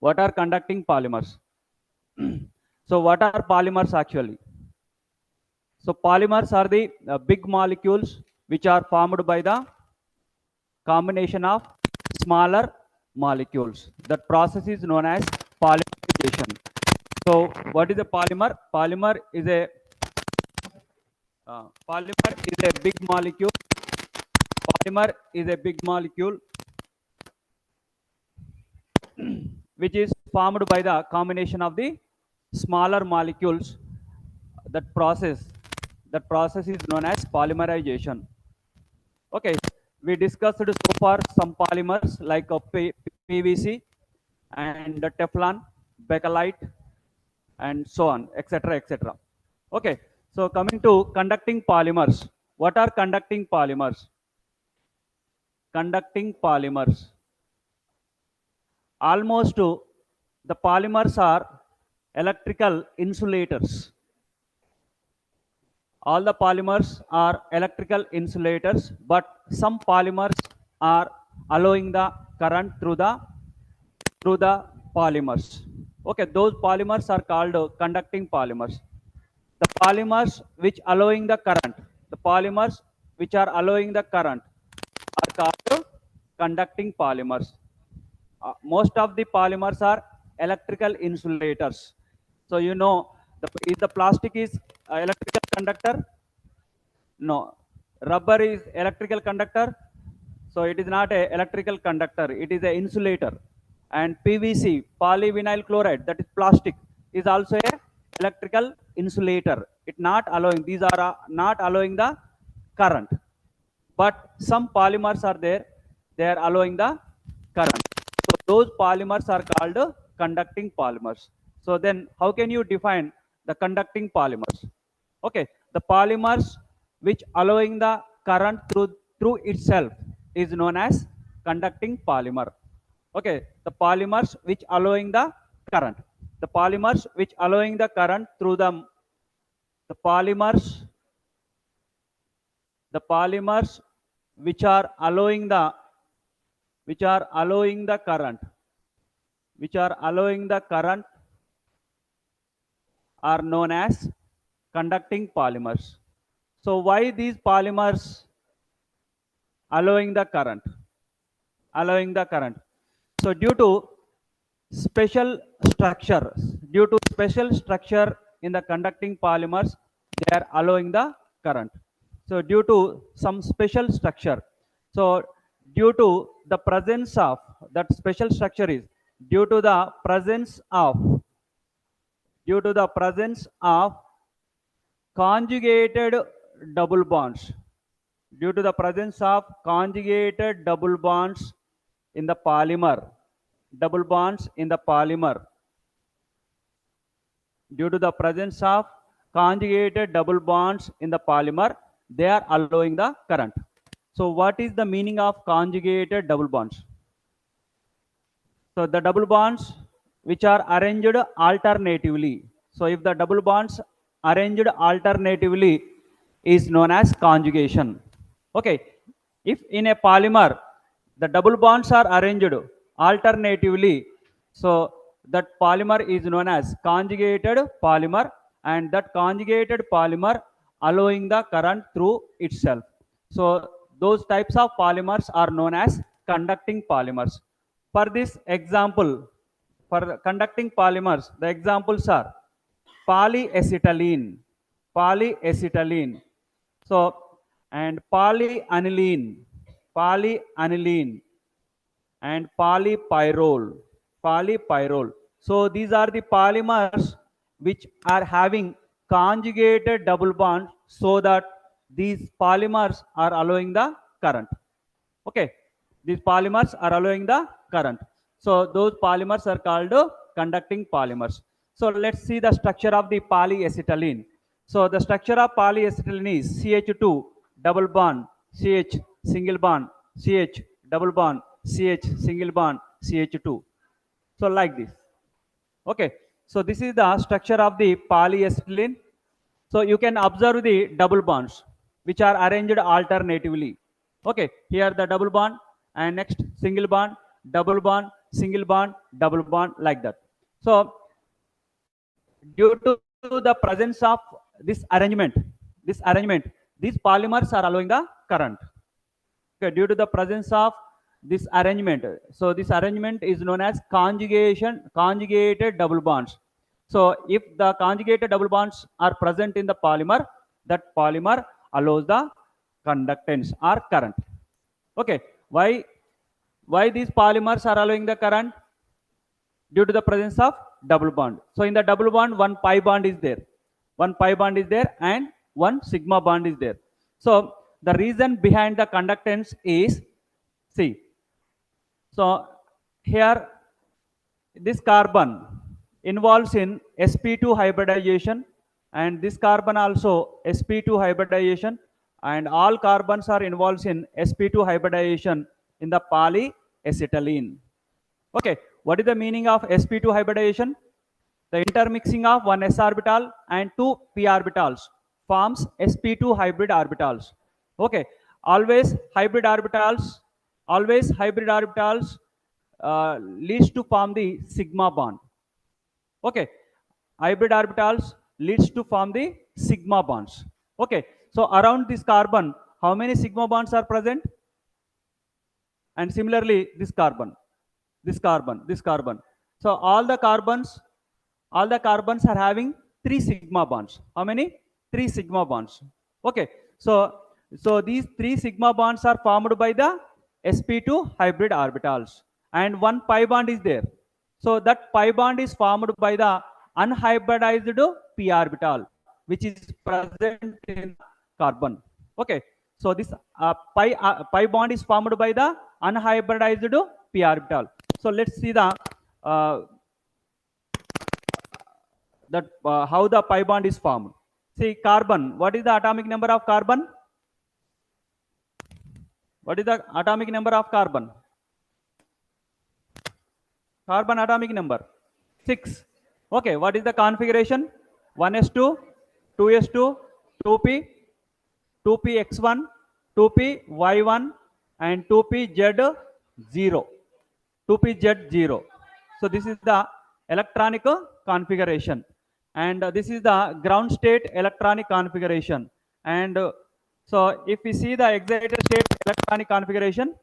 What are conducting polymers? So what are polymers actually? So polymers are the big molecules which are formed by the combination of smaller molecules. That process is known as polymerization. So what is a polymer? Polymer is a big molecule. Polymer is a big molecule which is formed by the combination of the smaller molecules. That process is known as polymerization. Okay, we discussed so far some polymers like PVC and the Teflon, bakelite, and so on, etc., etc. Okay, so coming to conducting polymers. What are conducting polymers? Conducting polymers. Almost the polymers are electrical insulators. All the polymers are electrical insulators, but some polymers are allowing the current through the polymers. Okay, those polymers are called conducting polymers. The polymers which allowing the current, the polymers which are allowing the current are called conducting polymers. Most of the polymers are electrical insulators. So you know, if the plastic is electrical conductor, no. Rubber is electrical conductor, so it is not a electrical conductor, it is a insulator. And PVC, polyvinyl chloride, that is plastic, is also a electrical insulator. It not allowing, these are not allowing the current. But some polymers are there, they are allowing the current. So those polymers are called conducting polymers. So then how can you define the conducting polymers? Okay, the polymers which allowing the current through itself is known as conducting polymer. Okay, the polymers which allowing the current. The polymers which allowing the current through the polymers which are allowing the current are known as conducting polymers. So why these polymers allowing the current? So due to special structure in the conducting polymers, they are allowing the current. So due to some special structure, so due to the presence of that special structure is due to the presence of conjugated double bonds. Due to the presence of conjugated double bonds in the polymer, due to the presence of conjugated double bonds in the polymer, they are allowing the current. So what is the meaning of conjugated double bonds? So the double bonds which are arranged alternatively. So if the double bonds arranged alternatively is known as conjugation. Okay, if in a polymer the double bonds are arranged alternatively, so that polymer is known as conjugated polymer, and that conjugated polymer allowing the current through itself. So those types of polymers are known as conducting polymers. For this example, for conducting polymers, the examples are polyacetylene, so and polyaniline, and polypyrrole. So these are the polymers which are having conjugated double bonds, so that these polymers are allowing the current. Okay, these polymers are allowing the current. So those polymers are called conducting polymers. So let's see the structure of the polyacetylene. So the structure of polyacetylene is CH2 double bond, CH single bond, CH double bond, CH single bond, CH2. So like this. Okay, so this is the structure of the polyacetylene. So you can observe the double bonds which are arranged alternatively. Okay, here the double bond, and next single bond, double bond, single bond, double bond, like that. So due to the presence of this arrangement, these polymers are allowing the current. Okay, due to the presence of this arrangement, so this arrangement is known as conjugated double bonds. So if the conjugated double bonds are present in the polymer, that polymer allows the conductance or current. Okay, why these polymers are allowing the current? Due to the presence of double bond. So in the double bond, one pi bond is there. One pi bond is there and one sigma bond is there. So the reason behind the conductance is, see, so here this carbon involves in sp2 hybridization, and this carbon also sp2 hybridization, and all carbons are involved in sp2 hybridization in the polyacetylene. Okay, what is the meaning of sp2 hybridization? The intermixing of one s orbital and two p orbitals forms sp2 hybrid orbitals. Okay, always hybrid orbitals, leads to form the sigma bond. Okay, hybrid orbitals leads to form the sigma bonds. Okay, so around this carbon, how many sigma bonds are present? And similarly, this carbon, this carbon, this carbon. So all the carbons are having 3 sigma bonds. How many? 3 sigma bonds. Okay, so these 3 sigma bonds are formed by the sp2 hybrid orbitals, and one pi bond is there. So that pi bond is formed by the unhybridized p orbital, which is present in carbon. Okay, so this pi bond is formed by the unhybridized p orbital. So let's see the how the pi bond is formed. See, carbon. What is the atomic number of carbon? What is the atomic number of carbon? Carbon atomic number 6. Okay, what is the configuration? 1s2, 2s2, 2p, 2px1, 2py1, and 2pz0. 2pz0. So this is the electronic configuration, and this is the ground state electronic configuration. And so if we see the excited state electronic configuration,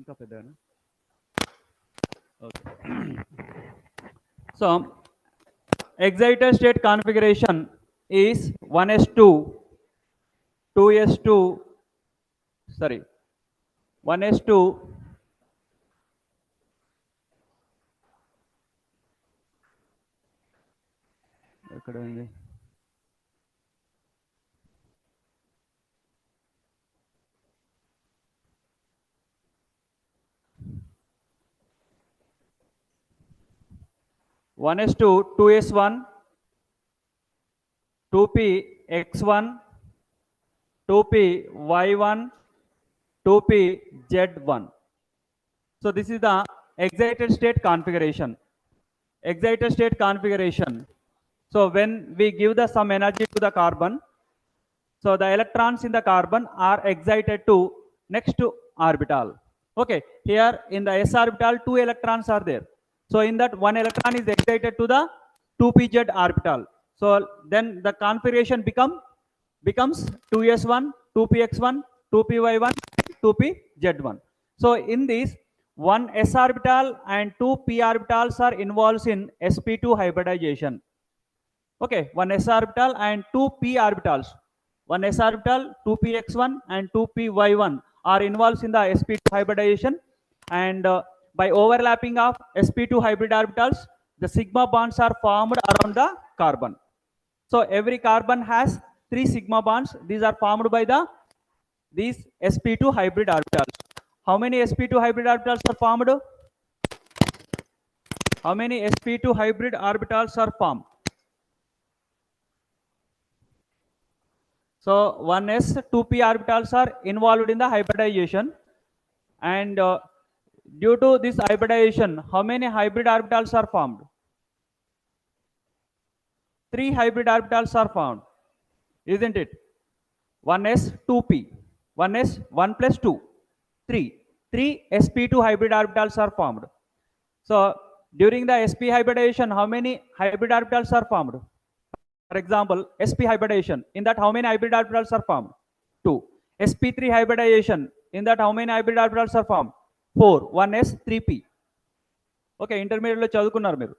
okay. So excited state configuration is 1s2, 2s2, sorry, 1s2, ఎక్కడ ఉంది? 1s2, 2s1, 2px1, 2py1, 2pz1. So this is the excited state configuration. Excited state configuration. So when we give the some energy to the carbon, so the electrons in the carbon are excited to next to orbital. Okay, here in the s orbital, 2 electrons are there. So in that, one electron is excited to the 2pz orbital. So then the configuration becomes 2s1, 2px1, 2py1, 2pz1. So in this, one s orbital and 2 p orbitals are involved in sp2 hybridization. Okay, one s orbital and 2 p orbitals. One s orbital, 2px1 and 2py1 are involved in the sp2 hybridization, and by overlapping of sp2 hybrid orbitals, the sigma bonds are formed around the carbon. So every carbon has 3 sigma bonds. These are formed by these sp2 hybrid orbitals. How many sp2 hybrid orbitals are formed? How many sp2 hybrid orbitals are formed? So 1s, 2p orbitals are involved in the hybridization, and due to this hybridization, how many hybrid orbitals are formed? 3 hybrid orbitals are formed, isn't it? 1s, 2p. 1s, 1 plus 2, 3. 3 sp2 hybrid orbitals are formed. So during the sp hybridization, how many hybrid orbitals are formed? For example, sp hybridization, in that how many hybrid orbitals are formed? 2. sp3 hybridization, in that how many hybrid orbitals are formed? 4. 1s, 3p. Okay, intermediate lo chadukunnaru meeru.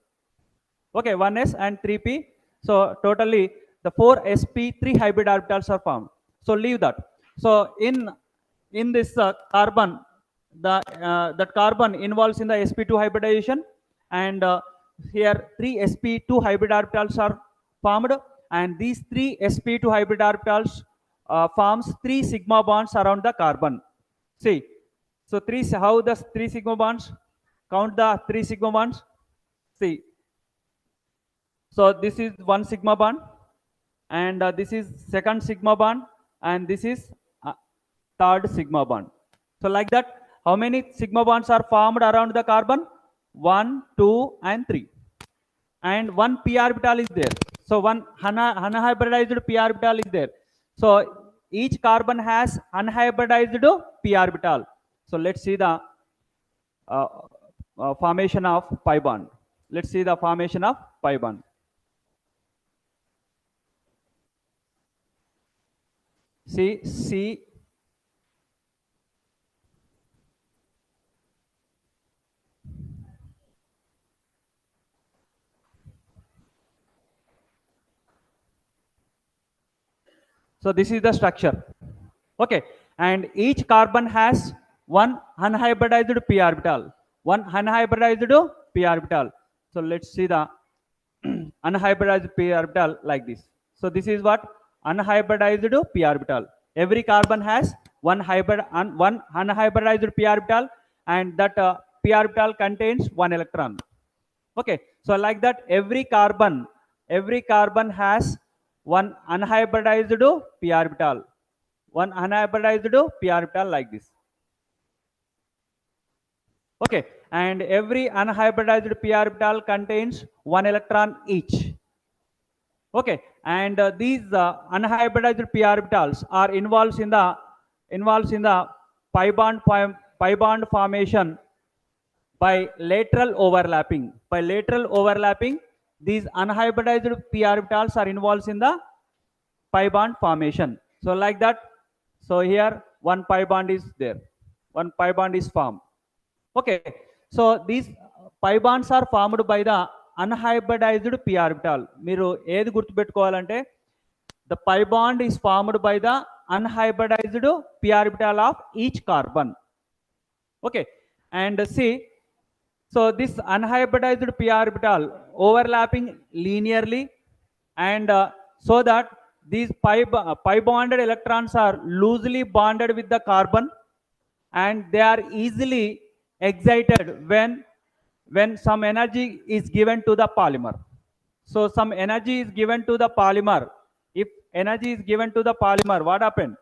Okay, 1s and 3p. So totally the 4 sp3 hybrid orbitals are formed. So leave that. So in this carbon, the that carbon involves in the sp2 hybridization, and here 3 sp2 hybrid orbitals are formed, and these 3 sp2 hybrid orbitals forms 3 sigma bonds around the carbon. See, so how does 3 sigma bonds? Count the 3 sigma bonds. See, so this is one sigma bond, and this is second sigma bond, and this is third sigma bond. So like that, how many sigma bonds are formed around the carbon? 1, 2, and 3. And one p orbital is there. So one unhybridized p orbital is there. So each carbon has unhybridized p orbital. So let's see the uh, formation of pi bond. Let's see the formation of pi bond. See. So this is the structure. Okay, and each carbon has one unhybridized p orbital. One unhybridized p orbital. So let's see the unhybridized p orbital like this. So this is what unhybridized p orbital. Every carbon has one unhybridized p orbital, and that p orbital contains one electron. Okay, so like that, every carbon has one unhybridized p orbital. One unhybridized p orbital like this. Okay, and every unhybridized p orbital contains one electron each. Okay, and these unhybridized p orbitals are involved in the pi bond formation by lateral overlapping. By lateral overlapping, these unhybridized p orbitals are involved in the pi bond formation. So like that, so here one pi bond is there. One pi bond is formed. Okay, so these pi bonds are formed by the unhybridized p orbital. మీరు ఏది గుర్తుపెట్టుకోవాలంటే the pi bond is formed by the unhybridized p orbital of each carbon. Okay, and see, so this unhybridized p orbital overlapping linearly, and so that these pi bonded electrons are loosely bonded with the carbon, and they are easily excited when some energy is given to the polymer. So some energy is given to the polymer. If energy is given to the polymer, what happened?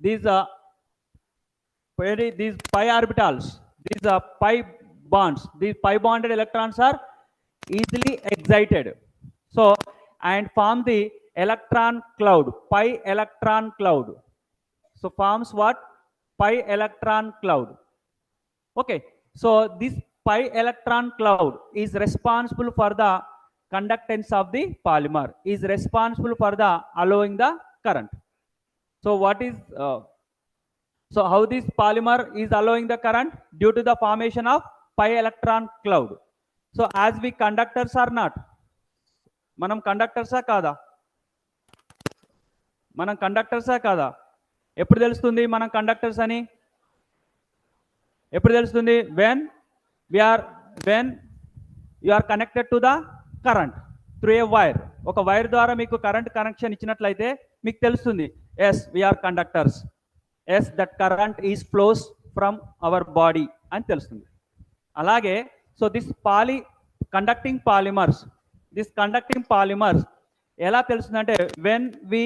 These these pi orbitals, these pi bonds, these pi bonded electrons are easily excited. So and form the electron cloud, pi electron cloud. So forms what? Pi electron cloud. Okay, so this pi electron cloud is responsible for the conductance of the polymer, is responsible for the allowing the current. So what is so how this polymer is allowing the current? Due to the formation of pi electron cloud. So as we conductors are not, మనం కండక్టర్సా కాదా? మనం కండక్టర్సా కాదా? ఎప్పుడు తెలుస్తుంది మనం conductors అని? ఎప్పుడు తెలుస్తుంది? when you are connected to the current through a wire. ఒక వైర్ ద్వారా మీకు కరెంట్ కనెక్షన్ ఇచ్చినట్లయితే మీకు తెలుస్తుంది, yes we are conductors, yes that current is flows from our body అని తెలుస్తుంది. అలాగే సో దిస్ కండక్టింగ్ పాలిమర్స్ ఎలా తెలుస్తుందంటే when we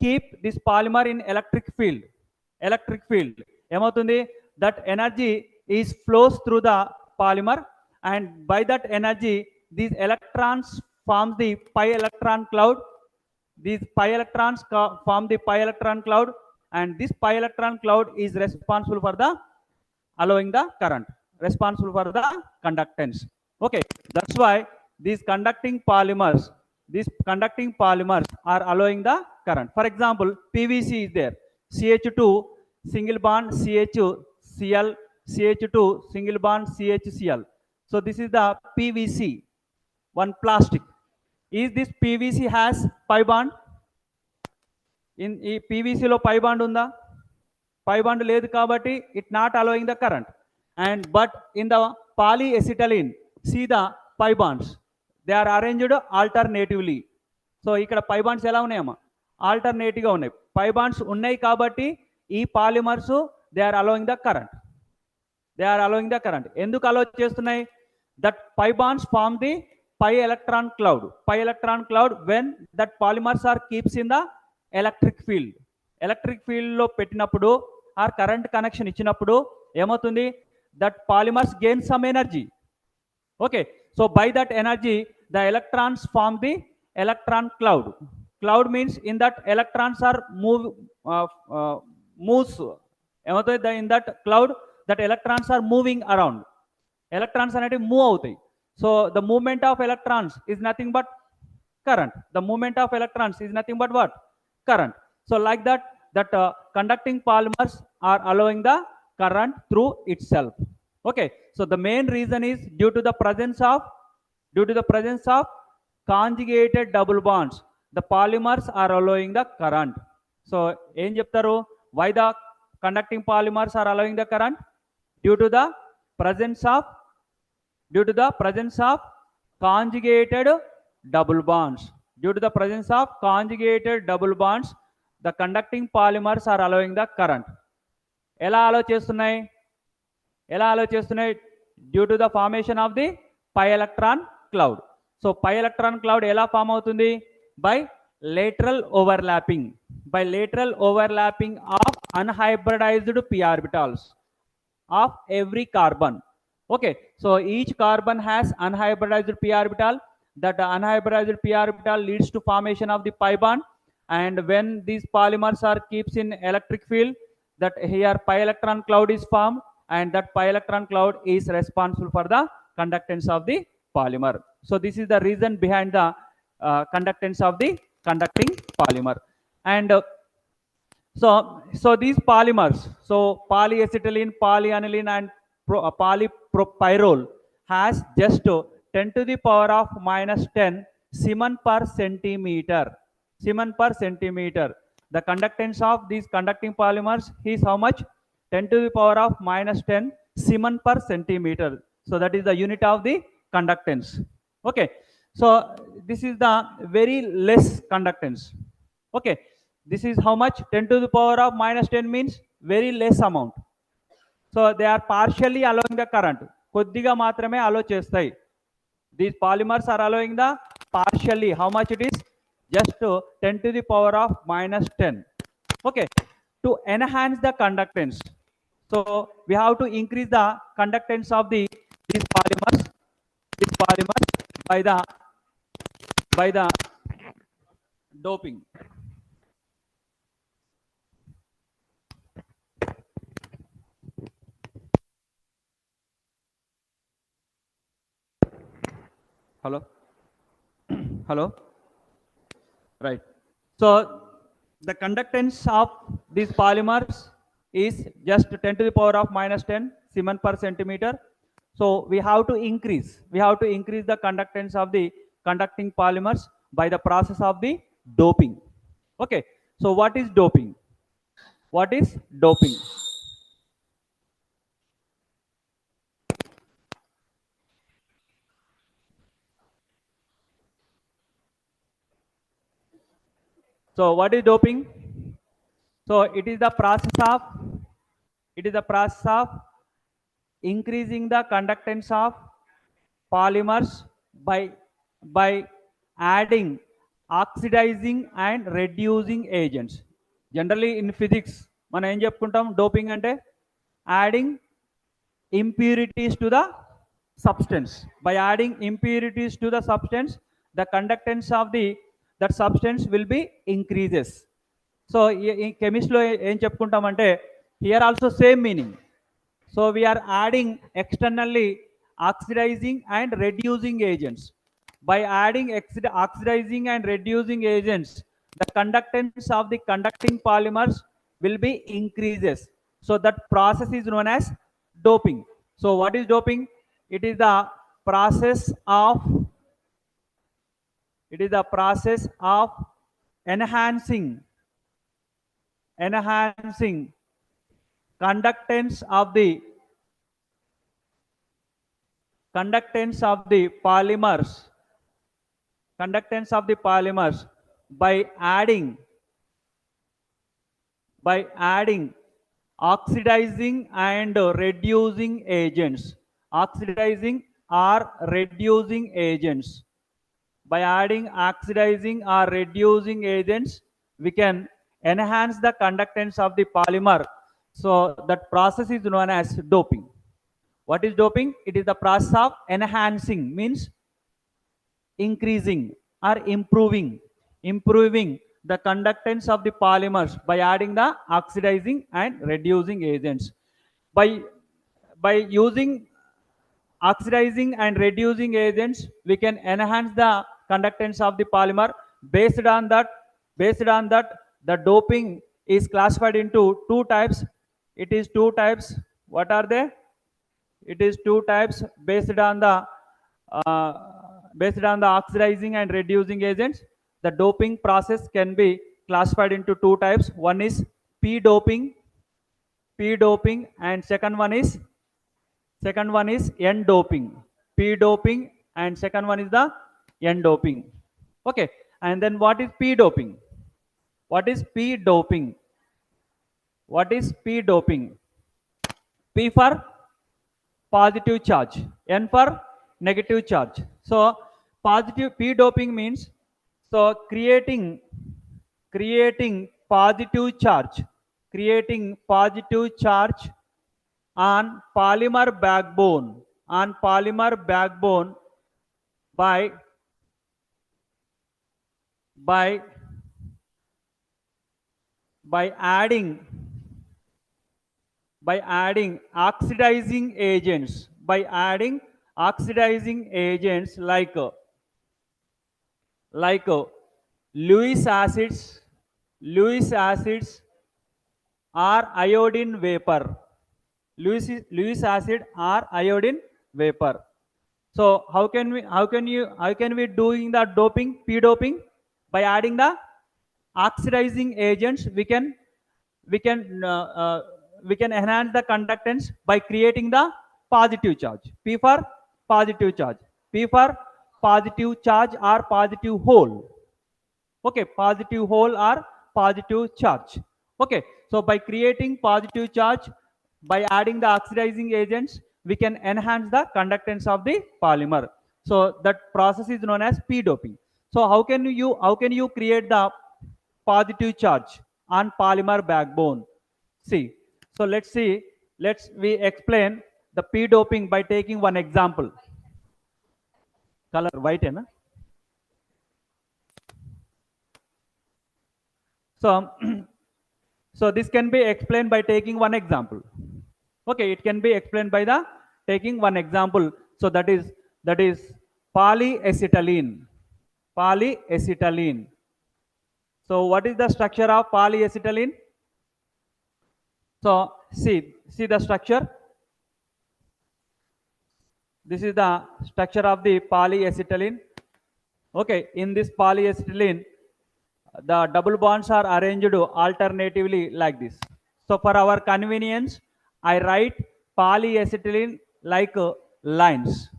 keep this polymer in electric field ఏమవుతుంది? that energy is flows through the polymer, and by that energy these electrons form the pi electron cloud. These pi electrons form the pi electron cloud, and this pi electron cloud is responsible for the allowing the current, responsible for the conductance. Okay, that's why these conducting polymers are allowing the current. For example, PVC is there, CH2 single bond CHCl, CH2 single bond CHCl. So this is the PVC, one plastic. Is this PVC has pi bond? In PVC lo pi bond unda? Pi bond లేదు కాబట్టి it not allowing the current. And but in the polyacetylene, see the pi bonds, they are arranged alternatively. So ఇక్కడ పై bonds ఎలా ఉన్నాయమ్మా? ఆల్టర్నేటివ్గా ఉన్నాయి. పై bonds ఉన్నాయి కాబట్టి ఈ polymers they are allowing the current. ఎందుకు అలౌ చేస్తున్నాయి? That pi bonds form the pi electron cloud when that polymers are keeps in the electric field లో పెట్టినప్పుడు ఆర్ కరెంట్ కనెక్షన్ ఇచ్చినప్పుడు ఏమవుతుంది? That polymers gain some energy. Okay, so by that energy the electrons form the electron cloud means in that electrons are moves ఏమవుతుంది? in that cloud that electrons are moving around. electrons అనేవి move అవుతాయి. So the movement of electrons is nothing but current. Current. So like that conducting polymers are allowing the current through itself. Okay, so the main reason is due to the presence of conjugated double bonds, the polymers are allowing the current. So em cheptaru, why the conducting polymers are allowing the current? Due to the presence of conjugated double bonds. The conducting polymers are allowing the current. ఎలా allow చేస్తున్నాయి? Due to the formation of the pi electron cloud. So pi electron cloud ఎలా form అవుతుంది? By lateral overlapping of unhybridized p orbitals of every carbon. Okay, so each carbon has unhybridized p orbital. That unhybridized p orbital leads to formation of the pi bond, and when these polymers are keeps in electric field, that here pi electron cloud is formed, and that pi electron cloud is responsible for the conductance of the polymer. So this is the reason behind the conductance of the conducting polymer. And so these polymers, so polyacetylene, polyaniline, and polypropyrrole has just 10 to the power of minus 10 Siemens per centimeter. The conductance of these conducting polymers is how much? 10 to the power of minus 10 Siemens per centimeter. So that is the unit of the conductance. Okay, so this is the very less conductance. Okay, this is how much? 10 to the power of minus 10 means very less amount. So they are partially allowing the current. కొద్దిగా మాత్రమే అలో చేస్తాయి. These polymers are allowing the partially. How much it is? Just 10 to the power of minus 10. Okay, to enhance the conductance, so we have to increase the conductance of these polymers by the doping. Hello. Right, so the conductance of these polymers is just 10 to the power of minus 10 Siemens per centimeter. So we have to increase the conductance of the conducting polymers by the process of the doping. Okay, so what is doping? So what is doping? So it is the process of increasing the conductance of polymers by adding oxidizing and reducing agents. Generally in physics మనం ఏం చెప్పుకుంటాం? Doping అంటే adding impurities to the substance. By adding impurities to the substance, the conductance of that substance will be increases. So ఈ కెమిస్ట్రీలో ఏం చెప్పుకుంటామంటే here also same meaning. So we are adding externally oxidizing and reducing agents. By adding oxidizing and reducing agents, the conductance of the conducting polymers will be increases. So that process is known as doping. So what is doping? It is the process of enhancing conductance of the polymers by adding oxidizing and reducing agents. Oxidizing or reducing agents. By adding oxidizing or reducing agents, we can enhance the conductance of the polymer. So that process is known as doping. What is doping? It is the process of enhancing, means increasing or improving the conductance of the polymers by adding the oxidizing and reducing agents. By using oxidizing and reducing agents, we can enhance the conductance of the polymer. Based on that the doping is classified into two types. It is two types. What are they? It is two types uh, based on the oxidizing and reducing agents. The doping process can be classified into two types. One is p doping, and second one is n doping. P doping and second one is the n doping. Okay, and then what is p doping? What is p doping? What is p doping? P for positive charge, n for negative charge. So positive p doping means, so creating positive charge, on polymer backbone by adding oxidizing agents, like Lewis acids or iodine vapor. Lewis acid or iodine vapor. So how can we doing the doping, p doping? By adding the oxidizing agents, we can enhance the conductance by creating the positive charge. P for positive charge. P for positive charge or positive hole. Okay, positive hole or positive charge. Okay, so by creating positive charge, by adding the oxidizing agents, we can enhance the conductance of the polymer. So that process is known as p doping. So how can you create the positive charge on polymer backbone? See, so let's we explain the p doping by taking one example. Color white, na? So so this can be explained by taking one example. Okay, it can be explained by the taking one example. So that is polyacetylene. So what is the structure of polyacetylene? So see the structure. This is the structure of the polyacetylene. Okay, in this polyacetylene, the double bonds are arranged alternatively like this. So for our convenience, I write polyacetylene like lines.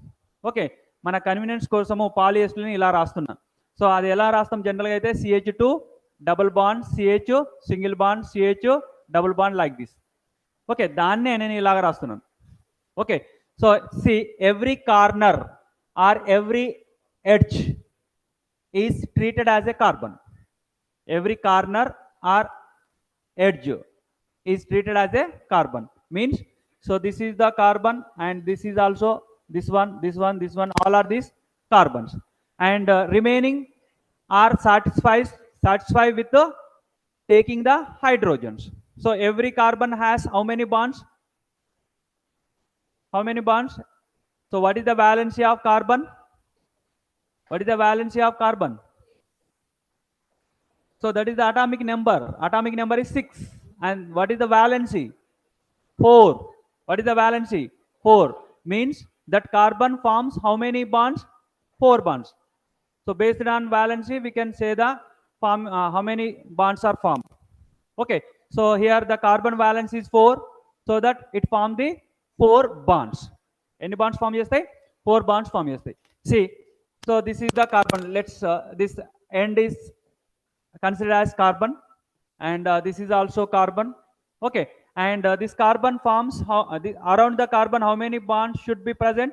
Okay, mana convenience kosamu polyacetylene ila rastunna. So adi ela rastam general ga aithe CH2 double bond, CH single bond, CH double bond like this. Okay, danne nenu ilaga rastunnan. Okay, so see, every corner or every edge is treated as a carbon. Every corner or edge is treated as a carbon. Means, so this is the carbon and this is also this one, all are these carbons, and remaining are satisfied with the taking the hydrogens. So every carbon has how many bonds? How many bonds? So what is the valency of carbon? What is the valency of carbon? So that is the atomic number. Atomic number is 6. And what is the valency? 4. What is the valency? 4. Means that carbon forms how many bonds? 4 bonds. So based on valency, we can say the how many bonds are formed. Okay. So here the carbon valence is 4. So that it forms the 4 bonds. Any bonds form yesterday? 4 bonds form yesterday. See. So this is the carbon. Let's this end is considered as carbon, and this is also carbon. Okay. And this carbon forms how around the carbon how many bonds should be present?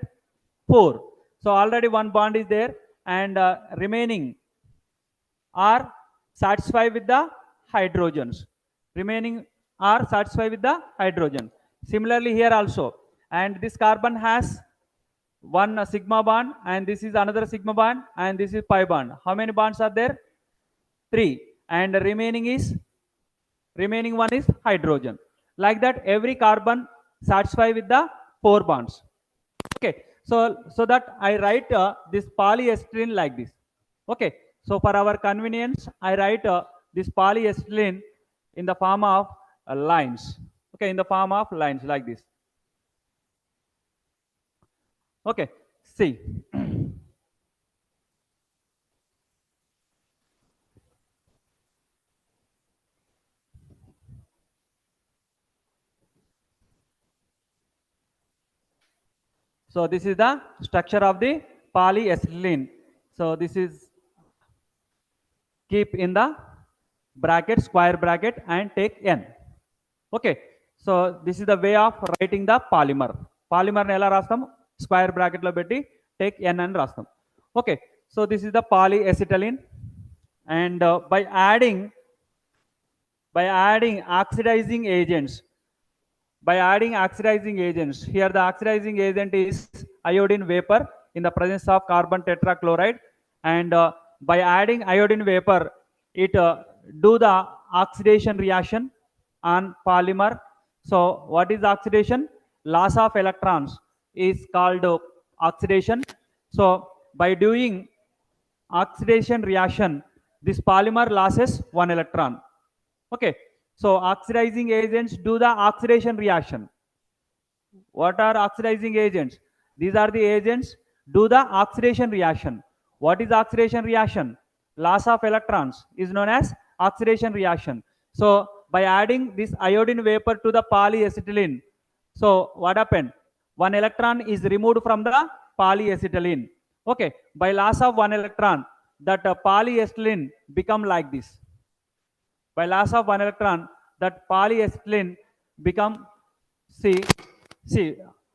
4. So already one bond is there, and remaining are satisfied with the hydrogens. Remaining are satisfied with the hydrogen. Similarly here also, and this carbon has one sigma bond, and this is another sigma bond, and this is pi bond. How many bonds are there? 3. And remaining one is hydrogen. Like that, every carbon satisfy with the 4 bonds. Okay. So that I write this polyacetylene like this. Okay. So for our convenience, I write this polyacetylene in the form of lines. Okay, in the form of lines like this. Okay. See. So this is the structure of the polyacetylene. So this is keep in the bracket, square bracket, and take n. Okay. So this is the way of writing the polymer. Polymer ela rastam square bracket lo betti take n and rastam. Okay. So this is the polyacetylene, and by adding oxidizing agents, here the oxidizing agent is iodine vapor in the presence of carbon tetrachloride, and by adding iodine vapor, it do the oxidation reaction on polymer. So what is oxidation? Loss of electrons is called oxidation. So by doing oxidation reaction, this polymer loses 1 electron. Okay. So oxidizing agents do the oxidation reaction. What are oxidizing agents? These are the agents do the oxidation reaction. What is oxidation reaction? Loss of electrons is known as oxidation reaction. So by adding this iodine vapor to the polyacetylene, so what happened? 1 electron is removed from the polyacetylene. Okay. By loss of 1 electron, that polyacetylene become like this. By loss of 1 electron, that polyacetylene become, see,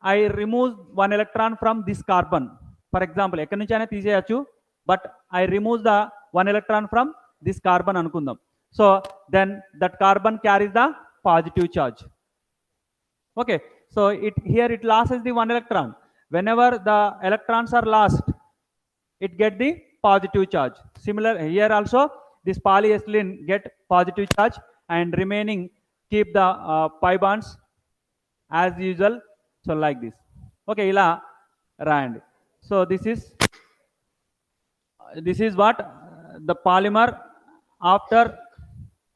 I remove 1 electron from this carbon. For example, ekkadi nunchi aina teeseyachu, but I remove the 1 electron from this carbon anukundam. So then that carbon carries the positive charge. Okay. So here it loses the 1 electron. Whenever the electrons are lost, it get the positive charge. Similar here also, this polyacetylene get positive charge, and remaining keep the pi bonds as usual. So like this. Okay, ila rand. So this is what the polymer after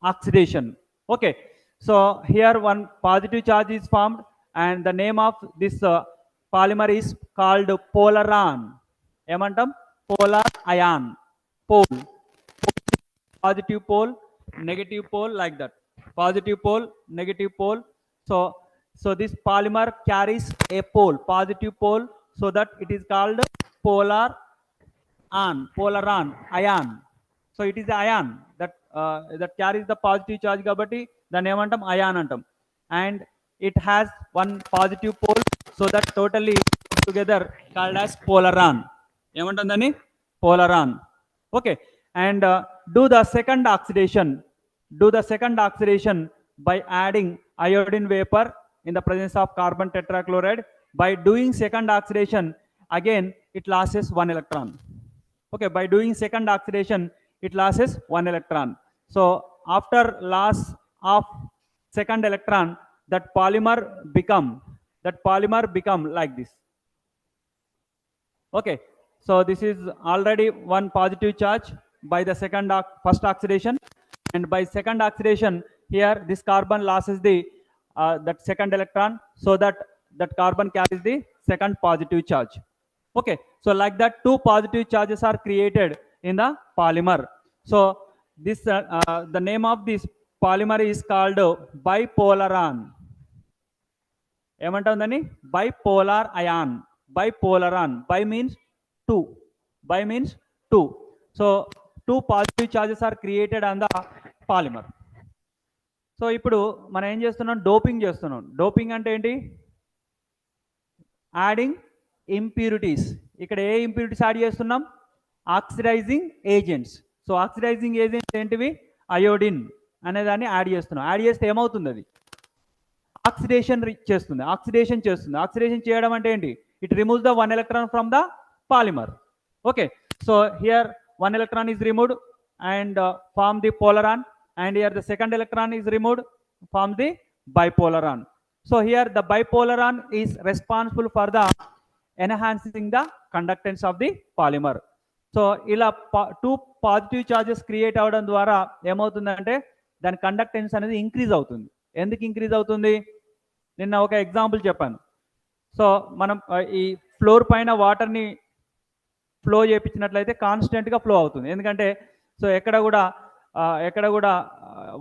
oxidation. Okay. So here one positive charge is formed, and the name of this polymer is called polaron. Emantam? Polar ion. Pole. Positive pole, negative pole, like that. Positive pole, negative pole. So this polymer carries a pole, positive pole, so that it is called polaron ion. So it is the ion that carries the positive charge kabatti then emantam ion antam, and it has one positive pole, so that totally together called as polaron. Emantam dani? Polaron. Okay. And do the second oxidation by adding iodine vapor in the presence of carbon tetrachloride. By doing second oxidation, again it loses 1 electron. Okay. By doing second oxidation, it loses 1 electron. So after loss of second electron, that polymer become like this. Okay, so this is already one positive charge by the first oxidation, and by second oxidation here this carbon loses the that second electron, so that carbon carries the second positive charge. Okay, so like that two positive charges are created in the polymer. So this the name of this polymer is called bipolaron. ఏమంటుందని bipolar ion. Bipolaron. Bi means two. Bi means two. So two positive charges are created on the polymer. So ఇప్పుడు మనం ఏం చేస్తున్నాం, doping చేస్తున్నాం. Doping అంటే ఏంటి, adding impurities. ఇక్కడ ఏ impurities add చేస్తున్నాం, oxidizing agents. So oxidizing agents ఏంటివి, అయోడిన్ అనేదాన్ని యాడ్ చేస్తున్నాం. యాడ్ చేస్తే ఏమవుతుంది, అది ఆక్సిడేషన్ చేస్తుంది. ఆక్సిడేషన్ చేయడం అంటే ఏంటి, it removes the one electron from the polymer. Okay, so here one electron is removed and form the polaron, and here the second electron is removed, form the bipolaron. So here the bipolaron is responsible for the enhancing the conductance of the polymer. So ఇలా two positive charges create అవడం ద్వారా ఏమవుతుందంటే దాని conductance అనేది increase అవుతుంది. ఎందుకు increase అవుతుంది, నిన్న ఒక ఎగ్జాంపుల్ చెప్పాను. సో మనం ఈ ఫ్లోర్ పైన వాటర్ని ఫ్లో చేయించినట్లయితే కాన్స్టెంట్గా ఫ్లో అవుతుంది. ఎందుకంటే సో ఎక్కడ కూడా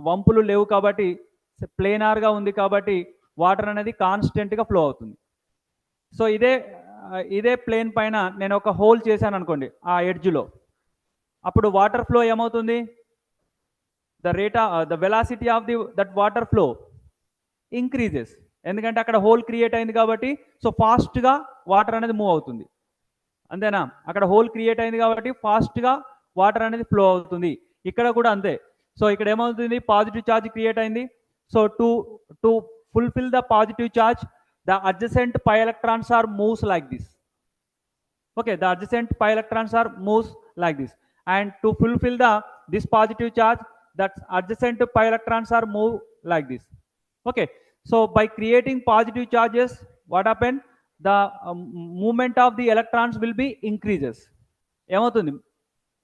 వంపులు లేవు కాబట్టి, ప్లేనార్గా ఉంది కాబట్టి వాటర్ అనేది కాన్స్టెంట్గా ఫ్లో అవుతుంది. సో ఇదే ప్లేన్ పైన నేను ఒక హోల్ చేశాను అనుకోండి ఆ ఎడ్జ్లో, అప్పుడు వాటర్ ఫ్లో ఏమవుతుంది, the velocity of that water flow increases. ఎందుకంటే అక్కడ హోల్ క్రియేట్ అయింది కాబట్టి సో ఫాస్ట్గా వాటర్ అనేది మూవ్ అవుతుంది. అంతేనా, అక్కడ హోల్ క్రియేట్ అయింది కాబట్టి ఫాస్ట్గా వాటర్ అనేది ఫ్లో అవుతుంది. ఇక్కడ కూడా అంతే. సో ఇక్కడ ఏమవుతుంది, పాజిటివ్ ఛార్జ్ క్రియేట్ అయింది. So to fulfil the positive charge, the adjacent pi electrons are moves like this. Okay, the adjacent pi electrons are moves like this, and to fulfill this positive charge, that adjacent pi electrons are move like this. Okay, so by creating positive charges, what happened, the movement of the electrons will be increases. ఏమవుతుంది,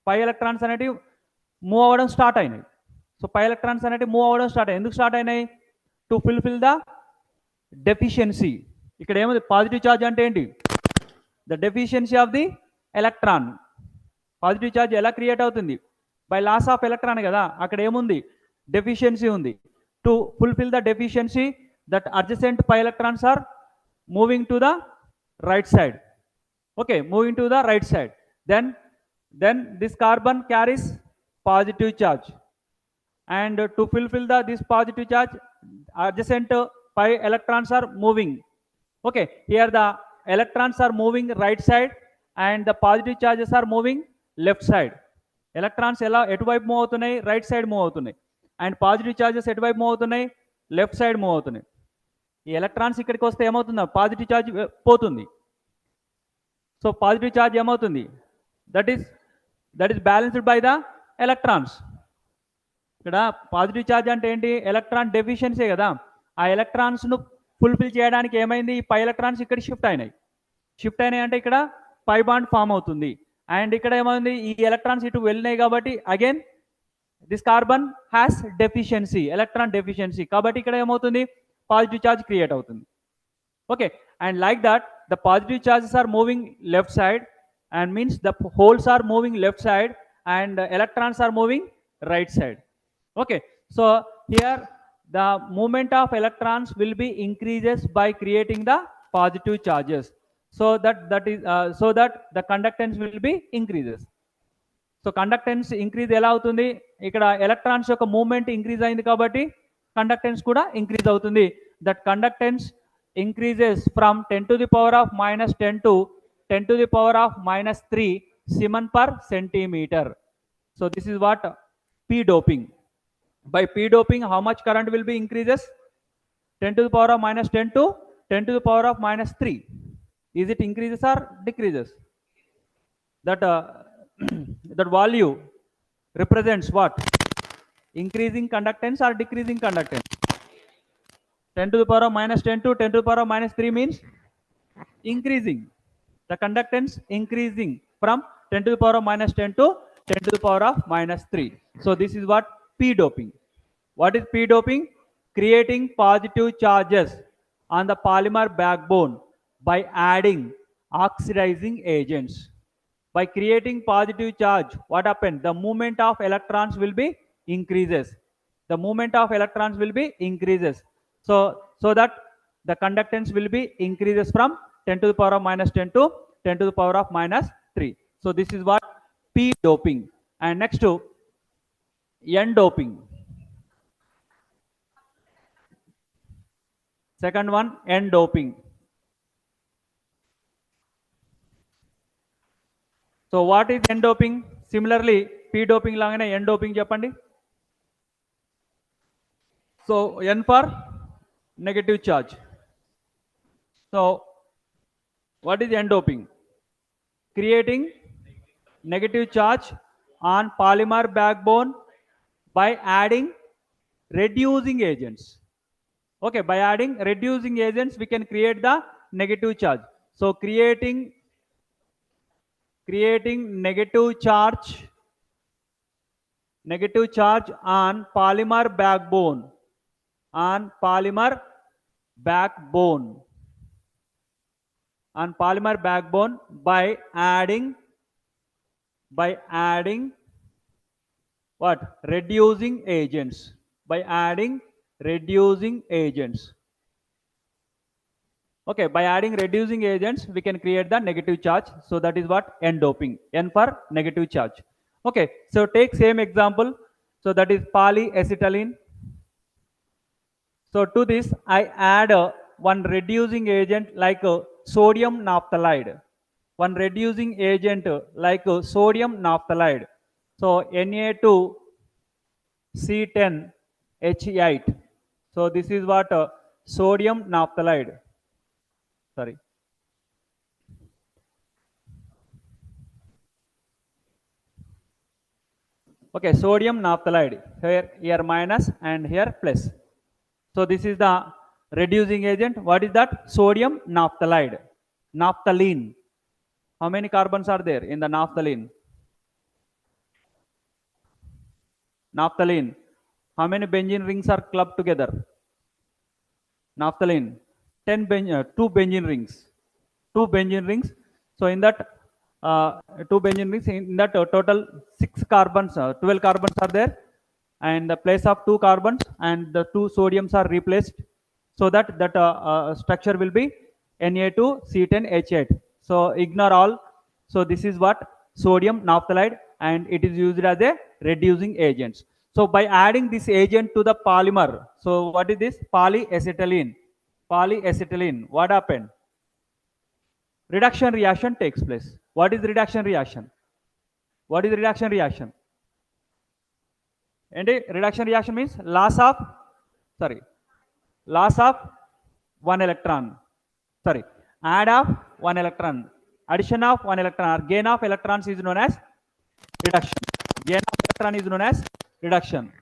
పై electrons అనేవి move అవ్వడం start అయినాయి. So పై electrons అనేవి move అవ్వడం start అయ్యాయి. ఎందుకు start అయినాయి, to fulfil the deficiency. ఇక్కడ ఏముంది, పాజిటివ్ ఛార్జ్ అంటే ఏంటి, the deficiency of the electron. Positive charge ఎలా క్రియేట్ అవుతుంది, బై లాస్ ఆఫ్ ఎలక్ట్రాన్ కదా. అక్కడ ఏముంది, డెఫిషియన్సీ ఉంది. To fulfil the deficiency, that adjacent pi electrons are moving to the right side. Okay, moving to the right side, then this carbon carries positive charge, and to fulfill this positive charge, adjacent pi electrons are moving. Okay, here the electrons are moving right side and the positive charges are moving left side. electrons ఎలా ఎటువైపు move అవుతున్నాయి, right side move అవుతున్నాయి, and positive charges ఎటువైపు move అవుతున్నాయి, left side move అవుతున్నాయి. ఈ electrons ఇక్కడికి వస్తే ఏమవుతుందో, పాజిటివ్ ఛార్జ్ పోతుంది. సో పాజిటివ్ ఛార్జ్ ఏమవుతుంది, that is balanced by the electrons. ఇక్కడ పాజిటివ్ ఛార్జ్ అంటే ఏంటి, ఎలక్ట్రాన్ డెఫిషియన్సీ కదా. ఆ ఎలక్ట్రాన్స్ను ఫుల్ఫిల్ చేయడానికి ఏమైంది, ఈ పై ఎలక్ట్రాన్స్ ఇక్కడ షిఫ్ట్ అయినాయి అంటే ఇక్కడ పై బాండ్ ఫామ్ అవుతుంది. అండ్ ఇక్కడ ఏమైంది, ఈ ఎలక్ట్రాన్స్ ఇటు వెళ్ళినాయి కాబట్టి again this carbon has deficiency, electron deficiency. కాబట్టి ఇక్కడ ఏమవుతుంది, positive charge create అవుతుంది. Okay, and like that the positive charges are moving left side, and means the holes are moving left side and electrons are moving right side. Okay, so here the movement of electrons will be increases by creating the positive charges, so that the conductance will be increases. So conductance increase ఎలా అవుతుంది, ఇక్కడ electrons యొక్క movement increase అయింది కాబట్టి conductance కూడా increase అవుతుంది. That conductance increases from 10 to the power of -10 to 10 to the power of -3 Siemens per centimeter. So this is what p doping. By p doping, how much current will be increases, 10 to the power of -10 to 10 to the power of -3. Is it increases or decreases? That that value represents what, Increasing conductance or decreasing conductance? 10 to the power of minus 10 to 10 to the power of minus 3 means increasing. The conductance increasing from 10 to the power of minus 10 to 10 to the power of minus 3. So this is what p doping. What is p doping? Creating positive charges on the polymer backbone by adding oxidizing agents. By creating positive charge, what happened? The movement of electrons will be increases. The movement of electrons will be increases. So that the conductance will be increases from 10 to the power of minus 10 to 10 to the power of minus 3. So this is what p doping. And next to n doping. Second one, n doping. So what is n doping? Similarly, p doping langane n doping cheppandi. So n for negative charge. So what is n doping? Creating negative charge on polymer backbone by adding reducing agents. Okay, by adding reducing agents, we can create the negative charge. So creating negative charge on polymer backbone by adding what? Reducing agents. By adding reducing agents. Okay, by adding reducing agents, we can create the negative charge. So that is what n doping. N for negative charge. Okay, so take same example. So that is polyacetylene. So to this, I add one reducing agent like sodium naphthalide. One reducing agent like sodium naphthalide. So Na2C10H8. So this is what sodium naphthalide. Sorry. Okay, sodium naphthalide. Here minus and here plus. So this is the reducing agent. What is that? Sodium naphthalide. Naphthalene. How many carbons are there in the naphthalene? Naphthalene. How many benzene rings are clubbed together? Naphthalene. 2 benzene rings. 2 benzene rings. So in that 2 benzene rings, in that total 6 carbons, 12 carbons are there. And the place of 2 carbons and the 2 sodiums are replaced. So that structure will be Na2C10H8. So ignore all. So this is what sodium naphthalide, and it is used as a reducing agent. So by adding this agent to the polymer, so what is this? Polyacetylene. Polyacetylene. What happened? Reduction reaction takes place. What is reduction reaction? What is reduction reaction? And reduction reaction means loss of one electron. Sorry, add of one electron. Addition of one electron or gain of electrons is known as reduction. Gain of electron is known as reduction.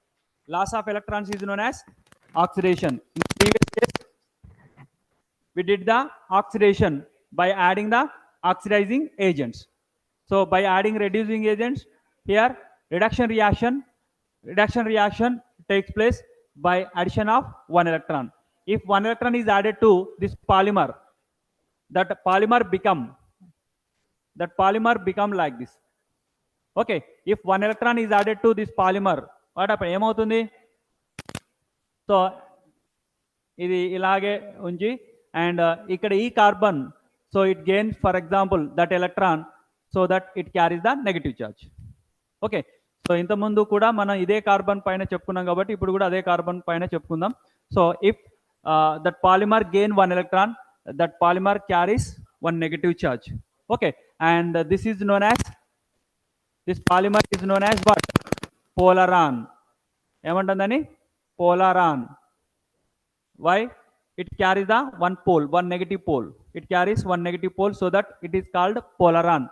Loss of electrons is known as oxidation. In the previous case, we did the oxidation by adding the oxidizing agents. So by adding reducing agents, here reduction reaction takes place by addition of one electron. If one electron is added to this polymer, that polymer become like this. Okay, if one electron is added to this polymer, what happens? ఏమవుతుంది? So ఇది ఇలాగే ఉంచి and ఇక్కడ ఈ carbon, so it gains, for example, that electron, so that it carries the negative charge. Okay, so ఇంతకుముందు కూడా మనం ఇదే కార్బన్ పైన చెప్పుకున్నాం కాబట్టి ఇప్పుడు కూడా అదే కార్బన్ పైన చెప్పుకుందాం. So if that polymer gain one electron, that polymer carries one negative charge. Okay, and this polymer is known as what? Polaron. ఏమంటుందని? Polaron. Why? It carries the one negative pole. It carries one negative pole, so that it is called polaron.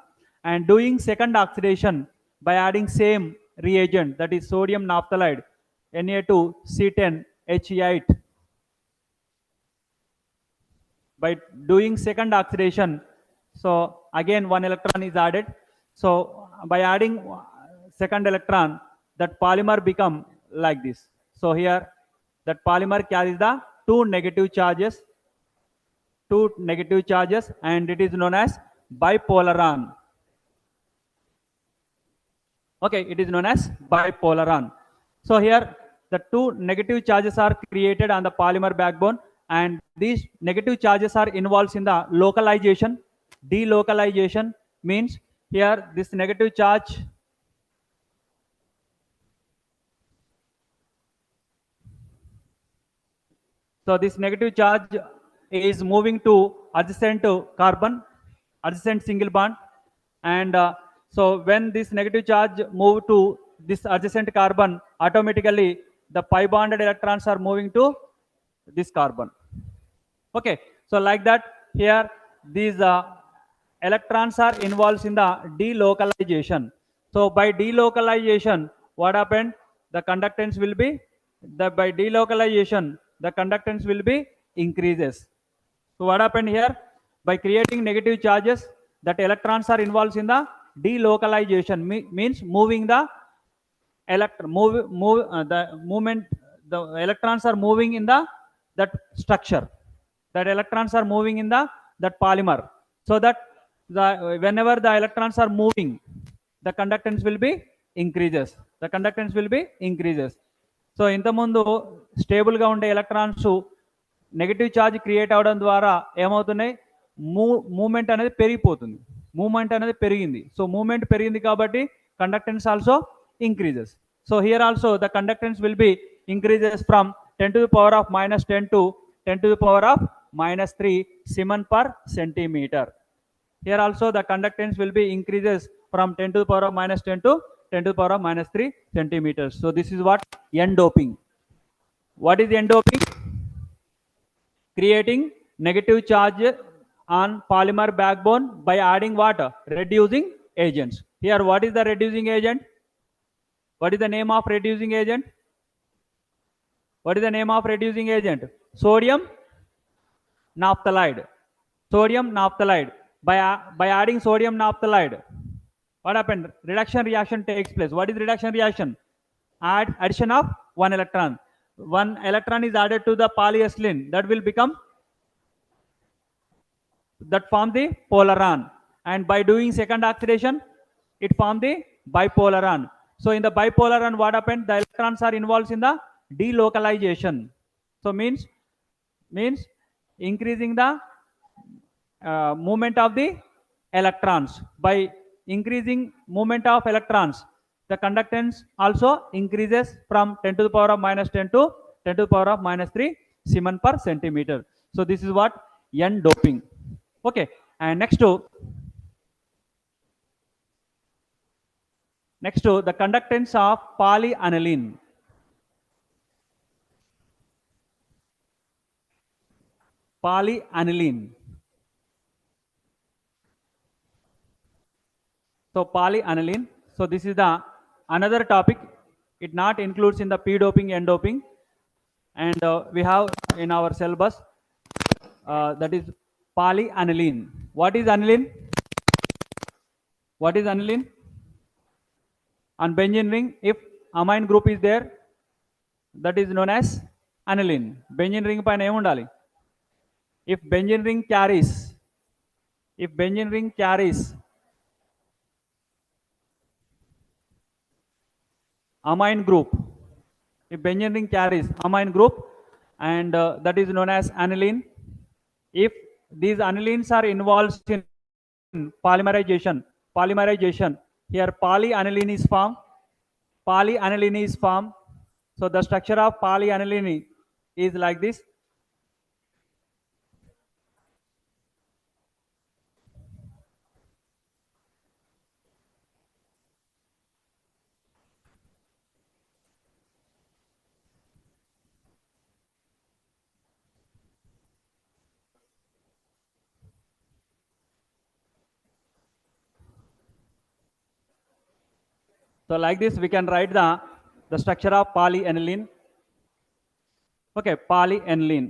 And doing second oxidation by adding same reagent, that is sodium naphthalide, Na2C10H8. By doing second oxidation, so again one electron is added. So by adding second electron, that polymer become like this. So here that polymer carries the two negative charges, and it is known as bipolaron. Okay, it is known as bipolaron. So here the two negative charges are created on the polymer backbone, and these negative charges are involved in the localization. Delocalization means here this negative charge, so this negative charge is moving to adjacent carbon, adjacent single bond, and so when this negative charge move to this adjacent carbon, automatically the pi bonded electrons are moving to this carbon. Okay, so like that here these electrons are involved in the delocalization. So by delocalization, what happened? The conductance will be, the by delocalization the conductance will be increases. So what happened here? By creating negative charges, that electrons are involved in the delocalization, means moving the the movement, the electrons are moving in the that structure, that electrons are moving in the that polymer, so that the whenever the electrons are moving, the conductance will be increases, the conductance will be increases. So ఇంతకుముందు స్టేబుల్గా ఉండే electrons negative charge create అవడం ద్వారా ఏమవుతున్నాయి, moment అనేది పెరిగిపోతుంది, moment అనేది పెరిగింది. So movement పెరిగింది కాబట్టి conductance also increases. So here also the conductance will be increases from 10 to the power of minus 10 to 10 to the power of minus 3 Siemens per centimeter. Here also the conductance will be increases from 10 to the power of minus 10 to 10 to the power of minus 3 centimeters. So this is what N doping. What is N doping? Creating negative charge on polymer backbone by adding what? Reducing agents. Here what is the reducing agent? What is the name of reducing agent? What is the name of reducing agent? Sodium naphthalide. Sodium naphthalide. By adding sodium naphthalide, what happened? Reduction reaction takes place. What is reduction reaction? Addition of one electron. One electron is added to the polyethylene, that will become, that form the polaron, and by doing second oxidation, it form the bipolaron. So in the bipolaron, what happened? The electrons are involved in the delocalization. So means increasing the movement of the electrons. By increasing movement of electrons, the conductance also increases from 10 to the power of minus 10 to 10 to the power of minus 3 Siemens per centimeter. So this is what N doping. Okay, and next to the conductance of polyaniline. Polyaniline. So polyaniline. So this is the another topic. It not includes in the P doping, N doping, and we have in our syllabus that is polyaniline. What is aniline? What is aniline? On benzene ring, if amine group is there, that is known as aniline. Benzene ring paina em undali? If benzene ring carries, if benzene ring carries amine group, if benzene ring carries amine group, and that is known as aniline. If these anilines are involved in polymerization, here polyaniline is formed. Polyaniline is formed. So the structure of polyaniline is like this. So like this we can write the the structure of polyaniline. Okay, polyaniline.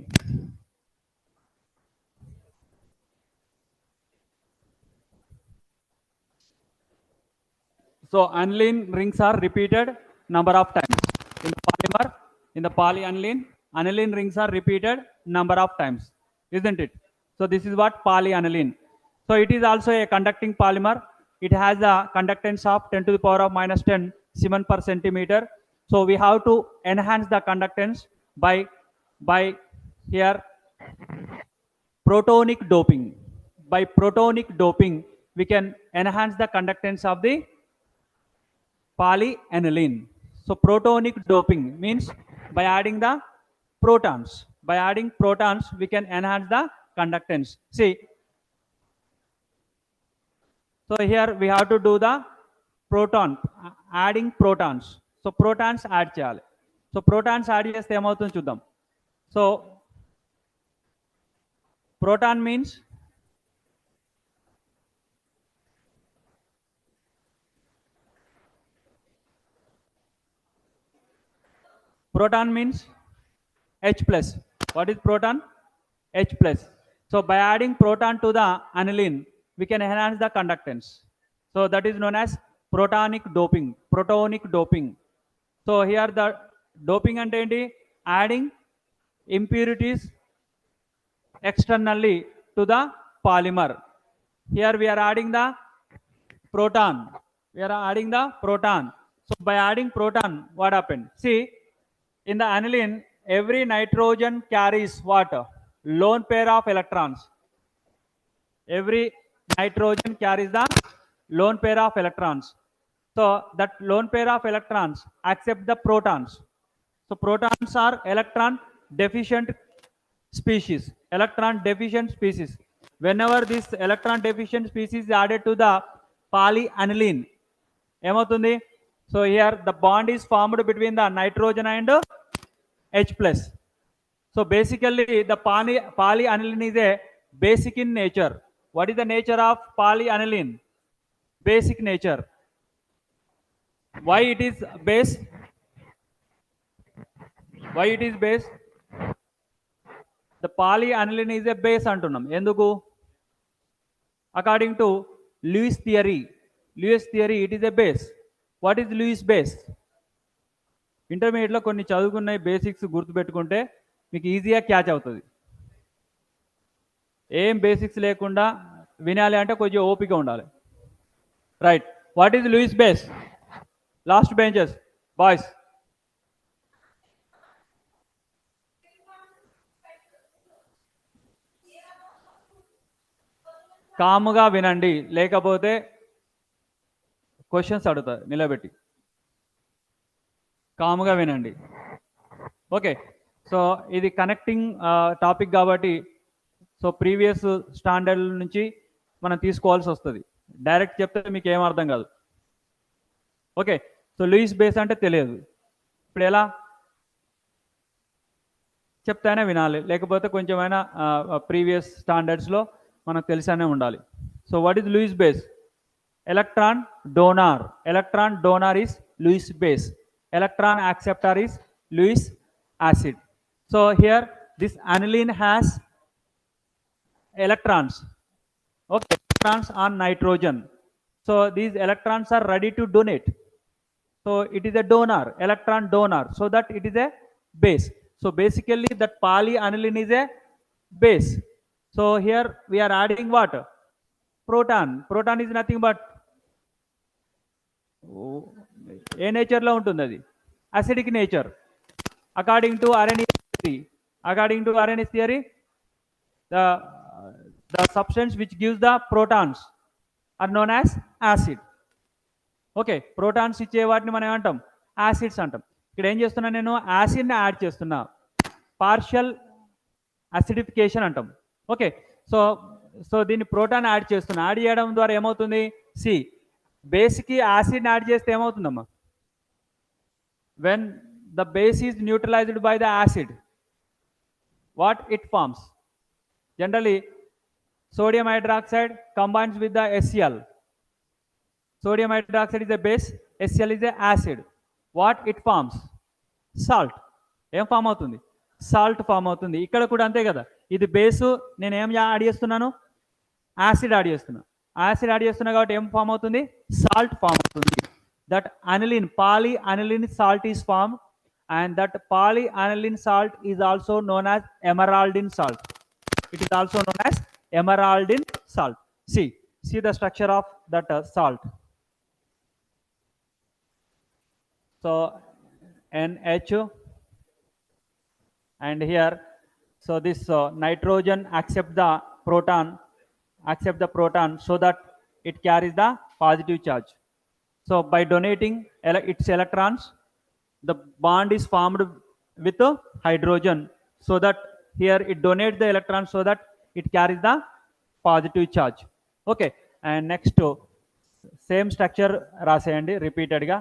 So aniline rings are repeated number of times. In the polymer, in the polyaniline, aniline rings are repeated number of times, isn't it? So this is what polyaniline. So it is also a conducting polymer. It has a conductance of 10 to the power of minus 10 Siemens per centimeter. So we have to enhance the conductance by here protonic doping. By protonic doping, we can enhance the conductance of the polyaniline. So protonic doping means by adding the protons. By adding protons, we can enhance the conductance. See, so here we have to do the proton, adding protons. So protons add చేయాలి. So protons add చేస్తే ఏమవుతుందో చూద్దాం. So proton means H plus. What is proton? H plus. So by adding proton to the aniline, we can enhance the conductance. So that is known as protonic doping. Protonic doping. So here the doping and adding impurities externally to the polymer. Here we are adding the proton. We are adding the proton. So by adding proton, what happened? See, in the aniline, every nitrogen carries what? Lone pair of electrons. Every nitrogen carries the lone pair of electrons. So that lone pair of electrons accept the protons. So protons are electron deficient species. Electron deficient species. Whenever this electron deficient species is added to the polyaniline, ఏమవుతుంది? So here the bond is formed between the nitrogen and H plus. So basically the polyaniline is a basic in nature. What is the nature of polyaniline? Basic nature. Why it is base? Why it is base? The polyaniline is a base అంటున్నాం. ఎందుకు? According to Lewis theory, it is a base. What is Lewis base? ఇంటర్మీడియట్లో కొన్ని చదువుకున్న basics గుర్తుపెట్టుకుంటే మీకు ఈజీగా catch అవుతుంది. ఏం బేసిక్స్ లేకుండా వినాలి అంటే కొంచెం ఓపిక ఉండాలి. Right. What is Lewis base? Last benches boys. కాముగా వినండి, లేకపోతే క్వశ్చన్స్ అడుగుతారు. నిలబెట్టి కాముగా వినండి. ఓకే. సో ఇది కనెక్టింగ్ టాపిక్ కాబట్టి సో ప్రీవియస్ స్టాండర్డ్ నుంచి మనం తీసుకోవాల్సి వస్తుంది. డైరెక్ట్ చెప్తే మీకు ఏం అర్థం కాదు. ఓకే. సో లూయిస్ బేస్ అంటే తెలియదు. ఇప్పుడు ఎలా చెప్తానే వినాలి, లేకపోతే కొంచెమైనా ప్రీవియస్ స్టాండర్డ్స్లో మనకు తెలిసానే ఉండాలి. So what is Lewis base? Electron donor. Electron donor is Lewis base. Electron acceptor is Lewis acid. So here this aniline has electrons. Okay, electrons on nitrogen. So these electrons are ready to donate. So it is a donor, electron donor. So that it is a base. So basically that polyaniline is a base. So here we are adding what? Proton. Proton is nothing but ఏ నేచర్లో ఉంటుంది? అది acidic nature. According to Arrhenius theory, the substance which gives the protons are known as acid. Okay. Protons ఇచ్చే వాటిని మనం ఏమంటాం? Acids అంటాం. ఇక్కడ ఏం చేస్తున్నా నేను? యాసిడ్ని యాడ్ చేస్తున్నా. పార్షియల్ అసిడిఫికేషన్ అంటాం. ఓకే. సో దీన్ని ప్రోటాన్ యాడ్ చేస్తున్నా. యాడ్ చేయడం ద్వారా ఏమవుతుంది? సి బేస్కి యాసిడ్ని యాడ్ చేస్తే ఏమవుతుందమ్మా? When the base is neutralized by the acid, what it forms? Generally, sodium hydroxide combines with the HCl. Sodium hydroxide is a base, HCl is a acid. What it forms? Salt. ఏం form అవుతుంది? Salt form అవుతుంది. ఇక్కడ కూడా అంతే కదా, ఇది base, నేను ఏం యాడ్ చేస్తున్నాను? యాసిడ్ యాడ్ చేస్తున్నా. యాసిడ్ యాడ్ చేస్తున్నా కాబట్టి ఏం ఫామ్ అవుతుంది? సాల్ట్ ఫామ్ అవుతుంది. That aniline, polyaniline salt is formed, and that polyaniline salt is also known as emeraldine salt. It is also known as emeraldine salt. See the structure of that salt. So NH, and here, so this nitrogen accept the proton so that it carries the positive charge. So by donating its electrons, the bond is formed with hydrogen, so that here it donates the electrons so that it carries the positive charge. Okay, and next same structure raseyandi repeated ga.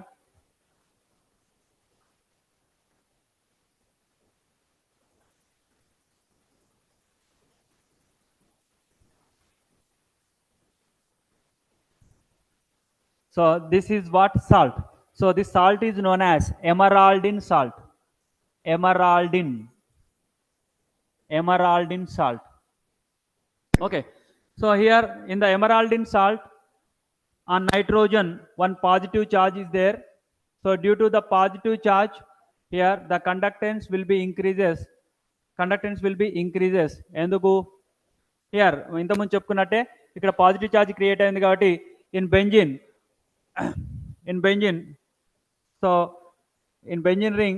So this is what? Salt. So this salt is known as emeraldine salt. Emeraldine salt. Okay, so here in the emeraldine salt, on nitrogen, one positive charge is there. So due to the positive charge, here the conductance will be increases. Enduku? Here ఇంతకుముందు చెప్పుకున్నట్టే ఇక్కడ positive charge create అయింది కాబట్టి in benzene so in benzene ring,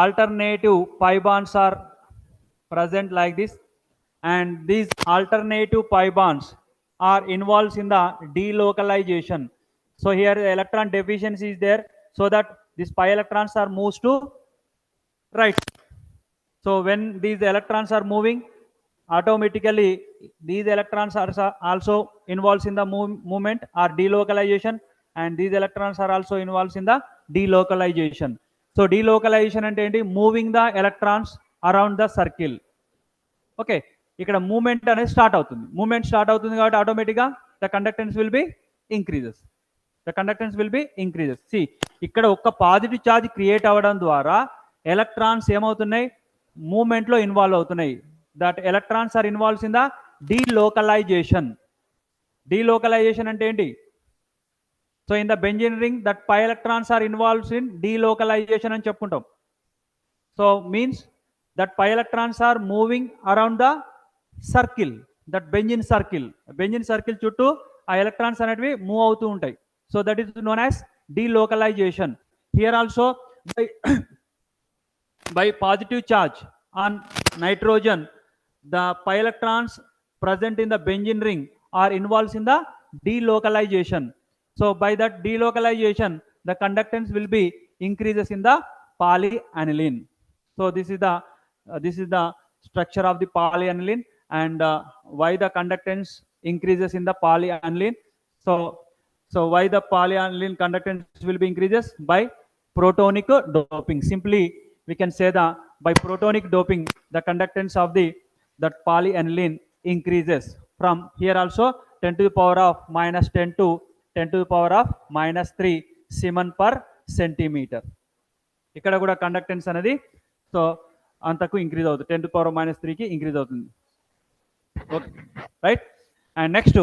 alternative pi bonds are present like this, and these alternative pi bonds are involved in the delocalization. So here the electron deficiency is there, so that these pi electrons are moved to right. So when these electrons are moving, automatically these electrons are also involved in the movement or delocalization, and these electrons are also involved in the delocalization. So delocalization ante enti? Moving the electrons around the circle. Okay, ikkada movement అనేది start అవుతుంది కాబట్టి ఆటోమేటిక్గా the conductance will be increases. See, ఇక్కడ ఒక positive charge create అవ్వడం ద్వారా electrons ఏమవుతున్నాయి? మూమెంట్లో involve అవుతున్నాయి. That electrons are involves in the delocalization అంటే ఏంటి? So in the benzene ring, that pi electrons are involved in delocalization అని చెప్పుకుంటాం. So means that pi electrons are moving around the circle, that benzene circle చుట్టూ ఆ electrons అనేవి move అవుతూ ఉంటాయి. So that is known as delocalization. Here also by positive charge on nitrogen, the pi electrons present in the benzene ring are involved in the delocalization. So by that delocalization, the conductance will be increases in the polyaniline. So this is the structure of the polyaniline, and why the conductance increases in the polyaniline. So why the polyaniline conductance will be increases? By protonic doping. Simply we can say that by protonic doping, the conductance of that polyaniline increases from here also 10 to the power of minus 10 to 10 to the power of minus 3 Siemens per centimeter. ఇక్కడ కూడా conductance అనేది so అంతకు increase అవుతుంది, 10 to the power of minus 3కి increase అవుతుంది. Okay, right. And next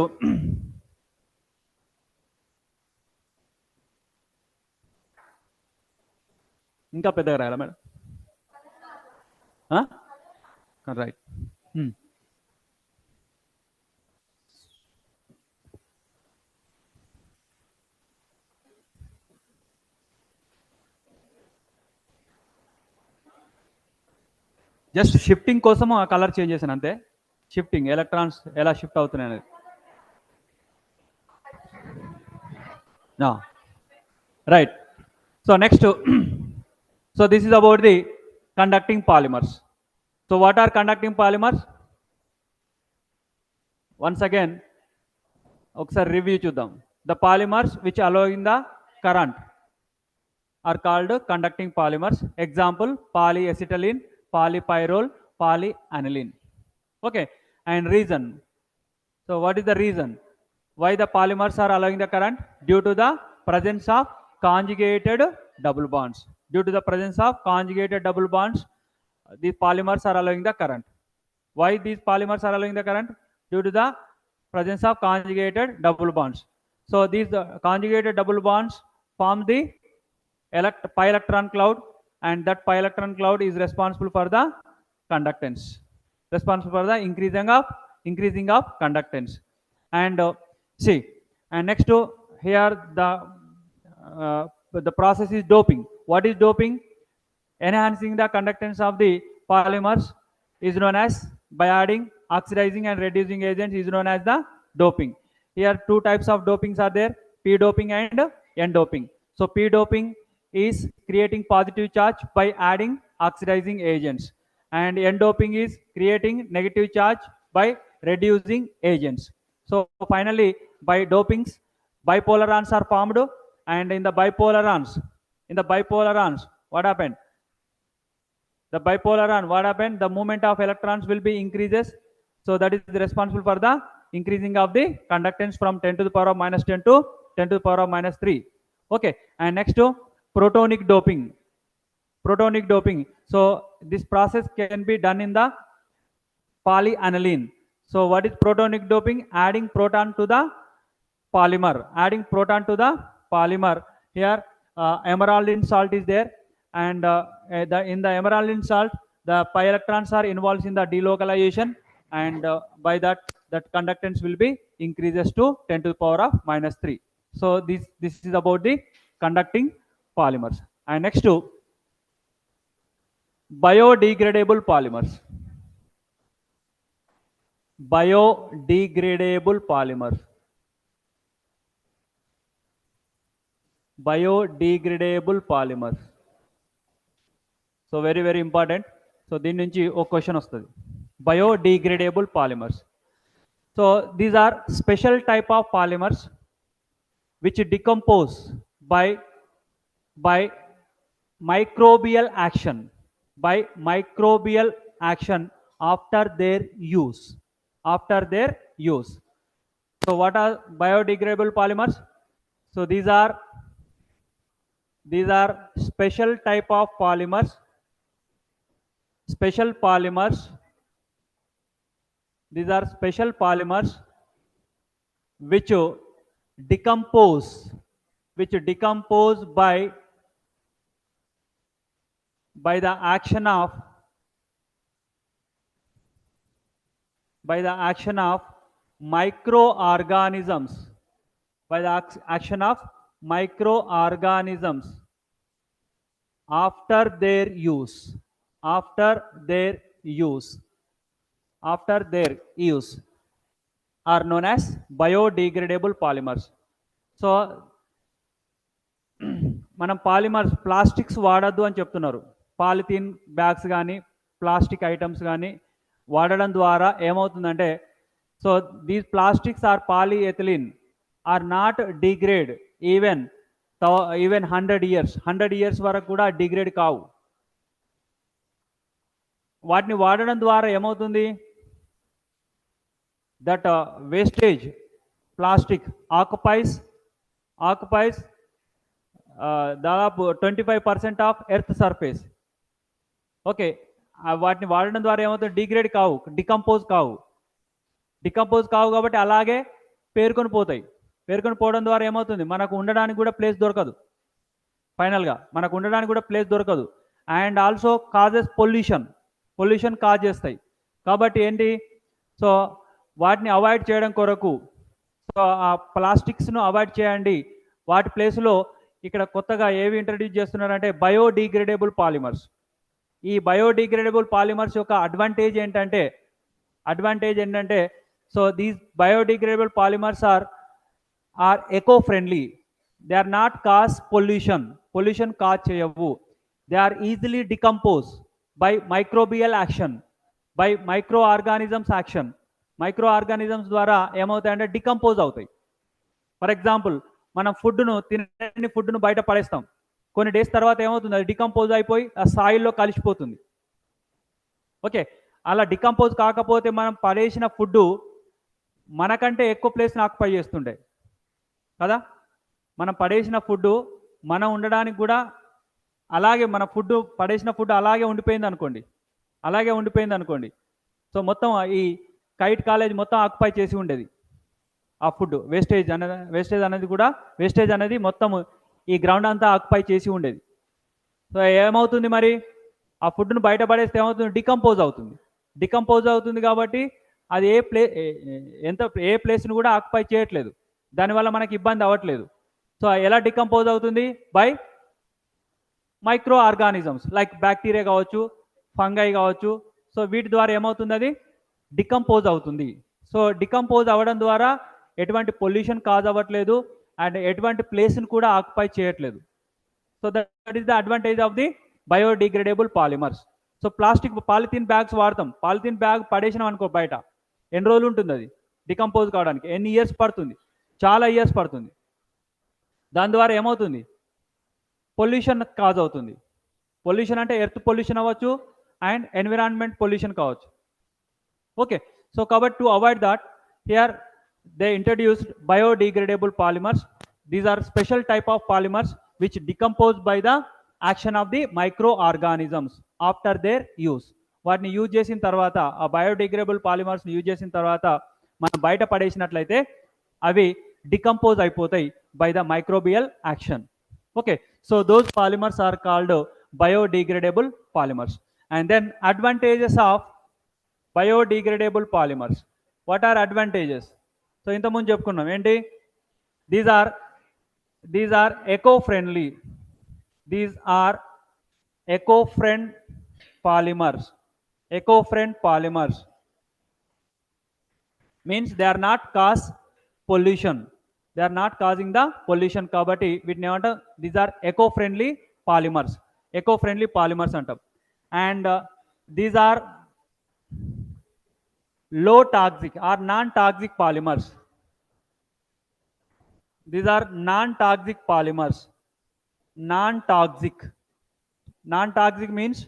ఇంకా పెద్దగా రాయాలా madam? Right. Just shifting కోసం ఆ కలర్ చేంజ్ చేశాను అంతే. షిఫ్టింగ్ ఎలక్ట్రాన్స్ ఎలా షిఫ్ట్ అవుతున్నాయి అనేది. Right. So next, so this is about the conducting polymers. So what are conducting polymers? Once again ఒకసారి రివ్యూ చూద్దాం. The polymers which allowing the current are called conducting polymers. Example: polyacetylene, polypyrrole, polyaniline. Okay, and reason. So what is the reason why the polymers are allowing the current? Due to the presence of conjugated double bonds. Due to the presence of conjugated double bonds, these polymers are allowing the current. Why these polymers are allowing the current? Due to the presence of conjugated double bonds. So these conjugated double bonds form the pi electron cloud, and that pi electron cloud is responsible for the conductance, responsible for the increasing of conductance. And see, and next to here the process is doping. What is doping? Enhancing the conductance of the polymers is known as, by adding oxidizing and reducing agents, is known as the doping. Here two types of dopings are there, p doping and n doping. So p doping is creating positive charge by adding oxidizing agents, and n doping is creating negative charge by reducing agents. So finally, by dopings, bipolar ions are formed, and in the bipolar ions, what happened? The bipolar ion, what happened? The movement of electrons will be increases. So that is responsible for the increasing of the conductance from 10 to the power of minus 10 to 10 to the power of minus 3. Okay, and next to protonic doping. Protonic doping. So this process can be done in the polyaniline. So what is protonic doping? Adding proton to the polymer. Adding proton to the polymer. Here emeraldine salt is there, and in the emeraldine salt, the pi electrons are involved in the delocalization, and by that conductance will be increases to 10 to the power of minus 3. So this is about the conducting polymers. And next to biodegradable polymers. Biodegradable polymers. Biodegradable polymers. So very important. So దీని నుంచి ఒక question వస్తుంది. Biodegradable polymers. So these are special type of polymers which decompose by microbial action. By microbial action after their use. After their use. So what are biodegradable polymers? So these are special type of polymers. Special polymers. These are special polymers which decompose by the action of microorganisms. By the action of microorganisms after their use. After their use are known as biodegradable polymers. So మనం polymers, plastics వాడద్దు అని చెప్తున్నారు. Polythene bags కానీ plastic items కానీ వాడడం ద్వారా ఏమవుతుందంటే, so these plastics are polyethylene are not degrade even 100 years వరకు కూడా డిగ్రేడ్ కావు. వాటిని వాడడం ద్వారా ఏమవుతుంది, దట్ వేస్టేజ్ ప్లాస్టిక్ ఆక్యుపైస్ దాదాపు 25% ఆఫ్ ఎర్త్ సర్ఫేస్. ఓకే, వాటిని వాడడం ద్వారా ఏమవుతుంది, డిగ్రేడ్ కావు, డికంపోజ్ కావు కాబట్టి అలాగే పేరుకొని పోతాయి. పేరుకొని పోవడం ద్వారా ఏమవుతుంది, మనకు ఉండడానికి కూడా ప్లేస్ దొరకదు. ఫైనల్గా మనకు ఉండడానికి కూడా ప్లేస్ దొరకదు. And also causes pollution cause చేస్తాయి. కాబట్టి ఏంటి, సో వాటిని అవాయిడ్ చేయడం కొరకు, సో ఆ ప్లాస్టిక్స్ను అవాయిడ్ చేయండి. వాటి ప్లేస్లో ఇక్కడ కొత్తగా ఏవి ఇంట్రడ్యూస్ చేస్తున్నారంటే బయోడిగ్రేడబుల్ పాలిమర్స్. ఈ బయోడిగ్రేడబుల్ పాలిమర్స్ యొక్క అడ్వాంటేజ్ ఏంటంటే, so these biodegradable polymers are eco friendly. They are not cause pollution cause చేయవు. They are easily decompose by microbial action, by microorganisms action. Microorganisms ద్వారా ఏమవుతాయంటే decompose అవుతాయి. For example, మనం తినని ఫుడ్ను బయట పడేస్తాం. కొన్ని డేస్ తర్వాత ఏమవుతుంది, అది డికంపోజ్ అయిపోయి ఆ సాయిల్లో కలిసిపోతుంది. ఓకే, అలా డికంపోజ్ కాకపోతే మనం పడేసిన ఫుడ్ మనకంటే ఎక్కువ ప్లేస్ని ఆక్యుపై చేస్తుండే కదా. మనం పడేసిన ఫుడ్ మనం ఉండడానికి కూడా అలాగే మన ఫుడ్ పడేసిన ఫుడ్ అలాగే ఉండిపోయింది అనుకోండి. సో మొత్తం ఈ కైట్ కాలేజ్ మొత్తం ఆక్యుపై చేసి ఉండేది ఆ ఫుడ్. వేస్టేజ్ అనేది మొత్తం ఈ గ్రౌండ్ అంతా ఆక్యుపై చేసి ఉండేది. సో ఏమవుతుంది మరి, ఆ ఫుడ్ను బయట పడేస్తే ఏమవుతుంది, డికంపోజ్ అవుతుంది కాబట్టి అది ఏ ప్లేస్ని కూడా ఆక్యుపై చేయట్లేదు, దానివల్ల మనకి ఇబ్బంది అవ్వట్లేదు. సో ఎలా డికంపోజ్ అవుతుంది, by micro organisms like bacteria కావచ్చు, ఫంగై కావచ్చు. సో వీటి ద్వారా ఏమవుతుంది, అది డికంపోజ్ అవుతుంది. సో డికంపోజ్ అవ్వడం ద్వారా ఎటువంటి పొల్యూషన్ కాజ్ అవ్వట్లేదు అండ్ ఎటువంటి ప్లేస్ని కూడా ఆక్యుపై చేయట్లేదు. So that is the advantage of the biodegradable polymers. So polythene bags వాడతాం, పాలిథిన్ బ్యాగ్ పడేసినాం అనుకో బయట, ఎన్ని రోజులు ఉంటుంది అది డికంపోజ్ కావడానికి, ఎన్ని ఇయర్స్ పడుతుంది, చాలా ఇయర్స్ పడుతుంది. దాని ద్వారా ఏమవుతుంది, పొల్యూషన్ కాజ్ అవుతుంది. పొల్యూషన్ అంటే ఎర్త్ పొల్యూషన్ అవ్వచ్చు అండ్ ఎన్విరాన్మెంట్ పొల్యూషన్ కావచ్చు. ఓకే, సో కాబట్టి to avoid that, here they introduced biodegradable polymers. These are special type of polymers which decompose by the action of the microorganisms after their use. వాటిని use చేసిన తర్వాత, ఆ biodegradable పాలిమర్స్ని use చేసిన తర్వాత మనం బయట పడేసినట్లయితే అవి డికంపోజ్ అయిపోతాయి by the microbial action. Okay, so those polymers are called biodegradable polymers. And then advantages of biodegradable polymers. What are advantages? So ఇంతకుముందు చెప్పుకున్నాం ఏంటి, these are eco friendly polymers. Eco friend polymers means they are not cause pollution, they are not causing the pollution. కాబట్టి వీటిని ఏమంటాం, these are eco friendly polymers అంటాం. And these are low toxic or non-toxic polymers. These are non-toxic polymers. Non-toxic means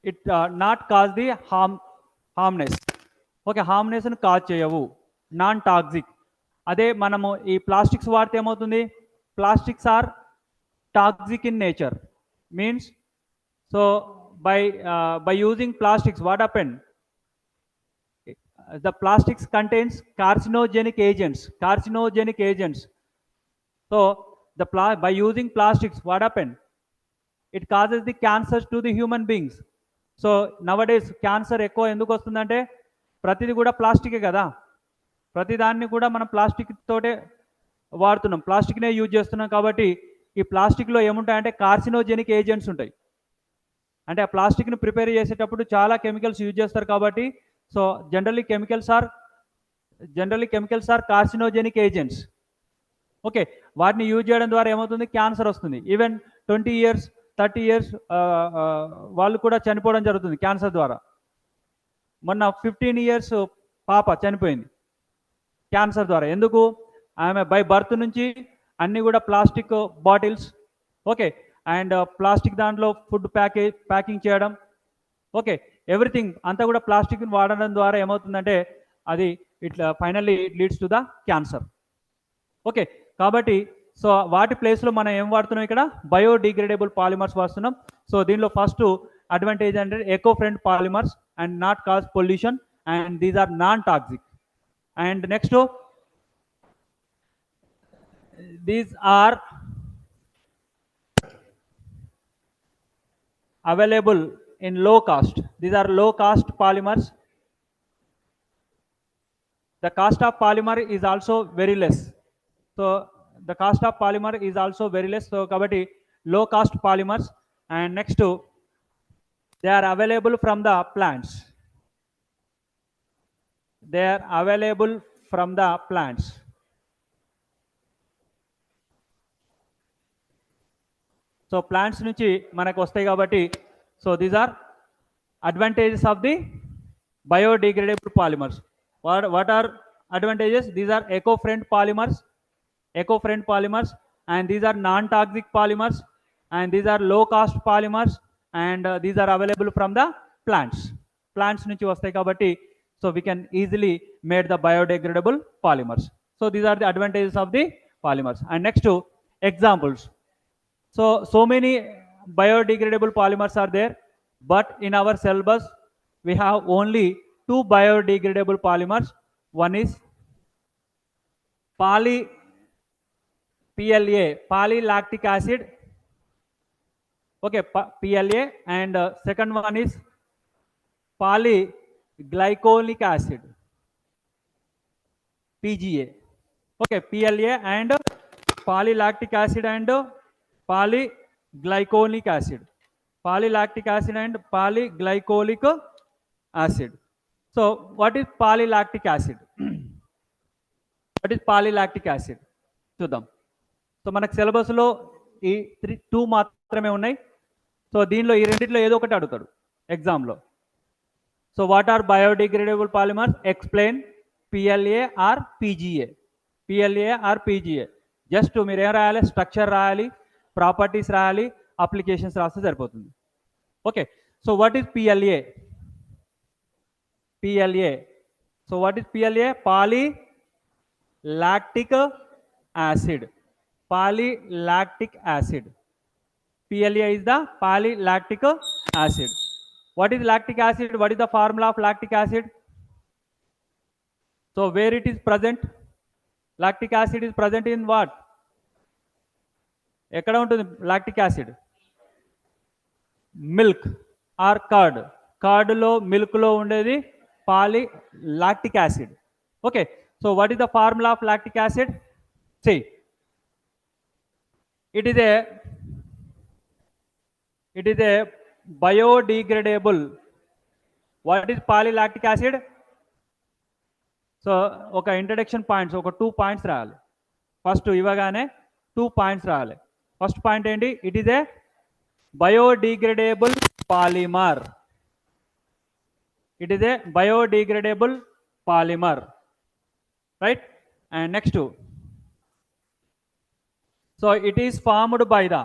it not cause the harmness. Okay, హార్మ్నెస్ని cause చేయవు, non toxic. అదే మనము ఈ plastics వాడితే ఏమవుతుంది, plastics are toxic in nature. Means so by using plastics, what happened, the plastics contains carcinogenic agents. So by using plastics, what happened, it causes the cancers to the human beings. So nowadays cancer ఎక్కువ ఎందుకు వస్తుందంటే ప్రతిది కూడా ప్లాస్టికే కదా, ప్రతిదాన్ని కూడా మనం plastic తోటే వాడుతున్నాం, ప్లాస్టిక్నే యూజ్ చేస్తున్నాం. కాబట్టి ఈ ప్లాస్టిక్లో ఏముంటాయంటే కార్సినోజెనిక్ ఏజెంట్స్ ఉంటాయి. అంటే ఆ ప్లాస్టిక్ని ప్రిపేర్ చేసేటప్పుడు చాలా కెమికల్స్ యూజ్ చేస్తారు కాబట్టి, so generally chemicals are carcinogenic agents. Okay, వాటిని యూజ్ చేయడం ద్వారా ఏమవుతుంది, క్యాన్సర్ వస్తుంది. ఈవెన్ 20 years 30 years వాళ్ళు కూడా చనిపోవడం జరుగుతుంది క్యాన్సర్ ద్వారా. మొన్న 15 years పాప చనిపోయింది క్యాన్సర్ ద్వారా. ఎందుకు, ఆమె బై బర్త్ నుంచి అన్నీ కూడా plastic bottles, okay, and plastic దాంట్లో ఫుడ్ ప్యాకింగ్ చేయడం, ఓకే, ఎవ్రీథింగ్ అంతా కూడా ప్లాస్టిక్ని వాడడం ద్వారా ఏమవుతుందంటే అది ఇట్లా finally it leads to the cancer. Okay, కాబట్టి సో వాటి ప్లేస్లో మనం ఏం వాడుతున్నాం, ఇక్కడ బయోడిగ్రేడబుల్ పాలిమర్స్ వాడుతున్నాం. సో దీనిలో ఫస్ట్ అడ్వాంటేజ్ అంటే eco friend polymers and not cause pollution and these are non toxic. And next these are available in low cost. These are low cost polymers. The cost of polymer is also very less. So the cost of polymer is also very less. So kabatti low cost polymers. And next they are available from the plants. So plants నుంచి మనకు వస్తాయి కాబట్టి, so these are advantages of the biodegradable polymers. What are advantages, these are eco-friend polymers and these are non-toxic polymers and these are low cost polymers, and these are available from the plants నుంచి వస్తాయి కాబట్టి so we can easily made the biodegradable polymers. So these are the advantages of the polymers. And next to examples. So many biodegradable polymers are there, but in our syllabus we have only two biodegradable polymers. One is PLA, polylactic acid. Okay, PLA, and second one is polyglycolic acid, PGA. Okay, PLA and polylactic acid and polyglycolic acid. Polylactic acid and polyglycolic acid. So what is polylactic acid? What is polylactic acid? చూద్దాం. So మనకు సిలబస్లో ఈ 2 మాత్రమే ఉన్నాయి. So దీనిలో ఈ రెండిట్లో ఏదో ఒకటి అడుగుతాడు ఎగ్జామ్లో. So what are biodegradable polymers? Explain PLA or PGA. PLA or PGA. Just మీరు ఏం రాయాలి? స్ట్రక్చర్ రాయాలి, ప్రాపర్టీస్ రాయాలి, అప్లికేషన్స్ రాస్తే సరిపోతుంది. Okay, so what is PLA? PLA. So what is PLA? Polylactic acid. Polylactic acid. PLA is the polylactic acid. What is lactic acid? What is the formula of lactic acid? So where it is present? Lactic acid is present in what? ఎక్కడ ఉంటుంది lactic acid? Milk or curd. కర్డ్లో మిల్క్లో ఉండేది polylactic acid. Okay, so what is the formula of lactic acid? See, it is a biodegradable. What is polylactic acid? So ఒక introduction points, ఒక 2 points రాయాలి. First ఇవ్వగానే 2 points రాయాలి. First point ఏంటి? It is a biodegradable polymer. It is a biodegradable polymer, right? And next, so it is formed by the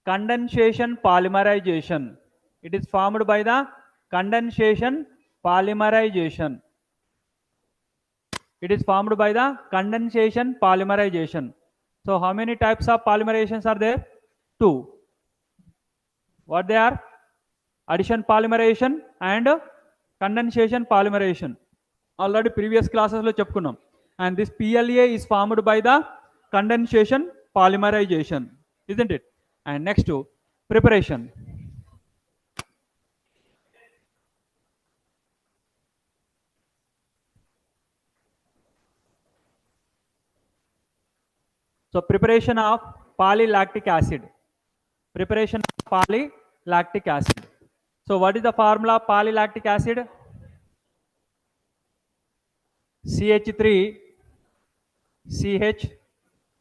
condensation polymerization. It is formed by the condensation polymerization. It is formed by the condensation polymerization. So how many types of polymerizations are there? 2. What they are? Addition polymerization and condensation polymerization. Already previous classes lo cheppukunnam. And this PLA is formed by the condensation polymerization, isn't it? And next to preparation. So preparation of polylactic acid. Preparation of polylactic acid. So what is the formula of polylactic acid? CH3, CH,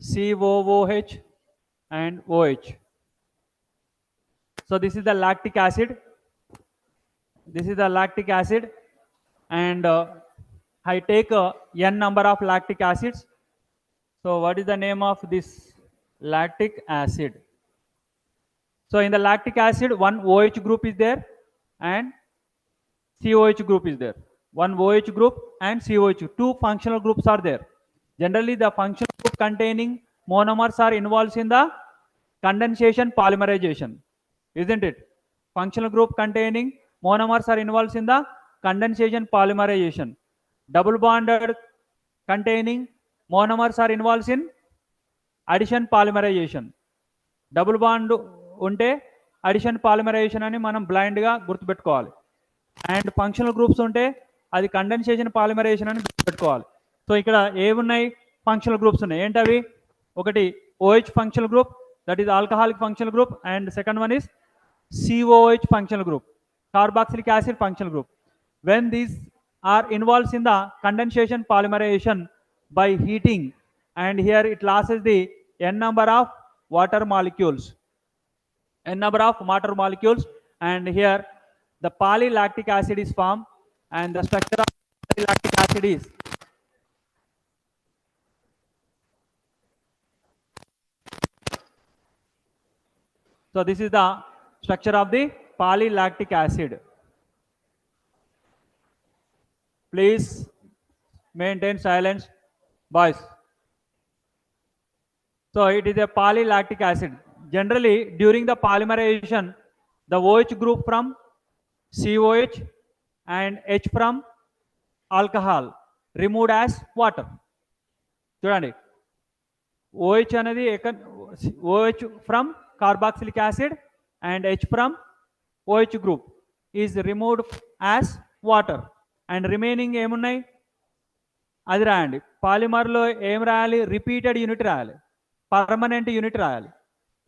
COOH and OH. So this is the lactic acid. This is the lactic acid, and I take n number of lactic acids. So what is the name of this lactic acid? So in the lactic acid, one OH group is there and COH group is there. One OH group and COH. 2 functional groups are there. Generally, the functional group containing monomers are involved in the condensation polymerization, isn't it? Functional group containing monomers are involved in the condensation polymerization. Double bonded containing monomers are involved in addition polymerization. Double bond ఉంటే addition polymerisation అని మనం బ్లైండ్గా గుర్తుపెట్టుకోవాలి. And functional groups ఉంటే అది condensation polymerisation అని గుర్తుపెట్టుకోవాలి. So ఇక్కడ ఏమున్నాయి? ఫంక్షనల్ గ్రూప్స్ ఉన్నాయి. ఏంటవి? ఒకటి OH functional group, that is alcoholic functional group, and second one is COH functional group, carboxylic acid functional group. When these are involved in the condensation polymerization by heating, and here it loses the n number of water molecules, and here the polylactic acid is formed, and the structure of polylactic acid is So this is the structure of the polylactic acid. Please maintain silence, boys. So it is a polylactic acid. Generally, during the polymerization, the OH group from COH and H from alcohol removed as water. చూడండి, OH అనేది OH from carboxylic acid and H from OH group is removed as water, and remaining ఏమున్నాయి అది రాయండి. పాలిమర్లో ఏం రాయాలి? Repeated unit రాయాలి, permanent unit రాయాలి,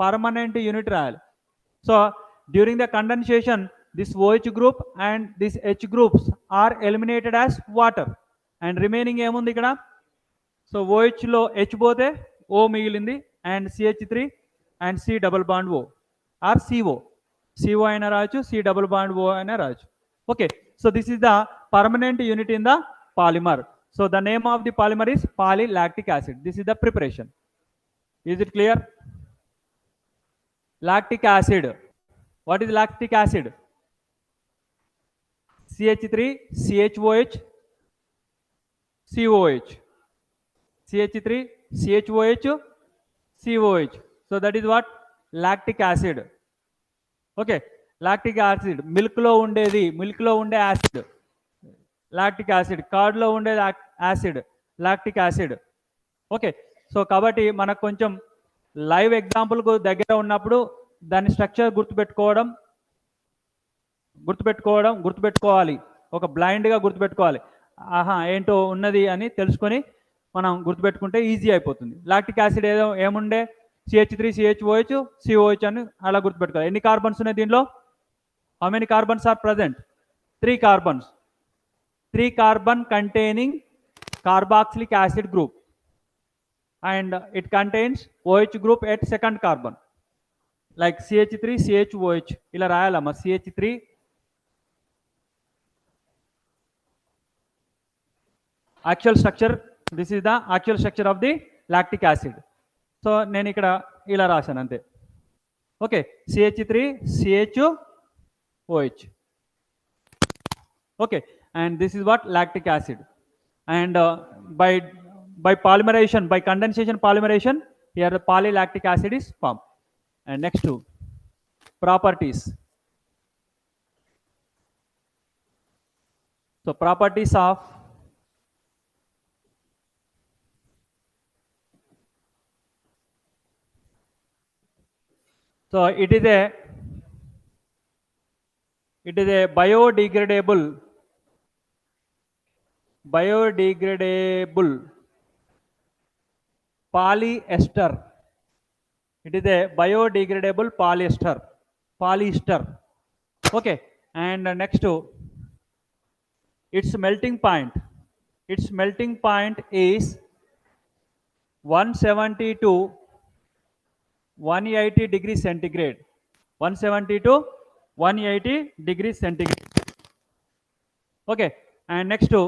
permanent unit రాయాలి. So during the condensation this OH group and this H groups are eliminated as water, and remaining ఏముంది ఇక్కడ? సో OH లో H పోతే O మిగిలింది, and CH3 and C double bond O or CO అయినా రాయొచ్చు, C double bond O అయినా రాయొచ్చు. Okay, so this is the permanent unit in the polymer. So the name of the polymer is polylactic acid. This is the preparation. Is it clear? Lactic acid. What is lactic acid? CH3 CHOH COH, CH3 CHOH COH. So that is what? Lactic acid. Okay, lactic acid milk లో ఉండేది, milk లో ఉండే acid lactic acid, curd లో ఉండే acid lactic acid. Okay, so కాబట్టి మనకు కొంచెం live example దగ్గర ఉన్నప్పుడు దాని స్ట్రక్చర్ గుర్తుపెట్టుకోవాలి, ఒక బ్లైండ్గా గుర్తుపెట్టుకోవాలి. ఆహా ఏంటో ఉన్నది అని తెలుసుకొని మనం గుర్తుపెట్టుకుంటే ఈజీ అయిపోతుంది. లాక్టిక్ యాసిడ్ ఏముండే? CH3 CHOH COH అని అలా గుర్తుపెట్టుకోవాలి. ఎన్ని కార్బన్స్ ఉన్నాయి దీనిలో? How many carbons are present? 3 carbons. 3 carbon containing carboxylic acid group, and it contains OH group at second carbon, like CH3 CHOH. ఇలా రాయాలమ్మా, CH3 actual structure. This is the actual structure of the lactic acid. So నేను ఇక్కడ ఇలా రాశాను అంతే. Okay, CH3 CHOH. okay, and this is what? Lactic acid. And by polymerization, by condensation polymerization, here the polylactic acid is formed. And next to properties. So properties of so it is a biodegradable polyester. It is a biodegradable polyester. Okay, and next to its melting point. Its melting point is 170 to 180 degrees centigrade. 170 to 180 degrees centigrade. Okay, and next to,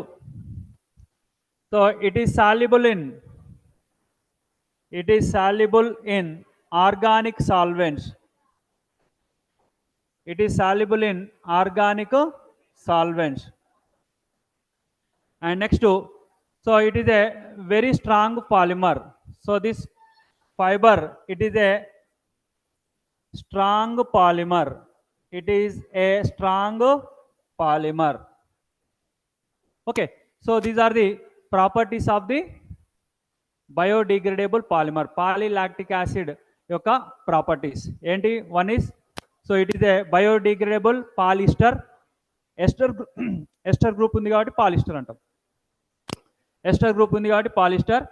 so it is soluble in organic solvents. It is soluble in organic solvents. And next to, so it is a very strong polymer. So this fiber, it is a strong polymer. It is a strong polymer. Okay, so these are the properties of the biodegradable polymer. Polylactic acid యొక్క properties ఏంటి? One is, so it is a biodegradable polyester. Ester group ఉంది కాబట్టి polyester అంటాం. Ester group ఉంది కాబట్టి polyester,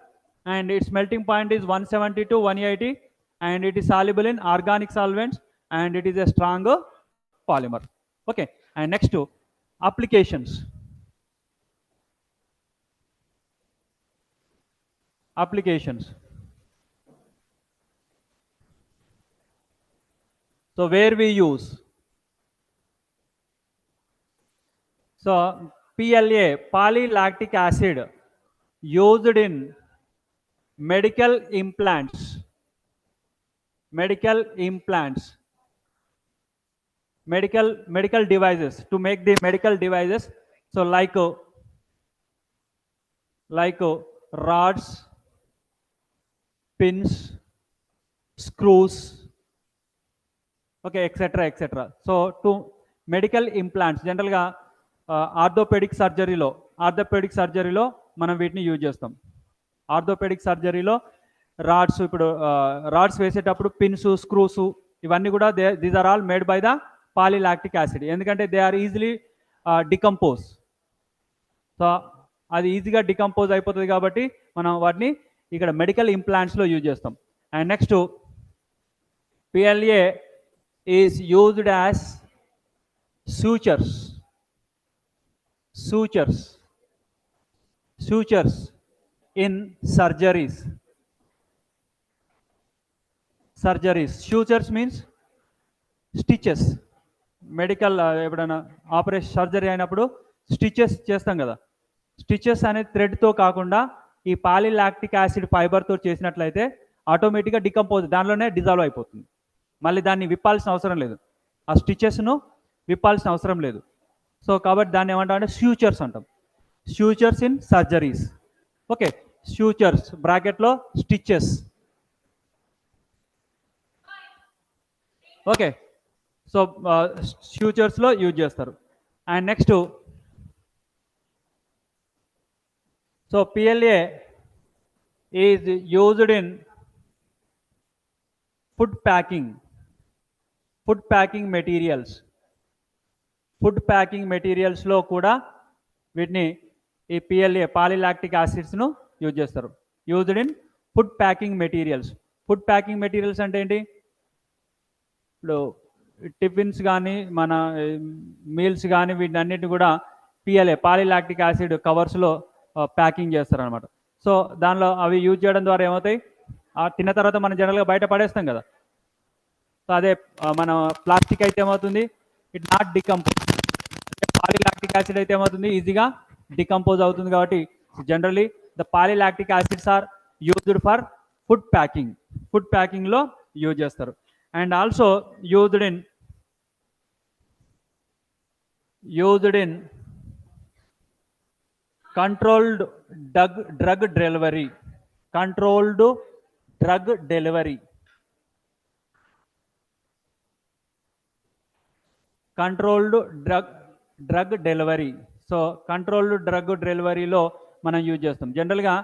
and its melting point is 170 to 180, and it is soluble in organic solvents, and it is a strong polymer. Okay, and next to applications. So where we use, so PLA, polylactic acid, used in medical implants. medical devices, to make the medical devices. So like rods, pins, screws, okay, etc. So to medical implants జనరల్గా orthopaedic సర్జరీలో మనం వీటిని use చేస్తాం. Orthopaedic సర్జరీలో rods, ఇప్పుడు rods వేసేటప్పుడు pins, screws, ఇవన్నీ కూడా these are all made by the polylactic acid. ఎందుకంటే they are easily decompose. So అది ఈజీగా డికంపోజ్ అయిపోతుంది కాబట్టి మనం వాటిని ఇక్కడ మెడికల్ ఇంప్లాంట్స్లో యూజ్ చేస్తాం. And next PLA is used as sutures in surgeries. Sutures means stitches. Medical ఎప్పుడైనా ఆపరేషన్ సర్జరీ అయినప్పుడు స్టిచెస్ చేస్తాం కదా. స్టిచెస్ అనే థ్రెడ్తో కాకుండా ఈ పాలీలాక్టిక్ యాసిడ్ ఫైబర్తో చేసినట్లయితే ఆటోమేటిక్గా డికంపోజ్, దానిలోనే డిజాల్వ్ అయిపోతుంది. మళ్ళీ దాన్ని విప్పాల్సిన అవసరం లేదు, ఆ స్టిచెస్ను విప్పాల్సిన అవసరం లేదు. సో కాబట్టి దాన్ని ఏమంటాం అంటే స్యూచర్స్ అంటాం. Sutures in surgeries. Okay, sutures బ్రాకెట్లో స్టిచెస్. ఓకే, సో ఫ్యూచర్స్లో యూజ్ చేస్తారు. And next, so PLA is used in food packing మెటీరియల్స్లో కూడా వీటిని ఈ PLA పాలీలాక్టిక్ యాసిడ్స్ను యూజ్ చేస్తారు. Used in food packing materials అంటే ఏంటి? ఇప్పుడు టిఫిన్స్ కానీ మన మీల్స్ కానీ వీటన్నిటిని కూడా PLA పాలీలాక్టిక్ యాసిడ్ కవర్స్లో ప్యాకింగ్ చేస్తారనమాట. సో దానిలో అవి యూజ్ చేయడం ద్వారా ఏమవుతాయి, తిన్న తర్వాత మనం జనరల్గా బయట పడేస్తాం కదా. సో అదే మన ప్లాస్టిక్ అయితే ఏమవుతుంది, it not decompose. Polylactic acid అయితే ఏమవుతుంది, ఈజీగా డికంపోజ్ అవుతుంది. కాబట్టి generally the polylactic acids are used for food ప్యాకింగ్లో యూజ్ చేస్తారు. And also used in controlled drug delivery. Controlled drug delivery. So controlled drug డెలివరీలో మనం యూజ్ చేస్తాం. జనరల్గా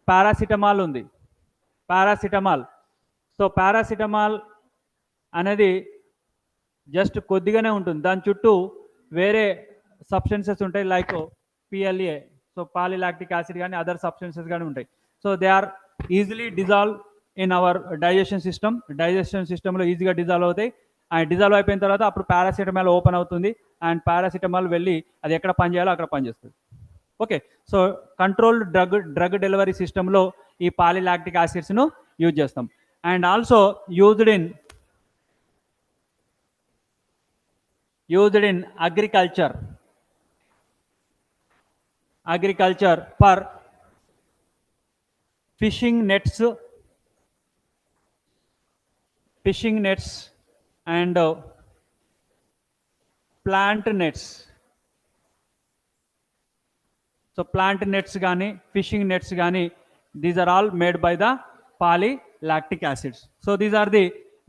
పారాసిటమాల్ ఉంది, సో పారాసిటమాల్ అనేది జస్ట్ కొద్దిగానే ఉంటుంది, దాని చుట్టూ వేరే సబ్స్టెన్సెస్ ఉంటాయి, like PLA, so polylactic acid కానీ అదర్ సబ్స్టెన్సెస్ కానీ ఉంటాయి. So they are easily dissolve in our digestion సిస్టంలో ఈజీగా డిజాల్వ్ అవుతాయి. అండ్ డిజాల్వ్ అయిపోయిన తర్వాత అప్పుడు పారాసిటమాల్ ఓపెన్ అవుతుంది, అండ్ పారాసిటమాల్ వెళ్ళి అది ఎక్కడ పనిచేయాలో అక్కడ పనిచేస్తుంది. Okay, so controlled drug delivery సిస్టంలో ఈ పాలీలాక్టిక్ యాసిడ్స్ను యూజ్ చేస్తాం. And also used in agriculture for fishing nets and plant nets. So plant nets కానీ ఫిషింగ్ నెట్స్ కానీ, these are all made by the polylactic acids. So these are the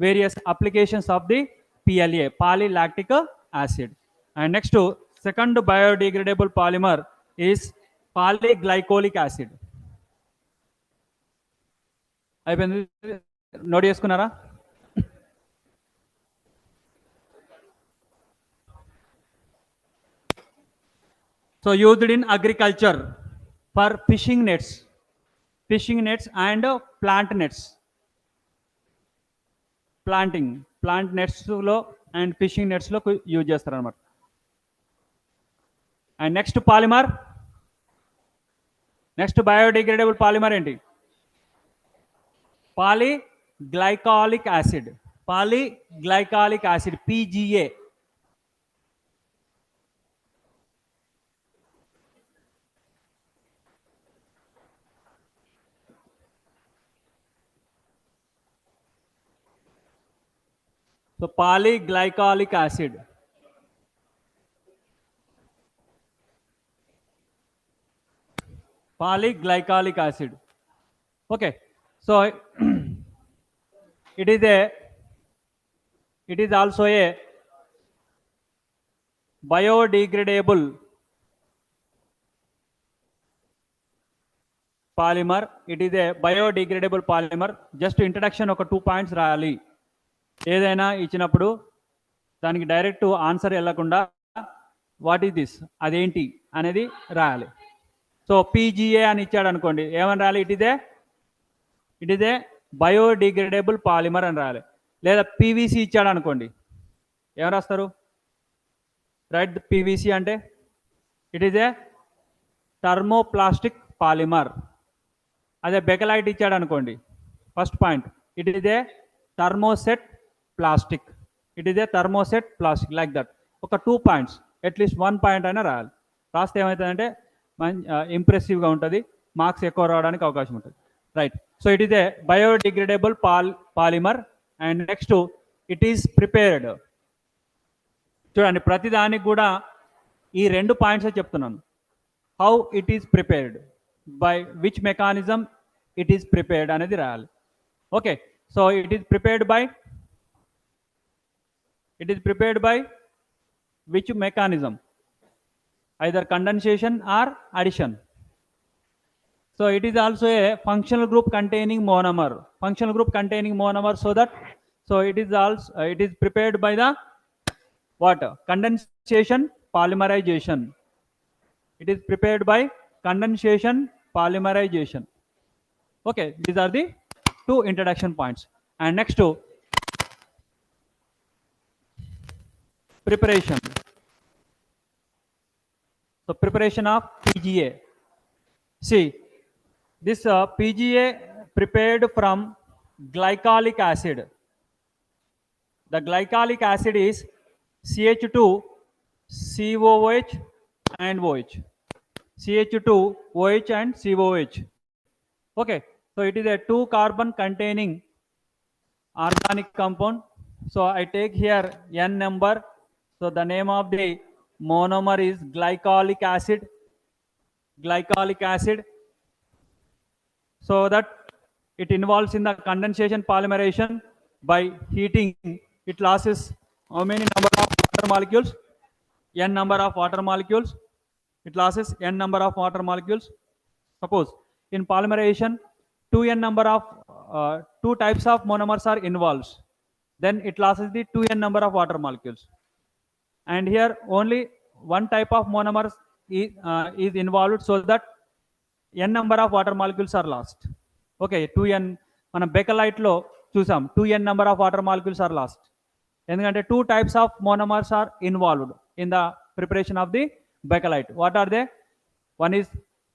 various applications of the PLA, polylactic acid. And next, second biodegradable polymer is polyglycolic acid. అయిపోయింది, note చేసుకున్నారా? So used in agriculture for fishing nets and plant nets. Plant నెట్స్లో and fishing నెట్స్లో use చేస్తారనమాట. And next biodegradable polymer ఏంటి? Polyglycolic acid, PGA. So polyglycolic acid polyglycolic acid. Okay, so it is also a biodegradable polymer. It is a biodegradable polymer. Just introduction ఒక 2 points రాయాలి. ఏదైనా ఇచ్చినప్పుడు దానికి direct answer వెళ్ళకుండా what is this అదేంటి అనేది రాయాలి. సో పీజీఏ అని ఇచ్చాడు అనుకోండి, ఏమని రాయాలి? It is a biodegradable polymer అని రాయాలి. లేదా పీవీసీ ఇచ్చాడు అనుకోండి, ఏం రాస్తారు? రైట్, పీవీసీ అంటే it is A thermoplastic polymer. అదే బెకలైట్ ఇచ్చాడు అనుకోండి, first point, it is A thermoset plastic. It is A thermoset plastic, like that. ఒక 2 పాయింట్స్, అట్లీస్ట్ 1 పాయింట్ అయినా రాయాలి. రాస్తే ఏమవుతుందంటే ఇంప్రెసివ్గా ఉంటుంది, మార్క్స్ ఎక్కువ రావడానికి అవకాశం ఉంటుంది. Right, so it is a biodegradable polymer. And next, it is prepared. చూడండి, ప్రతిదానికి కూడా ఈ 2 పాయింట్సే చెప్తున్నాను. How it is prepared, by which mechanism it is prepared అనేది రాయాలి. Okay, so it is prepared by which mechanism? Either condensation or addition. So it is also a functional group containing monomer. So that it is prepared by the what? Condensation polymerization. It is prepared by condensation polymerization. Okay, these are the 2 introduction points. And next to preparation. So preparation of PGA. See, this PGA prepared from glycolic acid. The glycolic acid is CH2, COOH and OH. CH2, OH and COOH. Okay, so it is a 2 carbon containing organic compound. So I take here N number. So the name of the monomer is glycolic acid. So that it involves in the condensation polymerization. By heating, it loses how many number of water molecules? N number of water molecules. It loses N number of water molecules. Suppose in polymerization 2N number of 2 types of monomers are involved, then it loses the 2N number of water molecules. And here only 1 type of monomers is involved, so that N number of water molecules are lost. Okay, 2N మనం Bakelite లో చూసాం, 2N number of water molecules are lost. ఎందుకంటే 2 types of monomers are involved in the preparation of the Bakelite. What are they? One is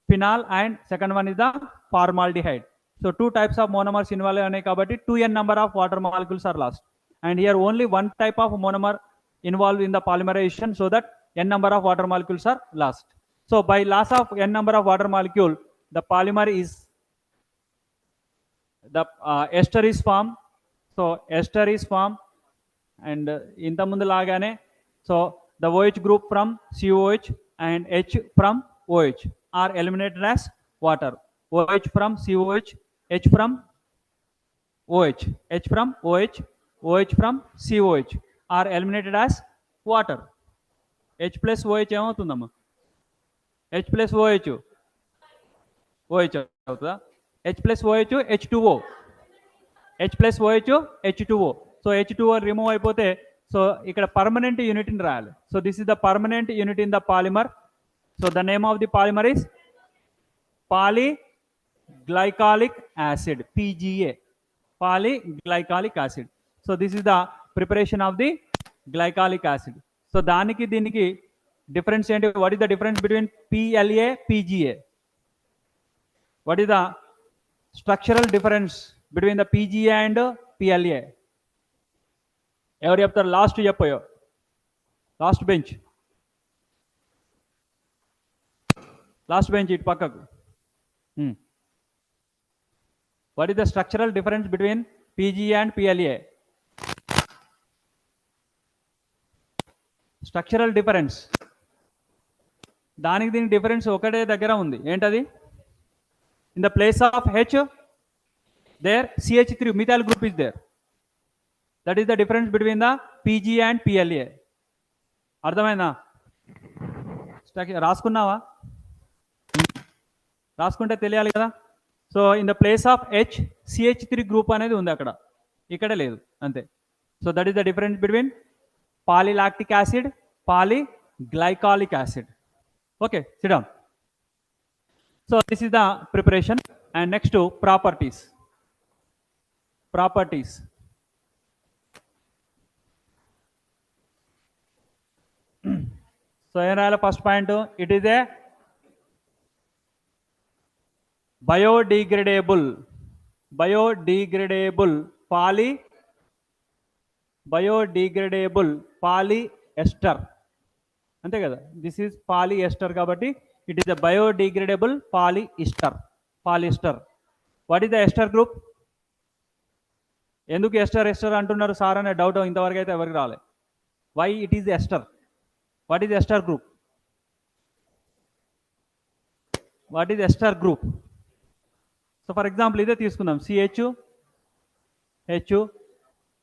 phenol and second one is the formaldehyde. So 2 types of monomers involved ఉన్నాయి కాబట్టి 2N number of water molecules are lost. And here only 1 type of monomer involved in the polymerization, so that N number of water molecules are lost. So by loss of N number of water molecule, the polymer is the ester is formed. So ester is formed, and inta mundu lagane, so the OH group from COH and H from OH are eliminated as water. OH from COH, H from OH, H from OH, OH from COH are eliminated as water. H plus OH ఏమవుతుందమ్మా? H plus OH అవుతుందా? H plus OH H2O, H plus OH H2O. So H2O remove అయిపోతే, so ఇక్కడ permanent యూనిట్ని రాయాలి. So this is the permanent unit in the polymer. So the name of the polymer is polyglycolic acid, PGA, polyglycolic acid. So this is the preparation of the glycolic acid. So దానికి దీనికి difference ఏంటి? What is the difference between PLA, PGA? What is the structural difference between the PGA and PLA? ఎవరు చెప్తారు? Last చెప్పయో, last bench ఇటు పక్కకు. What is the structural difference between PGA and PLA? Structural difference, దానికి దీనికి difference ఒకటే దగ్గర ఉంది. ఏంటది? In the place of H, there CH3 methyl group is there. That is the difference between the PG and PLA. అర్థమైందా? రాసుకున్నావా? రాసుకుంటే తెలియాలి కదా. So in the place of H CH3 group అనేది ఉంది అక్కడ, ఇక్కడ లేదు అంతే. So that is the difference between polylactic acid, polyglycolic acid. Okay, sit down. So this is the preparation. And next properties. So ఏం రాయాలి? First point, it is a biodegradable polyester. అంతే కదా, దిస్ ఈజ్ పాలిఎస్టర్ కాబట్టి it is the biodegradable polyester. What is the ester group? ఎందుకు ester అంటున్నారు sir అనే doubt ఇంతవరకు అయితే ఎవరికి రాలే. Why it is ester? What is ester group? What is ester group? So for example ఇదే తీసుకుందాం, CH, H,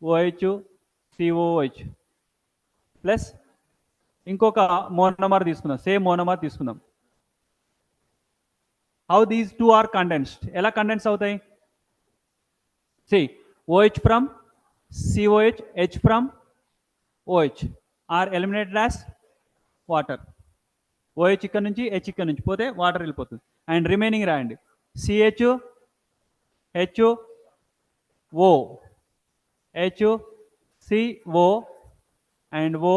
OH, COOH plus ఇంకొక మోనోమర్ తీసుకుందాం, సేమ్ మోనోమర్ తీసుకుందాం. How these two are condensed? ఎలా కండెన్స్ అవుతాయి? C OH from COH, H from OH are eliminated as water. OH ఇక్కడ నుంచి, H ఇక్కడ నుంచి పోతే వాటర్ వెళ్ళిపోతుంది. అండ్ రిమైనింగ్ రాయండి, CH, H, O, H, CO and O,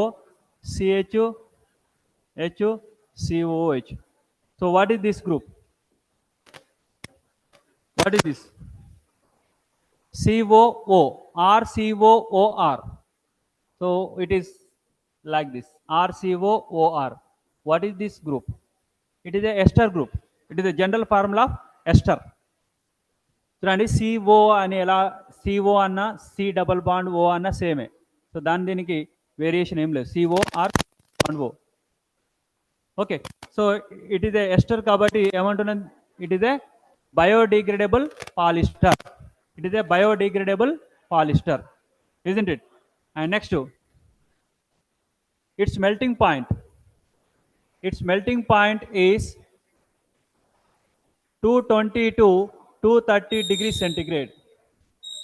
CH, H, COOH. So what is this group? What is this? COO or COOR. So it is like this, RCOOR. What is this group? It is a ester group. It is a general formula of ester. చూడండి, CO అని ఎలా, CO అన్న C double bond O అన్న సేమే. So దీనికి variation ఏం లేదు, CO or bond O. Okay, so it is a ester కాబట్టి ఏమంటున్నాను, it is a biodegradable polyester. isn't it? And next, its melting point is 220 to 230 degrees centigrade.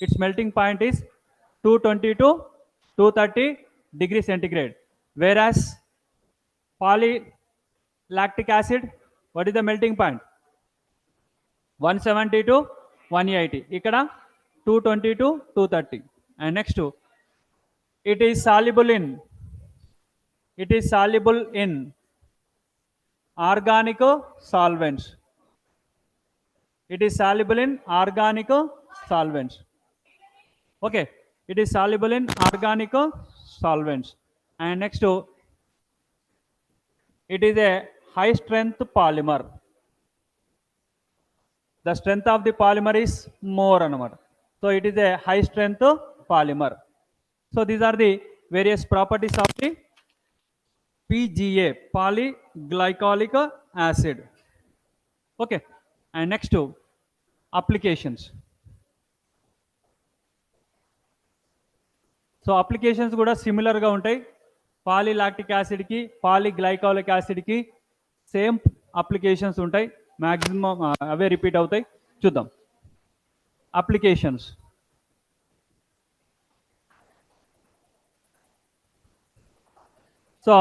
Its melting point is 220 to 230 degrees centigrade. Whereas polylactic acid, what is the melting point? 170 to 180. Ikkada 220 to 230. And next, it is soluble in organic solvents. It is soluble in organic solvents. Okay, it is soluble in organic solvents. And next, it is a high strength polymer. The strength of the polymer is more anamata. So it is a high strength polymer. So these are the various properties of the PGA, polyglycolic acid. Okay, and next, applications. So applications కూడా సిమిలర్గా ఉంటాయి. పాలీలాక్టిక్ యాసిడ్కి, పాలీగ్లైకాలిక్ యాసిడ్కి same applications ఉంటాయి. Maximum అవే repeat అవుతాయి. చూద్దాం applications. So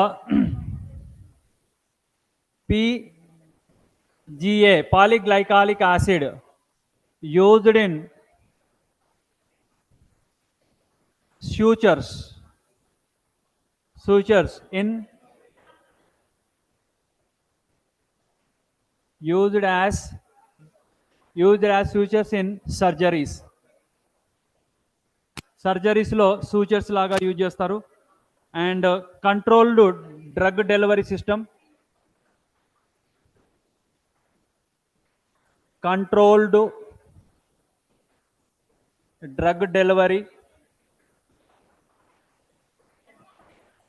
PGA, polyglycolic acid, used in sutures in used as sutures in surgeries. లో sutures లాగా use చేస్తారు. And controlled drug delivery system,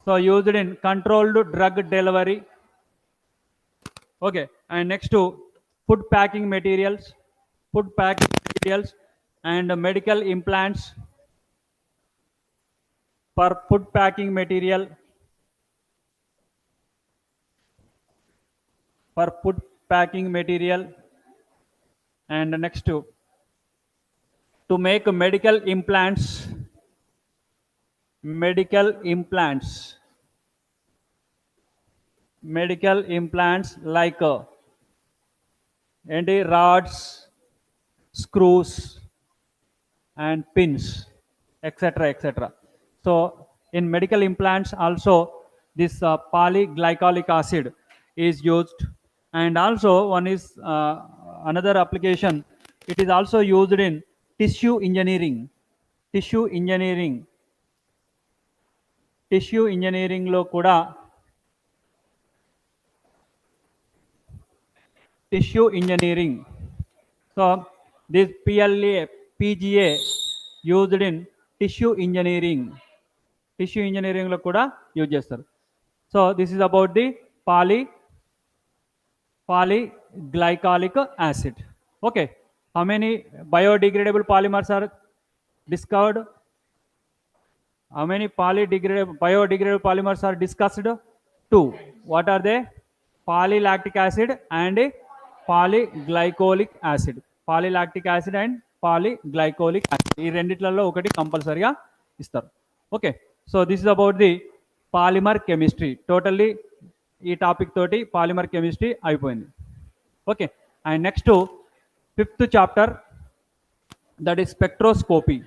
so used in controlled drug delivery. Okay, and next, food packing materials, food packing materials and medical implants. For food packing material, for food packing material, and next to make medical implants, medical implants like and rods, screws, and pins, etc., etc. So in medical implants also this polyglycolic acid is used, and also one is another application. It is also used in tissue engineering. Tissue engineering, tissue ఇంజనీరింగ్లో కూడా tissue engineering. So this PGA used in tissue engineering. Tissue ఇంజనీరింగ్లో కూడా use చేస్తారు. So this is about the polyglycolic acid. Okay, how many biodegradable polymers are discovered? How many biodegradable polymers are discussed? Two. What are they? Polylactic acid and polyglycolic acid. Polylactic acid and polyglycolic acid. ఈ రెండిట్లలో ఒకటి కంపల్సరీగా ఇస్తారు. Okay, so this is about the polymer chemistry. Totally ఈ topic తోటి polymer chemistry అయిపోయింది. Okay, and next 5th chapter, that is spectroscopy.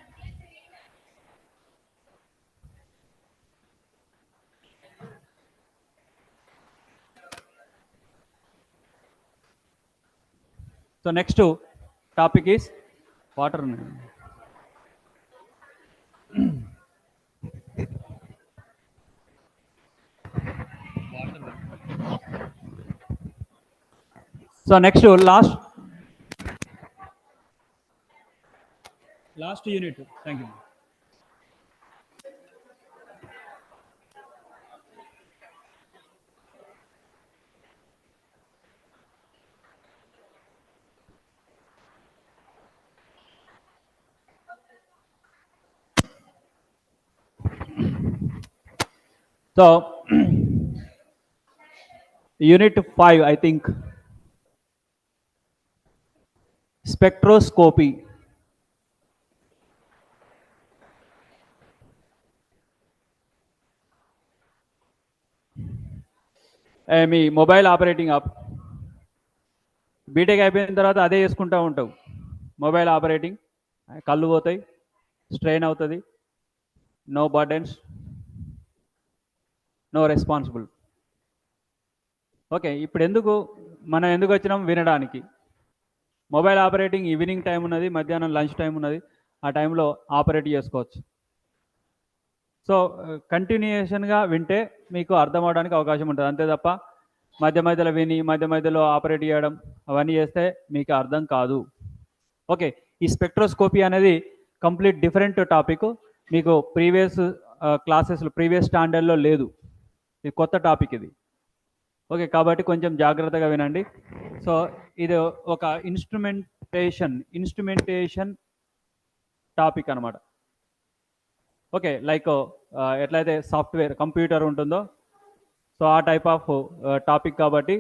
So next topic is water. So next last unit. Thank you. So unit 5, I think, spectroscopy. మీ mobile operating app BTech అయిపోయిన తర్వాత అదే చేసుకుంటూ ఉంటావు. Mobile operating, కళ్ళు పోతాయి, strain అవుతుంది, no burdens, no responsible. Okay, ఇప్పుడు మనం ఎందుకు వచ్చినాం? వినడానికి. మొబైల్ ఆపరేటింగ్ ఈవినింగ్ టైం ఉన్నది, మధ్యాహ్నం లంచ్ టైం ఉన్నది, ఆ టైంలో ఆపరేట్ చేసుకోవచ్చు. సో కంటిన్యూషన్గా వింటే మీకు అర్థం అవడానికి అవకాశం ఉంటుంది, అంతే తప్ప మధ్య మధ్యలో విని మధ్య మధ్యలో ఆపరేట్ చేయడం అవన్నీ చేస్తే మీకు అర్థం కాదు. ఓకే, ఈ స్పెక్ట్రోస్కోపీ అనేది కంప్లీట్ డిఫరెంట్ టాపిక్. మీకు ప్రీవియస్ క్లాసెస్లో ప్రీవియస్ స్టాండర్డ్లో లేదు, ఇది కొత్త టాపిక్ ఇది. ఓకే, కాబట్టి కొంచెం జాగ్రత్తగా వినండి. సో ఇది ఒక ఇన్స్ట్రుమెంటేషన్ టాపిక్ అనమాట. ఓకే, లైక్ ఎట్లయితే సాఫ్ట్వేర్ కంప్యూటర్ ఉంటుందో, సో ఆ టైప్ ఆఫ్ టాపిక్ కాబట్టి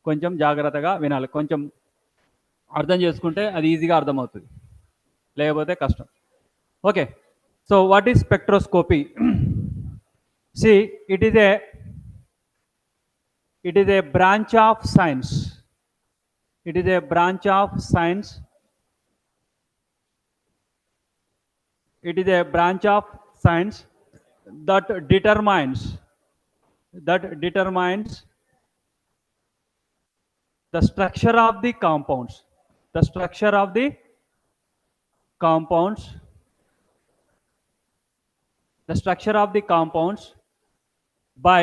కొంచెం జాగ్రత్తగా వినాలి. కొంచెం అర్థం చేసుకుంటే అది ఈజీగా అర్థమవుతుంది, లేకపోతే కష్టం. Okay, so what is spectroscopy? See it is a branch of science. It is a branch of science. It is a branch of science that determines the structure of the compounds. The structure of the compounds. The structure of the compounds by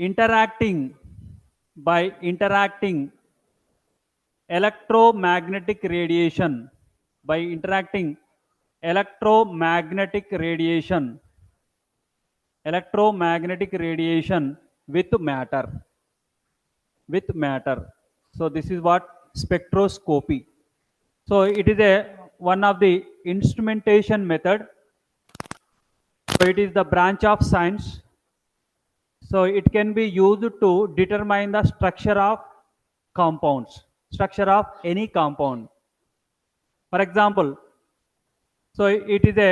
interacting electromagnetic radiation, by interacting electromagnetic radiation with matter. So this is what spectroscopy. So it is one of the instrumentation method. So it is the branch of science. So it can be used to determine the structure of compounds, structure of any compound. For example, so it is a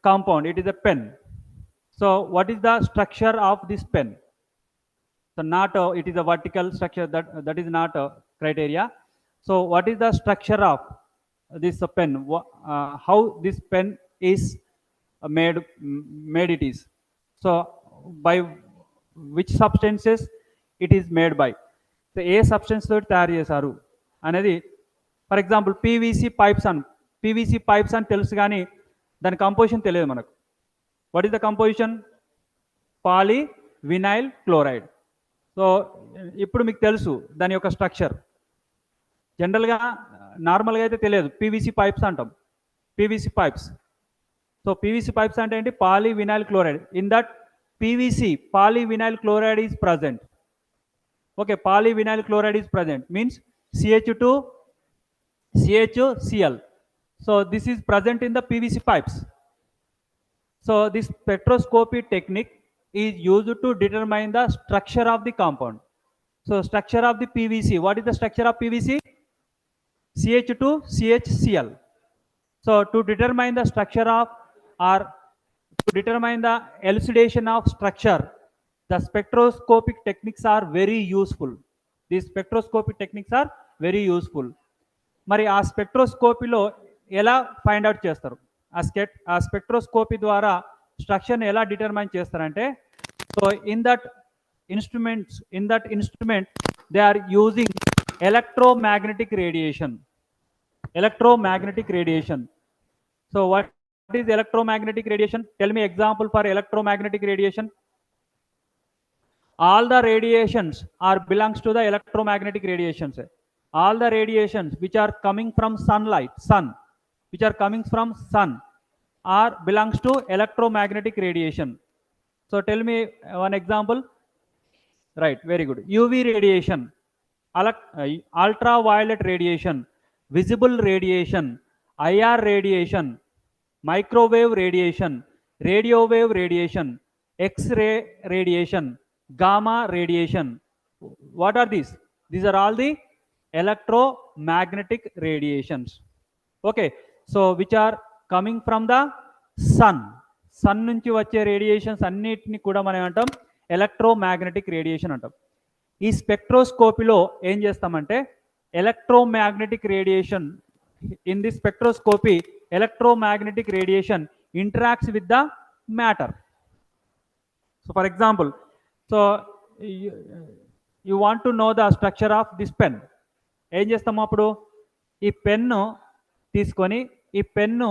compound, it is a pen. So what is the structure of this pen? So not it is a vertical structure, that is not a criteria. So what is the structure of this pen? How this pen is made it is. So by which substances it is made by. So A substance తోటి తయారు చేశారు అనేది. For example PVC pipes అని తెలుసు, కానీ దాని composition తెలియదు మనకు. What is the composition? Polyvinyl chloride. So ఇప్పుడు మీకు తెలుసు దాని యొక్క స్ట్రక్చర్. జనరల్గా నార్మల్గా అయితే తెలియదు, పీవీసీ పైప్స్ అంటాం, PVC pipes. So PVC pipes అంటే ఏంటి? Polyvinyl chloride. In that PVC, polyvinyl chloride is present. Okay, polyvinyl chloride is present, means CH2 CHCl. So this is present in the PVC pipes. So this spectroscopy technique is used to determine the structure of the compound. So structure of the PVC, what is the structure of PVC? CH2 CHCl. So to determine the structure of, or to determine the elucidation of structure, the spectroscopic techniques are very useful. These spectroscopic techniques are very useful. మరి ఆ స్పెక్ట్రోస్కోపీలో ఎలా find out చేస్తారు? ఆ spectroscopy ద్వారా స్ట్రక్చర్ని ఎలా determine చేస్తారంటే, so in that instrument they are using electromagnetic radiation. So what is electromagnetic radiation? Tell me example for electromagnetic radiation. All the radiations are belongs to the electromagnetic radiations. All the radiations which are coming from sun are belongs to electromagnetic radiation. So tell me one example. Right, very good. UV radiation, ultraviolet radiation, visible radiation, IR radiation, microwave radiation, radio wave radiation, X-ray radiation, gamma radiation. What are these? These are all the electromagnetic radiations. Okay, so which are coming from the sun నుంచి వచ్చే radiations అన్నిటిని కూడా మనం ఏమంటాం? Electromagnetic radiation అంటాం. ఈ స్పెక్ట్రోస్కోపీలో ఏం చేస్తామంటే, electromagnetic radiation, in the spectroscopy electromagnetic radiation interacts with the matter. So for example, so you want to know the structure of this pen. ఏం చేస్తాము అప్పుడు? ఈ పెన్ను తీసుకొని ఈ పెన్ను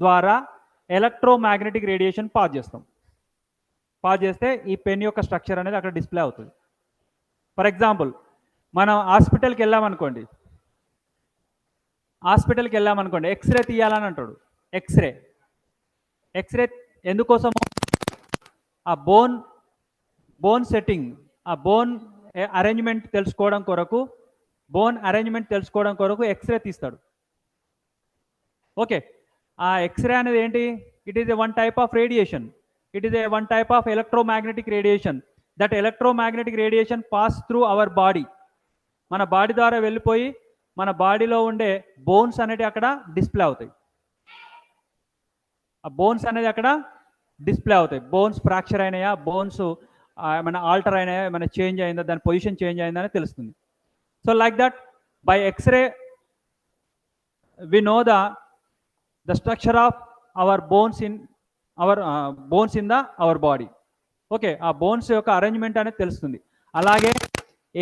ద్వారా ఎలక్ట్రోమాగ్నెటిక్ రేడియేషన్ పాస్ చేస్తే ఈ పెన్ యొక్క స్ట్రక్చర్ అనేది అక్కడ డిస్ప్లే అవుతుంది. ఫర్ ఎగ్జాంపుల్, మనం హాస్పిటల్కి వెళ్ళామనుకోండి, ఎక్స్రే తీయాలని అంటాడు. ఎక్స్రే ఎందుకోసము? ఆ బోన్ సెట్టింగ్, ఆ బోన్ అరేంజ్మెంట్ తెలుసుకోవడం కొరకు ఎక్స్రే తీస్తాడు. ఓకే, ఆ ఎక్స్రే అనేది ఏంటి? It is one type of radiation. It is one type of electromagnetic radiation. That electromagnetic radiation pass through our body. మన బాడీ ద్వారా వెళ్ళిపోయి మన బాడీలో ఉండే బోన్స్ అనేది అక్కడ డిస్ప్లే అవుతాయి. ఆ బోన్స్ అనేది అక్కడ డిస్ప్లే అవుతాయి. బోన్స్ ఫ్రాక్చర్ అయినాయా, బోన్స్ ఏమైనా ఆల్టర్ అయినాయా, ఏమైనా చేంజ్ అయిందా, దాని పొజిషన్ చేంజ్ అయిందా అని తెలుస్తుంది. So like that by X-ray we know the structure of our bones in our body. Okay, ఆ బోన్స్ యొక్క అరేంజ్మెంట్ అనేది తెలుస్తుంది. అలాగే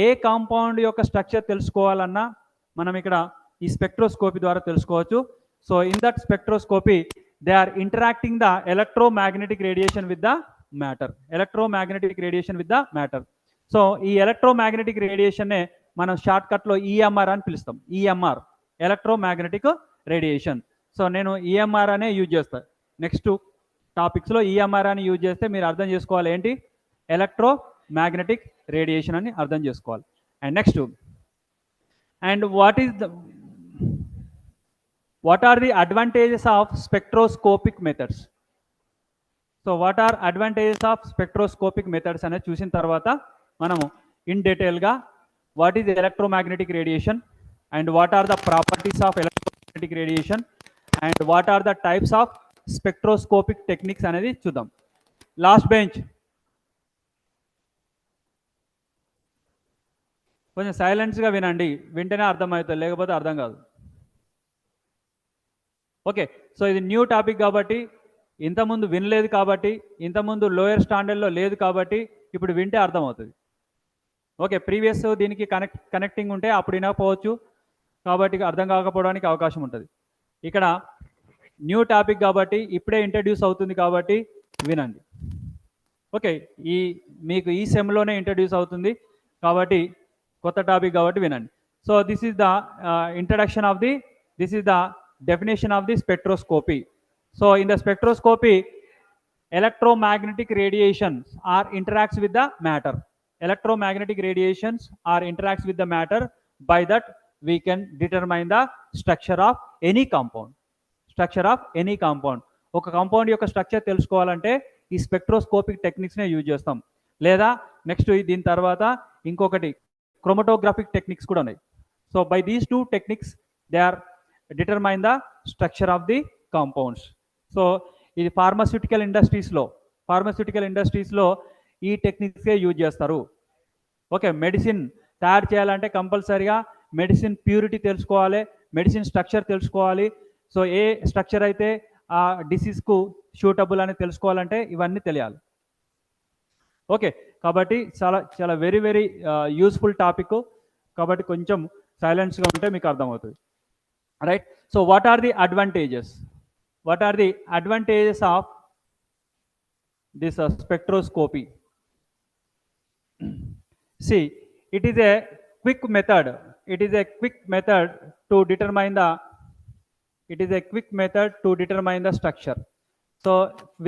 ఏ కాంపౌండ్ యొక్క స్ట్రక్చర్ తెలుసుకోవాలన్నా మనం ఇక్కడ ఈ స్పెక్ట్రోస్కోపీ ద్వారా తెలుసుకోవచ్చు. So in that spectroscopy they are interacting the electromagnetic radiation with the matter. So ఈ ఎలక్ట్రోమాగ్నెటిక్ రేడియేషన్నే మనం షార్ట్ కట్లో ఈఎంఆర్ అని పిలుస్తాం. EMR, electromagnetic radiation. సో నేను ఈఎంఆర్ అనే యూజ్ చేస్తాను. నెక్స్ట్ టాపిక్స్లో ఈఎంఆర్ అని యూజ్ చేస్తే మీరు అర్థం చేసుకోవాలి ఏంటి? ఎలక్ట్రోమాగ్నెటిక్ రేడియేషన్ అని అర్థం చేసుకోవాలి. And next And what are the advantages of spectroscopic methods? So what are advantages of spectroscopic methods అనేది చూసిన తర్వాత మనము ఇన్ డీటెయిల్గా what is electromagnetic radiation and what are the properties of electromagnetic radiation and what are the types of spectroscopic techniques అనేది చూద్దాం. Last bench కొంచెం సైలెన్స్గా వినండి, వింటేనే అర్థమవుతుంది, లేకపోతే అర్థం కాదు. ఓకే, సో ఇది న్యూ టాపిక్ కాబట్టి, ఇంతకుముందు వినలేదు కాబట్టి, ఇంతకుముందు లోయర్ స్టాండర్డ్లో లేదు కాబట్టి ఇప్పుడు వింటే అర్థమవుతుంది. ఓకే, ప్రీవియస్ దీనికి కనెక్టింగ్ ఉంటే అప్పుడు వినకపోవచ్చు, కాబట్టి అర్థం కాకపోవడానికి అవకాశం ఉంటుంది. ఇక్కడ న్యూ టాపిక్ కాబట్టి ఇప్పుడే ఇంట్రడ్యూస్ అవుతుంది కాబట్టి వినండి. ఓకే, మీకు ఈ సెమ్లోనే ఇంట్రడ్యూస్ అవుతుంది కాబట్టి కొత్త టాపిక్ కాబట్టి వినండి. So this is the introduction of this is the definition of the spectroscopy. So in the spectroscopy, electromagnetic radiations are interacts with the matter. Electromagnetic radiations are interacts with the matter. By that we can determine the structure of any compound. ఒక compound యొక్క structure తెలుసుకోవాలంటే ఈ spectroscopic టెక్నిక్స్నే use చేస్తాం. లేదా next దీని తర్వాత ఇంకొకటి క్రోమటోగ్రాఫిక్ techniques కూడా ఉన్నాయి. So by these two techniques they are determine the structure of the compounds. So ఇది ఫార్మాస్యూటికల్ ఇండస్ట్రీస్లో ఈ టెక్నిక్సే యూజ్ చేస్తారు. ఓకే, మెడిసిన్ తయారు చేయాలంటే కంపల్సరీగా మెడిసిన్ ప్యూరిటీ తెలుసుకోవాలి, మెడిసిన్ స్ట్రక్చర్ తెలుసుకోవాలి. సో ఏ స్ట్రక్చర్ అయితే ఆ డిసీజ్కు షూటబుల్ అని తెలుసుకోవాలంటే ఇవన్నీ తెలియాలి. ఓకే, కాబట్టి చాలా చాలా వెరీ వెరీ యూస్ఫుల్ టాపిక్, కాబట్టి కొంచెం సైలెన్స్గా ఉంటే మీకు అర్థమవుతుంది. Right, so what are the advantages of this spectroscopy? See, it is a quick method to determine the structure. So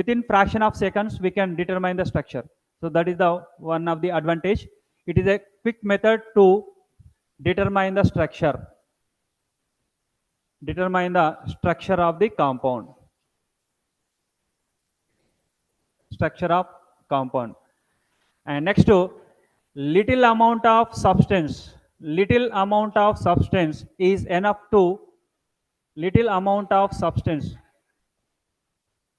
within fraction of seconds we can determine the structure. So that is the one of the advantage. It is a quick method to determine the structure of the compound. And next, little amount of substance is enough to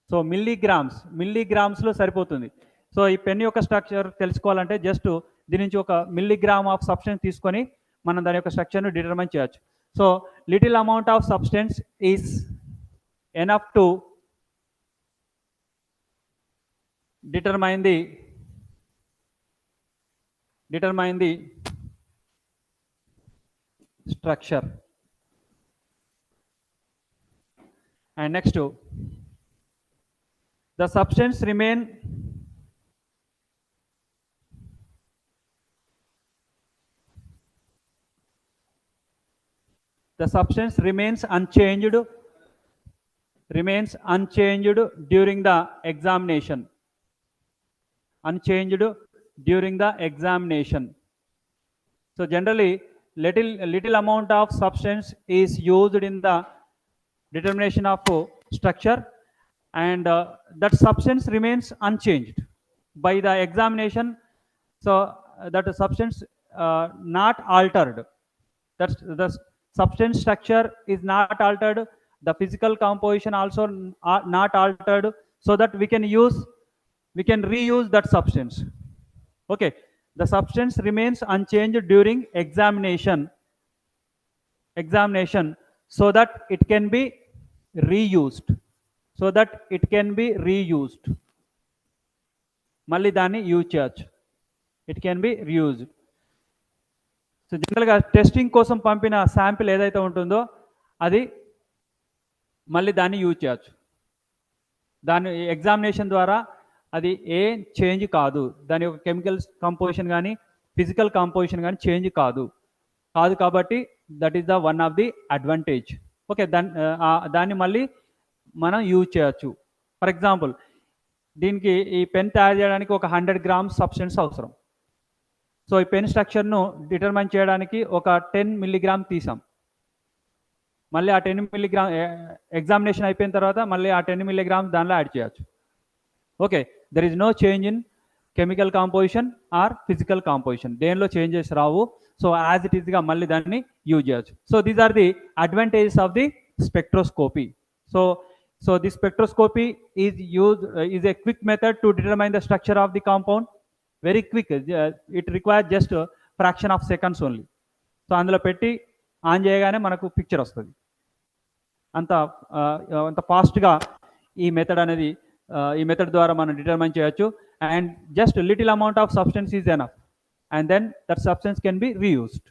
so milligrams లో సరిపోతుంది. So ఈ pen యొక్క structure తెలుసుకోవాలంటే just దీని నుంచి ఒక milligram of substance తీసుకొని మనం దాని యొక్క స్ట్రక్చర్ను డిటర్మైన్ చేయొచ్చు. So little amount of substance is enough to determine the structure. And next, the substance remains unchanged during the examination. So generally little amount of substance is used in the determination of structure, and that substance remains unchanged by the examination. So that substance not altered, that's the substance structure is not altered, the physical composition also not altered, so that we can reuse that substance. Okay, the substance remains unchanged during examination so that it can be reused. మళ్ళీ దాన్ని use చేయొచ్చు, it can be reused. So జనరల్గా testing కోసం పంపిన sample ఏదైతే ఉంటుందో అది మళ్ళీ దాన్ని యూజ్ చేయొచ్చు. దాని ఎగ్జామినేషన్ ద్వారా అది ఏం చేంజ్ కాదు, దాని యొక్క కెమికల్ కంపోజిషన్ కానీ ఫిజికల్ కంపోజిషన్ కానీ చేంజ్ కాదు కాబట్టి that is the one of the advantage. Okay, దాన్ని మళ్ళీ మనం యూజ్ చేయొచ్చు. ఫర్ ఎగ్జాంపుల్, దీనికి ఈ పెన్ తయారు చేయడానికి ఒక 100 grams సబ్స్టెన్స్ అవసరం. సో ఈ పెన్ స్ట్రక్చర్ను డిటర్మైన్ చేయడానికి ఒక 10 మిల్లీగ్రామ్ తీసాం. మళ్ళీ ఆ 10 మిల్లీగ్రామ్ ఎగ్జామినేషన్ అయిపోయిన తర్వాత మళ్ళీ ఆ 10 మిల్లీగ్రామ్ దానిలో యాడ్ చేయొచ్చు. Okay, there is no change in chemical composition or physical composition, దేనిలో చేంజెస్ రావు. సో యాజ్ ఇట్ ఈస్గా మళ్ళీ దాన్ని యూజ్ చేయొచ్చు. So these are the advantages of the spectroscopy. So the spectroscopy is a quick method to determine the structure of the compound. Very quick. It requires just a fraction of seconds only. So అందులో పెట్టి on చేయగానే మనకు picture వస్తుంది. అంత ఫాస్ట్గా ఈ method ద్వారా మనం డిటర్మైన్ చేయొచ్చు. And just little amount of substance is enough and then that substance can be reused.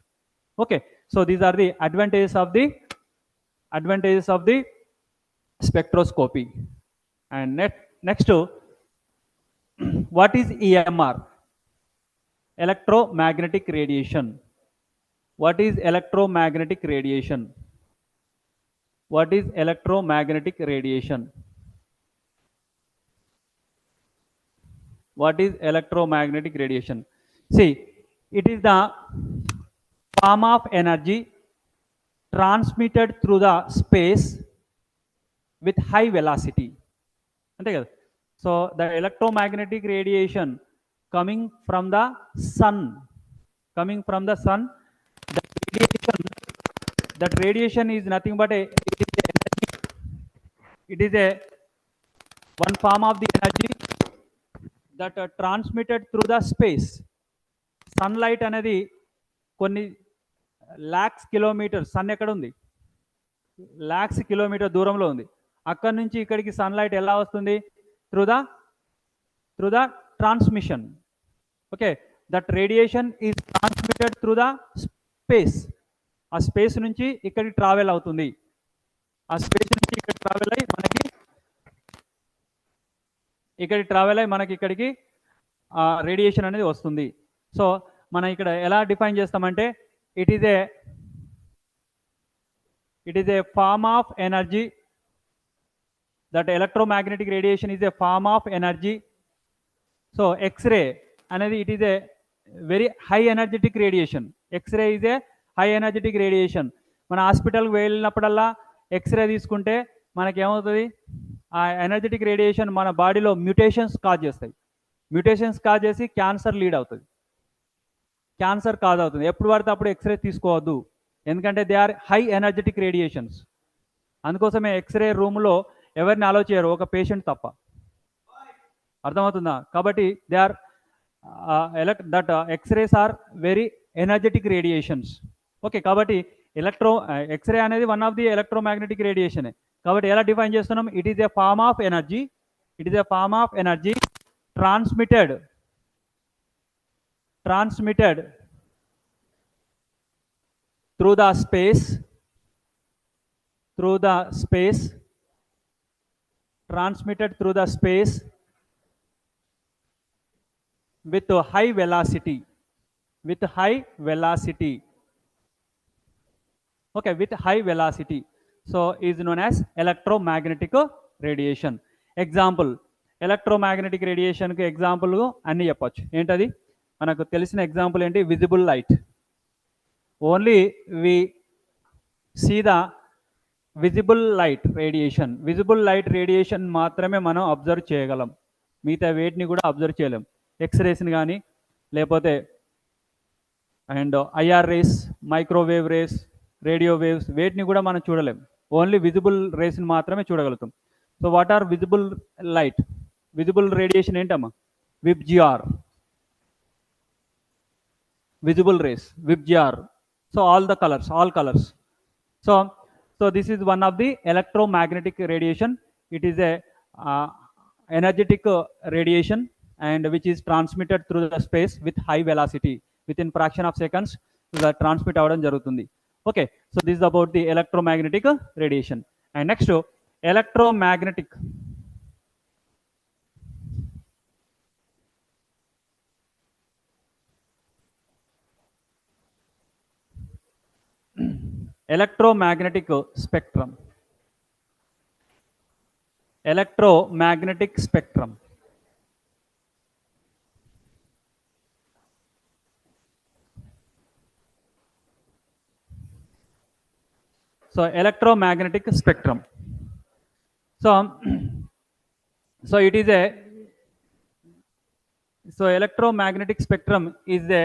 Okay, so these are the advantages of the spectroscopy. And next, what is EMR? Electromagnetic radiation. What is electromagnetic radiation? What is electromagnetic radiation? What is electromagnetic radiation? See, it is the form of energy transmitted through the space with high velocity. ante kada. So the electromagnetic radiation coming from the sun, that radiation is nothing but it is a one form of the energy that transmitted through the space. Sunlight అనేది కొన్ని lakhs kilometers, sun ఎక్కడ ఉంది, lakhs kilometer దూరంలో ఉంది. అక్కడ నుంచి ఇక్కడికి sunlight ఎలా వస్తుంది? Through the transmission. Okay, that radiation is transmitted through the space. ఆ స్పేస్ నుంచి ఇక్కడికి ట్రావెల్ అవుతుంది. ఆ స్పేస్ నుంచి ఇక్కడ ట్రావెల్ అయ్యి మనకి ఇక్కడికి రేడియేషన్ అనేది వస్తుంది. సో మనం ఇక్కడ ఎలా డిఫైన్ చేస్తామంటే it is a form of energy. That electromagnetic radiation is a form of energy. So X-ray అనేది it is a very high energetic radiation. X-ray is a high energetic radiation. మన హాస్పిటల్కి వెళ్ళినప్పుడల్లా x ray తీసుకుంటే మనకి ఏమవుతుంది? ఆ energetic radiation మన బాడీలో మ్యూటేషన్స్ కాజ్ చేస్తాయి. మ్యూటేషన్స్ కాజ్ చేసి క్యాన్సర్ లీడ్ అవుతుంది, క్యాన్సర్ కాజ్ అవుతుంది. ఎప్పుడు పడితే అప్పుడు ఎక్స్రే తీసుకోవద్దు, ఎందుకంటే they are high energetic radiations. అందుకోసమే ఎక్స్రే రూమ్లో ఎవరిని అలో చేయరు, ఒక పేషెంట్ తప్ప. అర్థమవుతుందా? కాబట్టి they are that X-rays are very energetic radiations. Okay, కాబట్టి ఎక్స్రే అనేది one of the electromagnetic radiation. కాబట్టి ఎలా డిఫైన్ చేస్తున్నాం? It is a form of energy transmitted through the space transmitted through the space with high velocity. Okay, with high velocity. So is known as electromagnetic radiation. Example, electromagnetic radiation కి example అన్ని చెప్పొచ్చు. ఏంటది? మనకు తెలిసిన example ఏంటి? Visible light. Only we see the visible light radiation మాత్రమే మనం observe చేయగలం, మిగతా వేటిని కూడా అబ్జర్వ్ చేయలేం. ఎక్స్రేస్ని కానీ లేకపోతే and IR rays, microwave rays, radio waves, వేటిని కూడా మనం చూడలేం. ఓన్లీ విజిబుల్ రేస్ని మాత్రమే చూడగలుగుతాం. So what are visible light? Visible radiation ఏంటమ్మా? VIBGYOR, visible rays, VIBGYOR. So all colors. So this is one of the electromagnetic radiation. It is a energetic radiation and which is transmitted through the space with high velocity. Within fraction of seconds the transmit avadam jarugutundi. Okay, so this is about the electromagnetic radiation. And next, electromagnetic spectrum. Electromagnetic spectrum. Electromagnetic spectrum. Electromagnetic spectrum. Electromagnetic spectrum. Electromagnetic spectrum. Electromagnetic spectrum. Electromagnetic spectrum. Electromagnetic spectrum. Electromagnetic spectrum. Electromagnetic spectrum. Electromagnetic spectrum. Electromagnetic spectrum. So electromagnetic spectrum. So so it is a so electromagnetic spectrum is a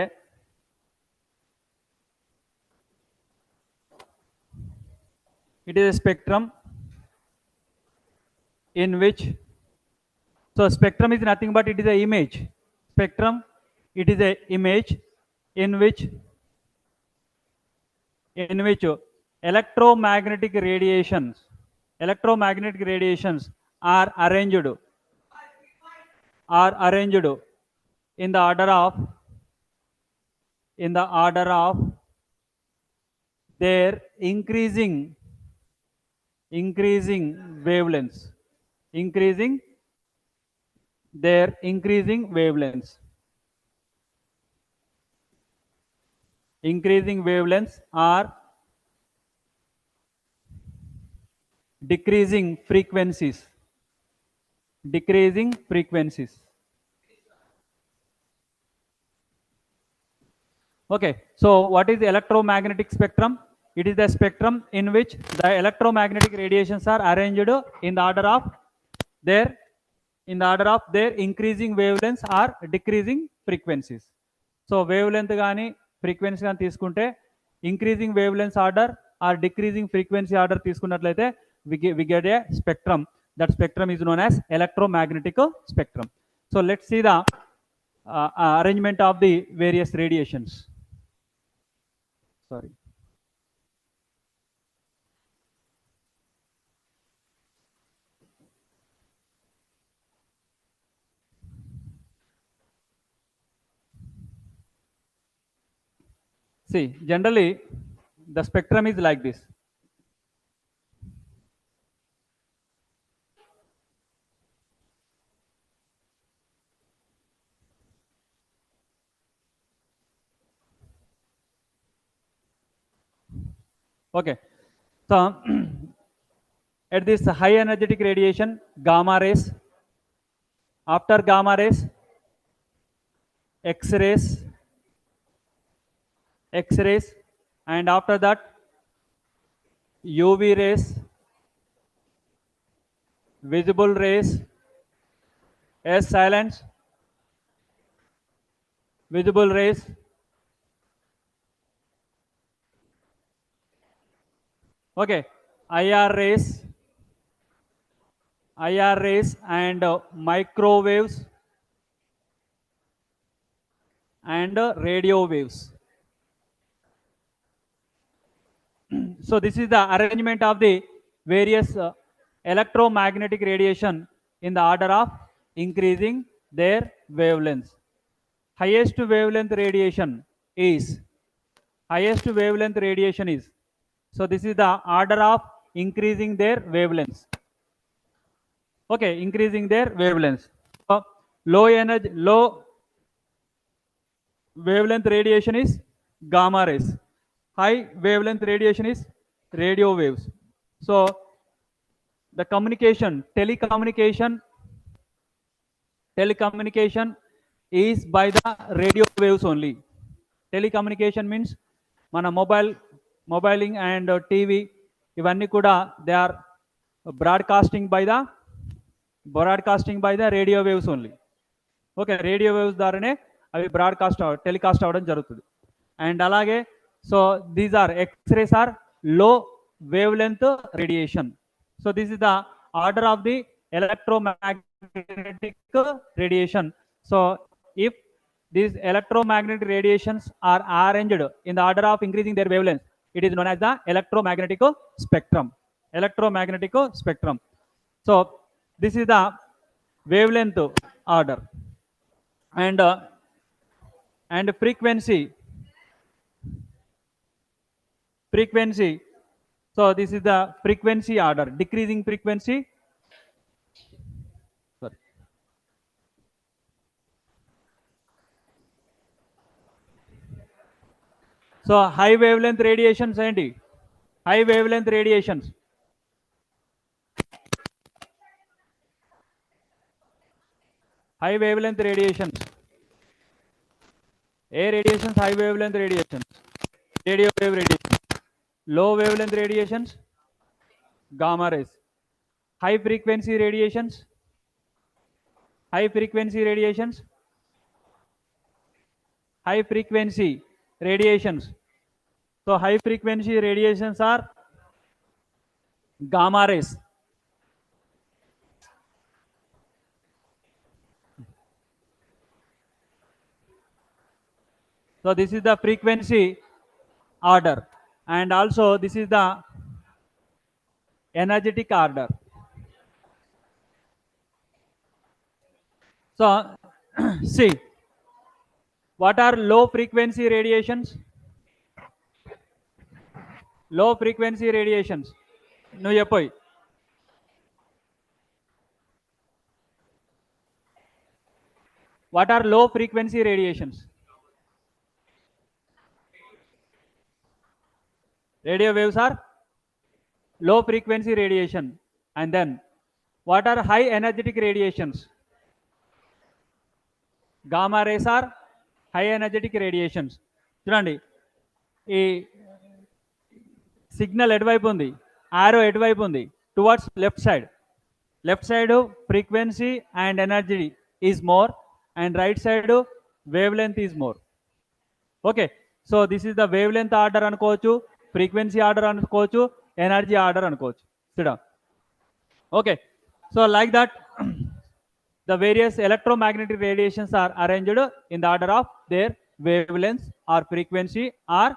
spectrum in which, so spectrum is nothing but it is a image. Spectrum, it is a image in which electromagnetic radiations are arranged in the order of their increasing wavelengths, increasing their increasing wavelengths. Increasing wavelengths are decreasing frequencies. Decreasing frequencies. Okay, so what is the electromagnetic spectrum? It is the spectrum in which the electromagnetic radiations are arranged in the order of their increasing wavelengths or decreasing frequencies. So wavelength gaani frequency gaani తీసుకుంటే increasing wavelengths order or decreasing frequency order తీసుకున్నట్లయితే we get a spectrum. That spectrum is known as electromagnetic spectrum. So let's see the arrangement of the various radiations. Sorry. See, generally the spectrum is like this. Okay, so at this high energetic radiation, gamma rays, after gamma rays, X-rays, and after that UV rays, visible rays, S silence, visible rays, okay, IR rays, and microwaves and radio waves. So this is the arrangement of the various electromagnetic radiation in the order of increasing their wavelengths. Highest wavelength radiation is, so this is the order of increasing their wavelengths. Okay, increasing their wavelengths. So low wavelength radiation is gamma rays. High wavelength radiation is radio waves. So the telecommunication is by the radio waves only. Telecommunication means mana mobiling and TV ivanni kuda they are broadcasting by the radio waves only. Okay, radio waves ద్వారానే అవి telecast అవ్వడం జరుగుతుంది. And అలాగే so these are X-rays are low wavelength radiation. So this is the order of the electromagnetic radiation. So if these electromagnetic radiations are arranged in the order of increasing their wavelength, it is known as the electromagnetic spectrum. So this is the wavelength order. And frequency, so this is the frequency order, decreasing frequency, sorry, so high wavelength radiations enti high wavelength radiations high wavelength radiations A radiations, high wavelength radiations, radio wave radiation. low wavelength radiations, gamma rays. High frequency radiations, high frequency radiations, high frequency radiations. So high frequency radiations are gamma rays. So this is the frequency order, and also this is the energetic order. So see, what are low frequency radiations? Low frequency radiations. నువ్వు చెప్పోయ్. What are low frequency radiations? Radio waves are low frequency radiation. And then what are high energetic radiations? Gamma rays are high energetic radiations. చూడండి, ఈ signal ఎటువైపు ఉంది, ఆరో ఎటువైపు ఉంది, towards left side. Left side frequency and energy is more, and right side wave length is more. Okay, so this is the wave length order అనుకోవచ్చు, frequency order అనుకోవచ్చు, energy order అనుకోవచ్చు. చూడ okay, so like that the various electromagnetic radiations are arranged in the order of their wavelengths or frequency or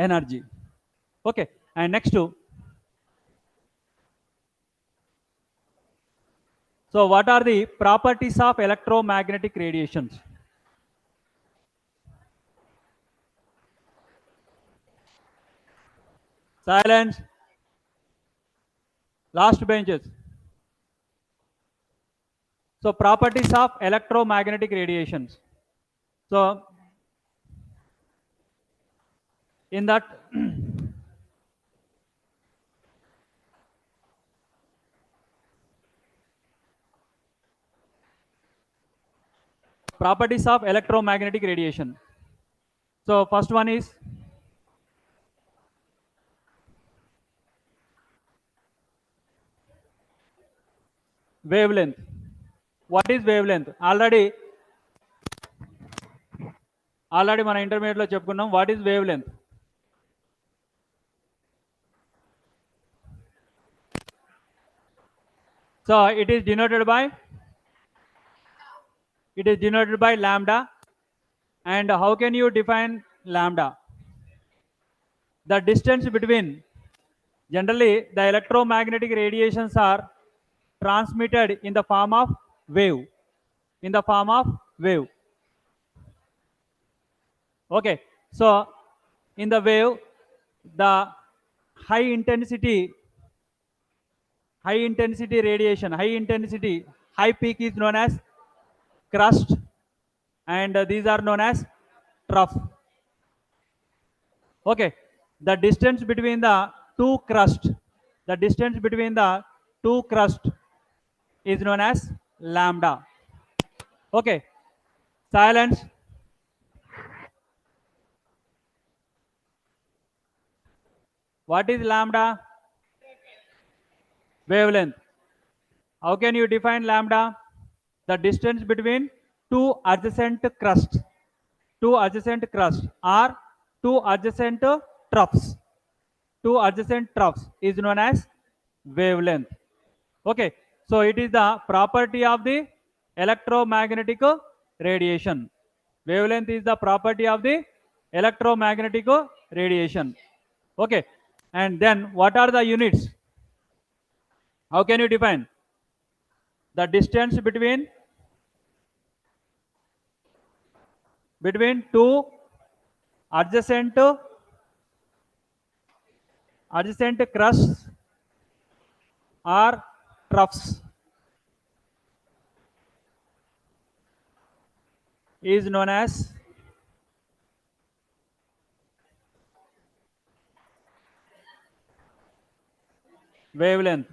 energy. Okay, and next to, so what are the properties of electromagnetic radiations? Silence. Last benches. So properties of electromagnetic radiations. So in that properties of electromagnetic radiation. So first one is wavelength. What is wavelength? Already మన ఇంటర్మీడియట్లో చెప్పుకున్నాం. What is wave length? So it is denoted by lambda. And how can you define lambda? The distance between, generally the electromagnetic radiations are transmitted in the form of wave, okay. So in the wave, the high intensity radiation, high peak is known as crust, and these are known as trough. Okay, the distance between the two crust is known as lambda. Okay, silence. What is lambda? Wavelength. How can you define lambda? The distance between two adjacent crusts or two adjacent troughs is known as wavelength. Okay, so it is the property of the electromagnetic radiation. Wavelength is the property of the electromagnetic radiation. Okay, and then what are the units? How can you define the distance between two adjacent crusts or troughs is known as wavelength.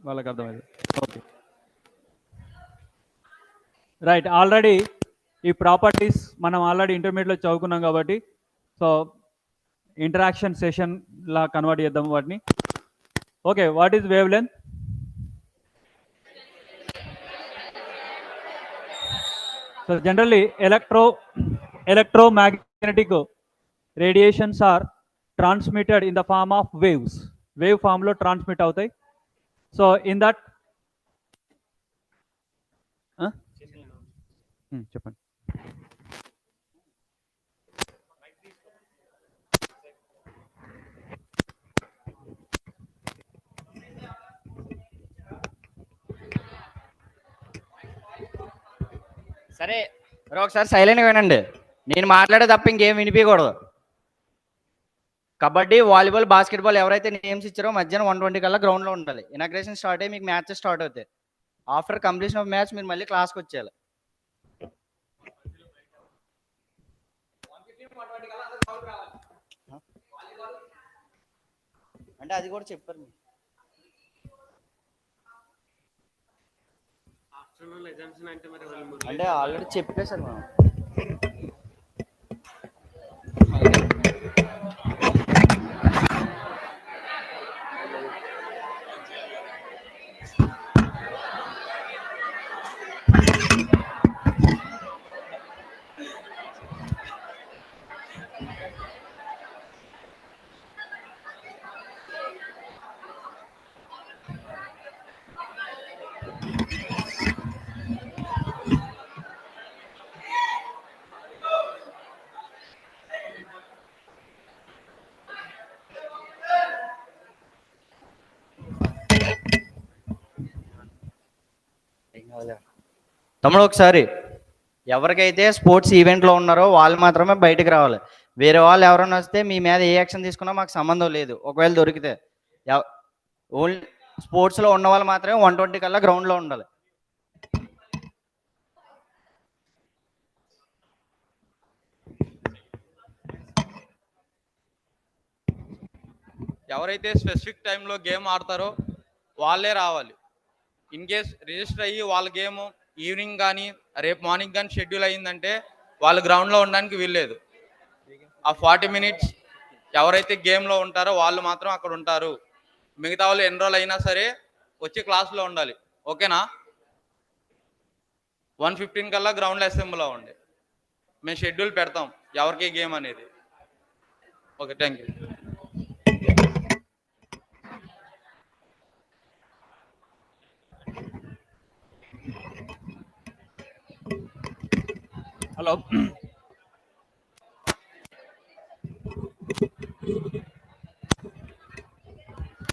వాళ్ళకి అర్థమైంది. Okay, right. Already ఈ properties మనం already ఇంటర్మీడియట్లో చదువుకున్నాం కాబట్టి so interaction session లా convert చేద్దాం వాటిని. Okay, what is wave length? So generally electromagnetic radiations are transmitted in the form of waves. Wave form లో transmit అవుతాయి. సో ఇన్ దట్ చెప్పండి. సరే ఒకసారి సైలెంట్గా వినండి. నేను మాట్లాడే తప్ప ఇంకేం వినిపించకూడదు. కబడ్డీ, వాలీబాల్, బాస్కెట్బాల్ ఎవరైతే నేమ్స్ ఇచ్చారో మధ్యాహ్నం 1:20 కల్లా గ్రౌండ్లో ఉండాలి. ఇనాగ్రేషన్ స్టార్ట్ అయ్యి మీకు మ్యాచెస్ స్టార్ట్ అవుతాయి. ఆఫ్టర్ కంప్లీషన్ ఆఫ్ మ్యాచ్ మీరు మళ్ళీ క్లాస్కి వచ్చేయాలి. అంటే అది కూడా చెప్పారు మీరు. అంటే ఆల్రెడీ చెప్పేశారు మనం. తమ్ముడు ఒకసారి ఎవరికైతే స్పోర్ట్స్ ఈవెంట్లో ఉన్నారో వాళ్ళు మాత్రమే బయటకు రావాలి. వేరే వాళ్ళు ఎవరైనా వస్తే మీ మీద ఏ యాక్షన్ తీసుకున్నా మాకు సంబంధం లేదు. ఒకవేళ దొరికితే ఓన్లీ స్పోర్ట్స్లో ఉన్న వాళ్ళు మాత్రమే 1:20 కల్లా గ్రౌండ్లో ఉండాలి. ఎవరైతే స్పెసిఫిక్ టైంలో గేమ్ ఆడతారో వాళ్ళే రావాలి. ఇన్ కేస్ రిజిస్టర్ అయ్యి వాళ్ళ గేమ్ ఈవినింగ్ కానీ రేపు మార్నింగ్ కానీ షెడ్యూల్ అయ్యిందంటే వాళ్ళు గ్రౌండ్లో ఉండడానికి వీల్లేదు. ఆ 40 మినిట్స్ ఎవరైతే గేమ్లో ఉంటారో వాళ్ళు మాత్రం అక్కడ ఉంటారు. మిగతా వాళ్ళు ఎన్రోల్ అయినా సరే వచ్చి క్లాస్లో ఉండాలి. ఓకేనా? 1:15 కల్లా గ్రౌండ్లో అసెంబ్ల్ అవ్వండి. మేము షెడ్యూల్ పెడతాం ఎవరికి గేమ్ అనేది. Okay, thank you. Hello.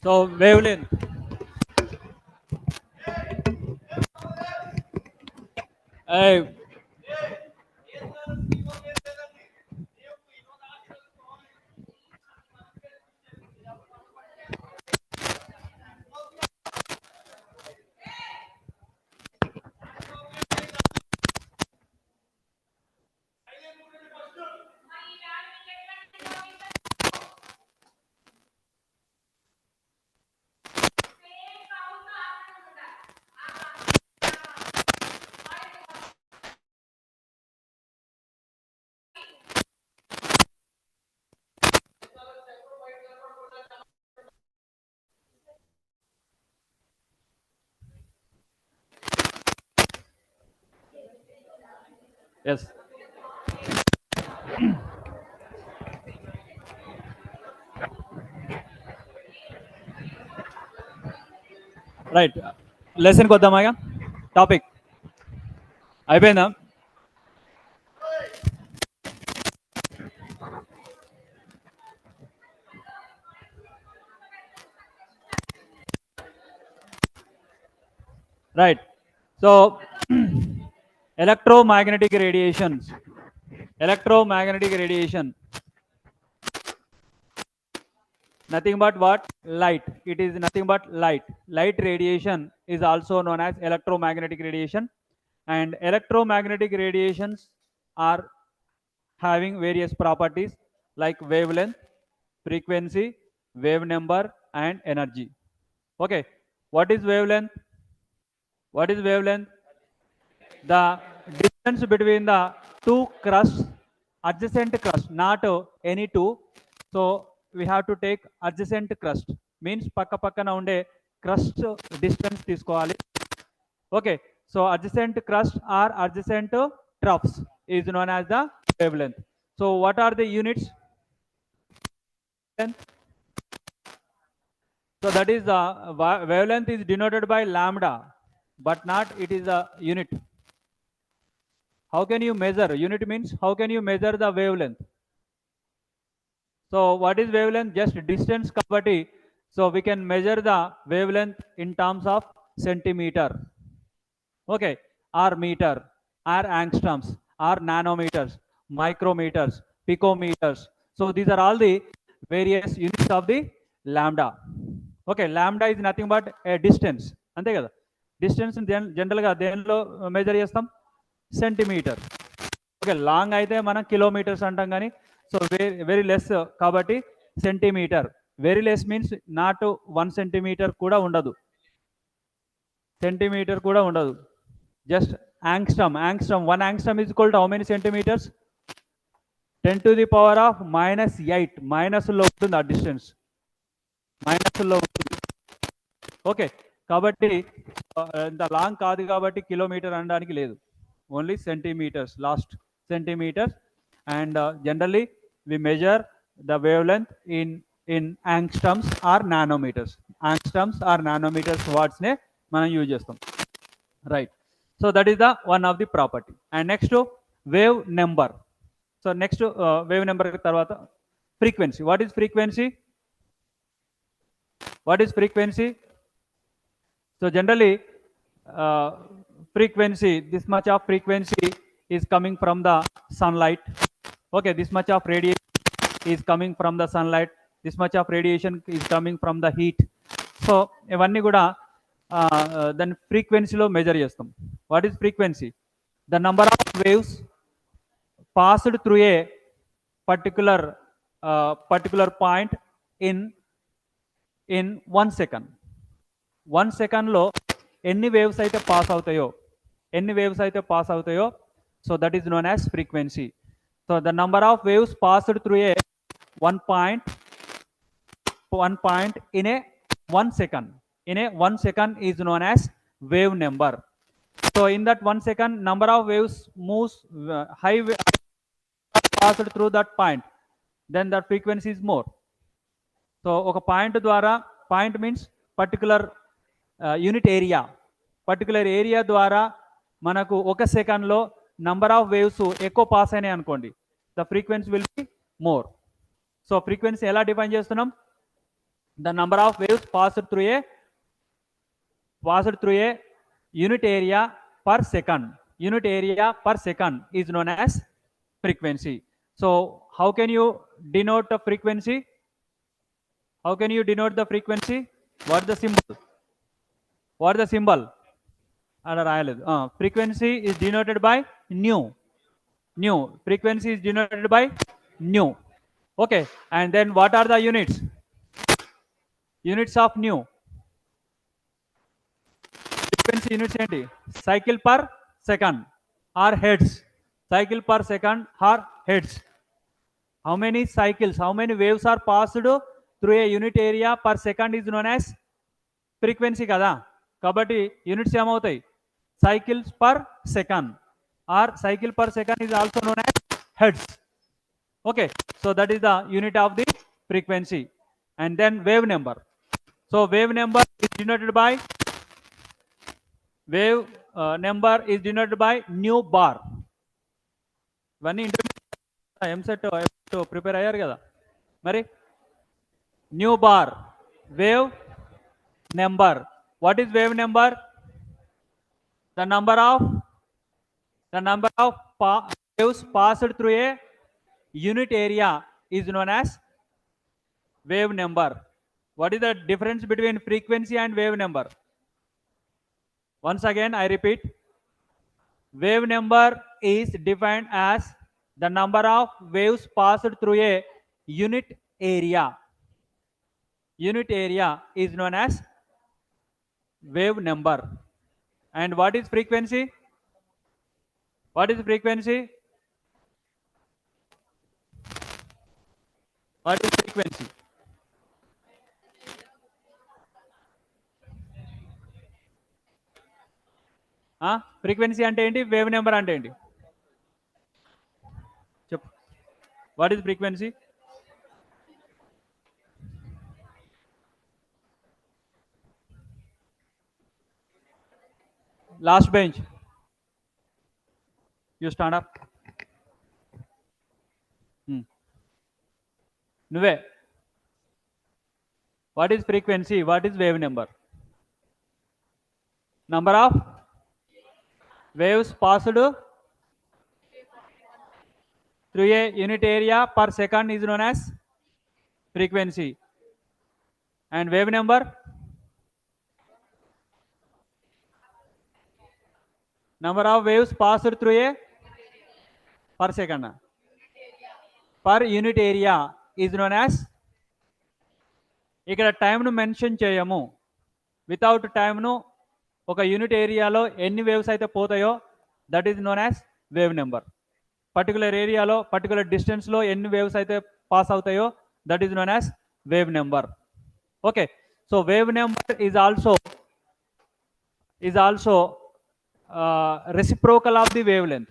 So wavelengths. Right, లెసన్కి వద్దామా? టాపిక్ అయిపోయిందా? Right. So electromagnetic radiations. Electromagnetic radiation, nothing but what? Light. It is nothing but light. Light radiation is also known as electromagnetic radiation, and electromagnetic radiations are having various properties like wavelength, frequency, wave number and energy. Okay, what is wavelength? What is wavelength? The distance between the two crusts, adjacent crust, not any two. So we have to take adjacent crust. Means పక్క పక్కన ఉండే crust distance తీసుకోవాలి. Okay, so adjacent crust or adjacent troughs is known as the wavelength. So what are the units? So that is the wavelength is denoted by lambda, but not it is a unit. How can you measure? Unit means how can you measure the wavelength? So what is wavelength? Just distance kabatti. So we can measure the wavelength in terms of centimeter. Okay, or meter, or angstroms, or nanometers, micrometers, picometers. So these are all the various units of the lambda. Okay, lambda is nothing but a distance. అంతే కదా, distance జనరల్గా దేనిలో measure చేస్తాం? Centimetre. Okay, long అయితే మనం kilometres అంటాం, కానీ so very less కాబట్టి centimetre. Very less means not 1 centimetre కూడా ఉండదు, సెంటీమీటర్ కూడా ఉండదు. Just angstrom. 1 angstrom is equal to how many centimeters? 10 to the power of -8. మైనస్లో ఉంటుంది ఆ డిస్టెన్స్, మైనస్లో ఉంటుంది. ఓకే, కాబట్టి ఇంత లాంగ్ కాదు కాబట్టి కిలోమీటర్ అనడానికి లేదు, only centimetres, last centimetres. And generally we measure the wavelength in angstroms or nanometres. Angstroms or nanometres వర్డ్స్నే మనం యూజ్ చేస్తాం, right? So that is the one of the property. And next wave number. So next wave number తర్వాత frequency. What is frequency? What is frequency? So generally, frequency, this much of frequency is coming from the sunlight. Okay, this much of radiation is coming from the sunlight. This much of radiation is coming from the heat. So ఇవన్నీ కూడా దాని ఫ్రీక్వెన్సీలో measure చేస్తాం. What is frequency? The number of waves passed through a particular point in 1 second. 1 సెకండ్లో ఎన్ని waves అయితే pass అవుతాయో, so that is known as frequency. So the number of waves passed through a one point in a 1 second. In a 1 second is known as wave number. So in that 1 second, number of waves moves high passed through that point, then the frequency is more. So ఒక point ద్వారా, point means particular unit area, particular area ద్వారా మనకు 1 సెకండ్లో number of waves ఎక్కువ pass అయినాయి అనుకోండి, the frequency will be more. So frequency ఎలా define చేస్తున్నాం? The number of waves passed through a unit area per second. Unit area per second is known as frequency. So how can you denote the frequency? How can you denote the frequency? What is the symbol? What is the symbol? Frequency is denoted by nu. Frequency is denoted by nu. Okay, and then what are the units? Units of nu. Frequency units ఏంటి? Cycle per second or hertz. Cycle per second or hertz. How many cycles, how many waves are passed through a unit area per second is known as frequency కదా. కాబట్టి units ఏమవుతాయి? cycles per second or cycle per second is also known as hertz. Okay, so that is the unit of the frequency. And then wave number. So wave number is denoted by nu bar. ఇవన్నీ intermediate EAMCET prepare అయ్యారు కదా మరి. New bar, wave number. What is wave number? The number of waves passed through a unit area is known as wave number. What is the difference between frequency and wave number? Once again I repeat, wave number is defined as the number of waves passed through a unit area. unit area is known as wave number. And what is frequency? What is frequency? What is frequency? Frequency అంటే ఏంటి? Wave number అంటే ఏంటి? చెప్పు. What is frequency? Last bench, you stand up. నువ్వే. What is frequency? What is wave number? Number of waves passed through a unit area per second is known as frequency. And wave number? Number of waves passed through a per second. Per unit area is known as, ఇక్కడ టైంను mention చేయము. Without టైంను ఒక unit ఏరియాలో ఎన్ని waves అయితే పోతాయో that is known as wave number. Particular ఏరియాలో particular డిస్టెన్స్లో ఎన్ని వేవ్స్ అయితే పాస్ అవుతాయో that is known as wave number. Okay, so wave number is also reciprocal of the wavelength,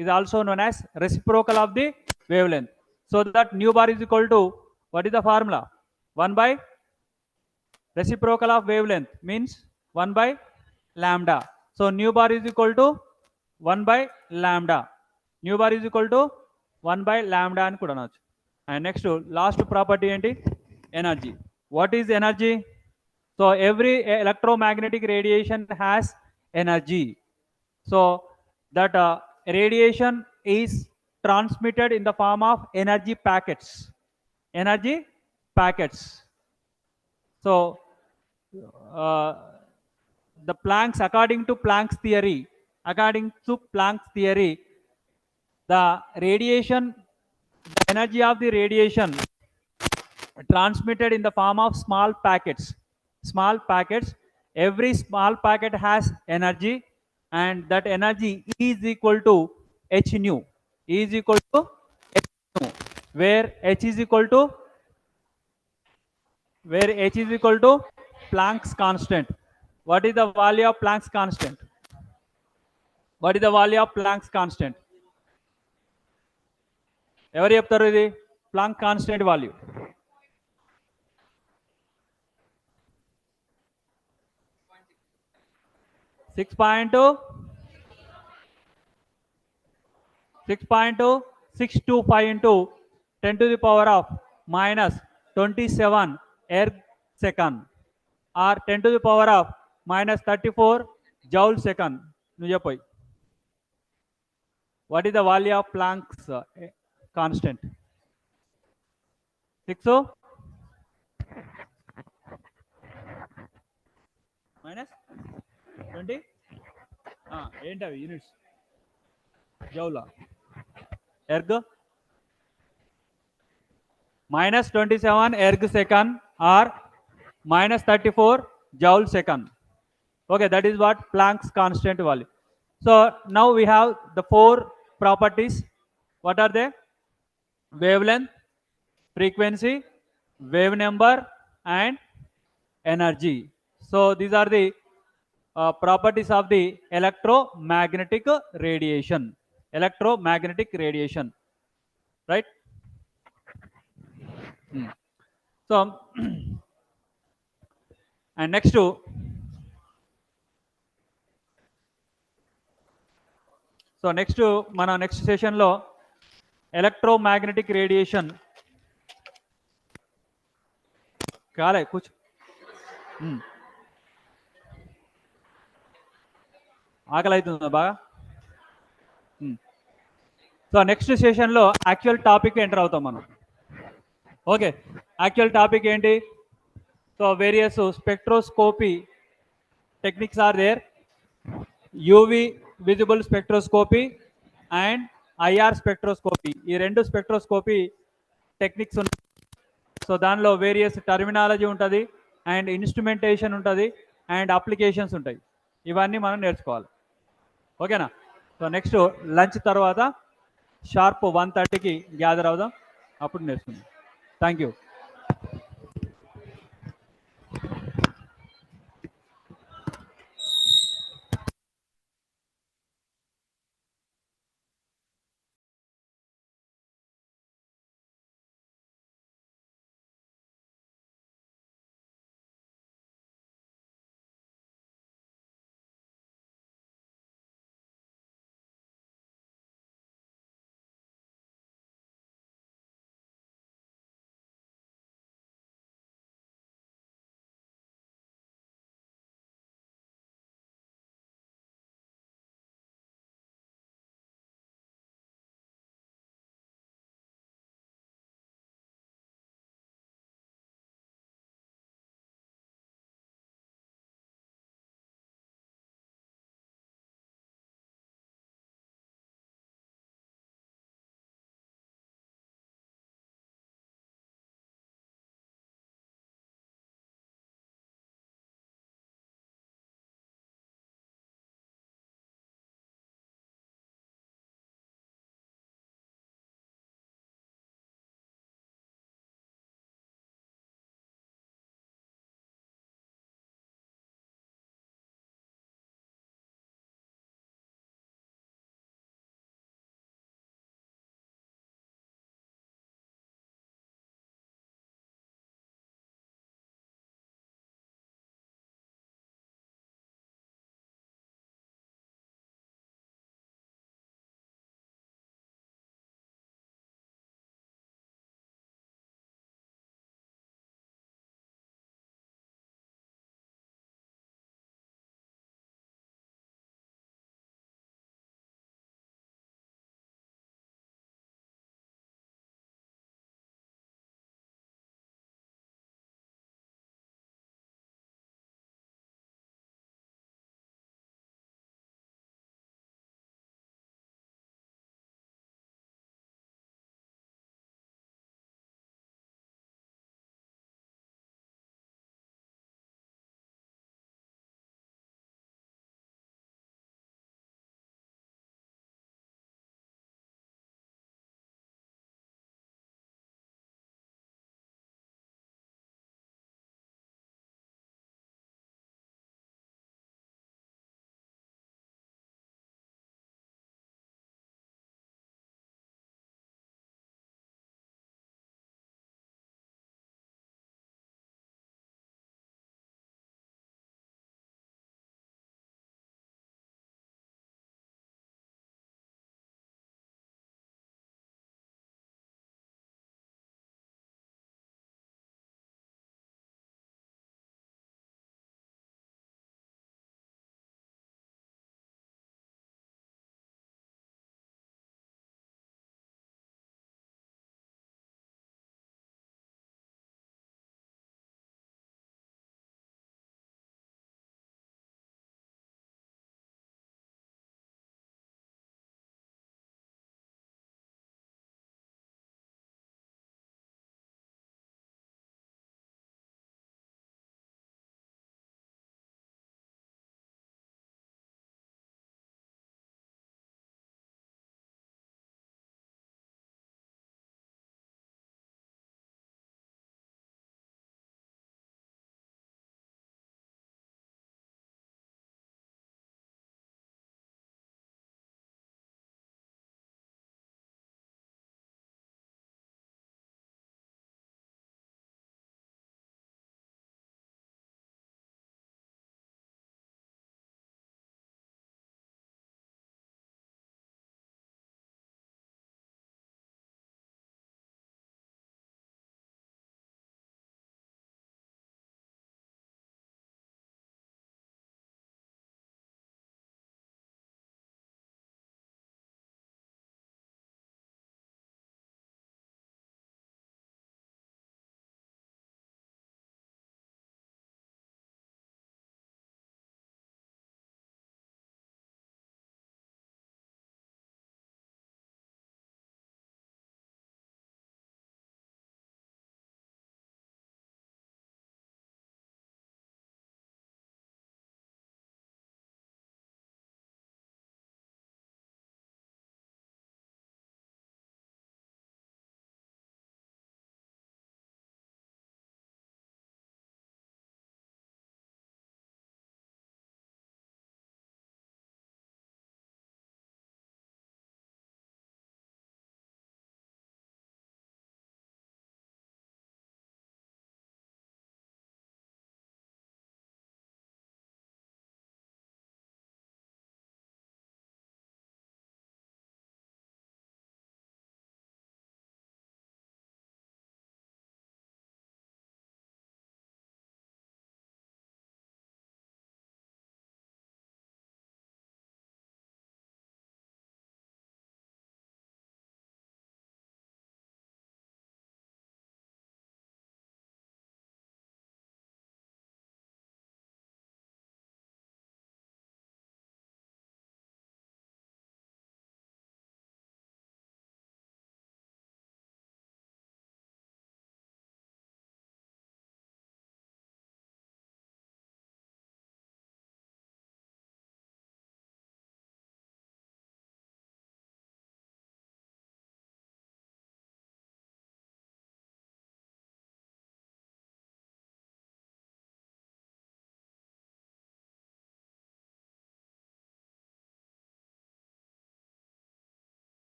is also known as reciprocal of the wavelength. So that nu bar is equal to, what is the formula? 1 by reciprocal of wavelength means 1 by lambda. So nu bar is equal to 1 by lambda. Nu bar is equal to 1 by lambda అని కూడా అనొచ్చు. And next last property ఏంటి? Energy. What is energy? So every electromagnetic radiation has energy. So that radiation is transmitted in the form of energy packets. Energy packets. So the Planck's, according to Planck's theory, the radiation, the energy of the radiation transmitted in the form of small packets. Every small packet has energy, and that energy is equal to h nu, where h is equal to Planck's constant. What is the value of Planck's constant? ఎవరు చెప్తారు ఇది? Planck constant value six point 6.625 into 10 to the power of minus 27 erg second, or 10 to the power of minus 34 joule second. నువ్వు చెప్పు, what is the value of Planck's constant? 6 minus 20 ఏంటి అవి units? జౌలా. erg minus 27 erg second or minus 34 joule second. Okay, that is what Planck's constant value. So now we have the four properties. What are they? Wavelength, frequency, wave number, and energy. So these are the properties of the electromagnetic radiation. Right? So and next to మన next సెషన్లో electromagnetic radiation కాలే కూర్చో. ఆకలి అవుతుందా బాగా? So next సెషన్లో actual topic enter అవుతాం మనం. ఓకే, యాక్చువల్ టాపిక్ ఏంటి? So various spectroscopy techniques are there. UV visible spectroscopy and IR spectroscopy, ఈ రెండు స్పెక్ట్రోస్కోపీ టెక్నిక్స్ ఉన్నాయి. సో దానిలో వేరియస్ టర్మినాలజీ ఉంటుంది అండ్ ఇన్స్ట్రుమెంటేషన్ ఉంటుంది అండ్ అప్లికేషన్స్ ఉంటాయి. ఇవన్నీ మనం నేర్చుకోవాలి. ఓకేనా? సో నెక్స్ట్ లంచ్ తర్వాత షార్ప్ 1:30కి గ్యాదర్ అవుదాం, అప్పుడు నేర్చుకుందాం. Thank you.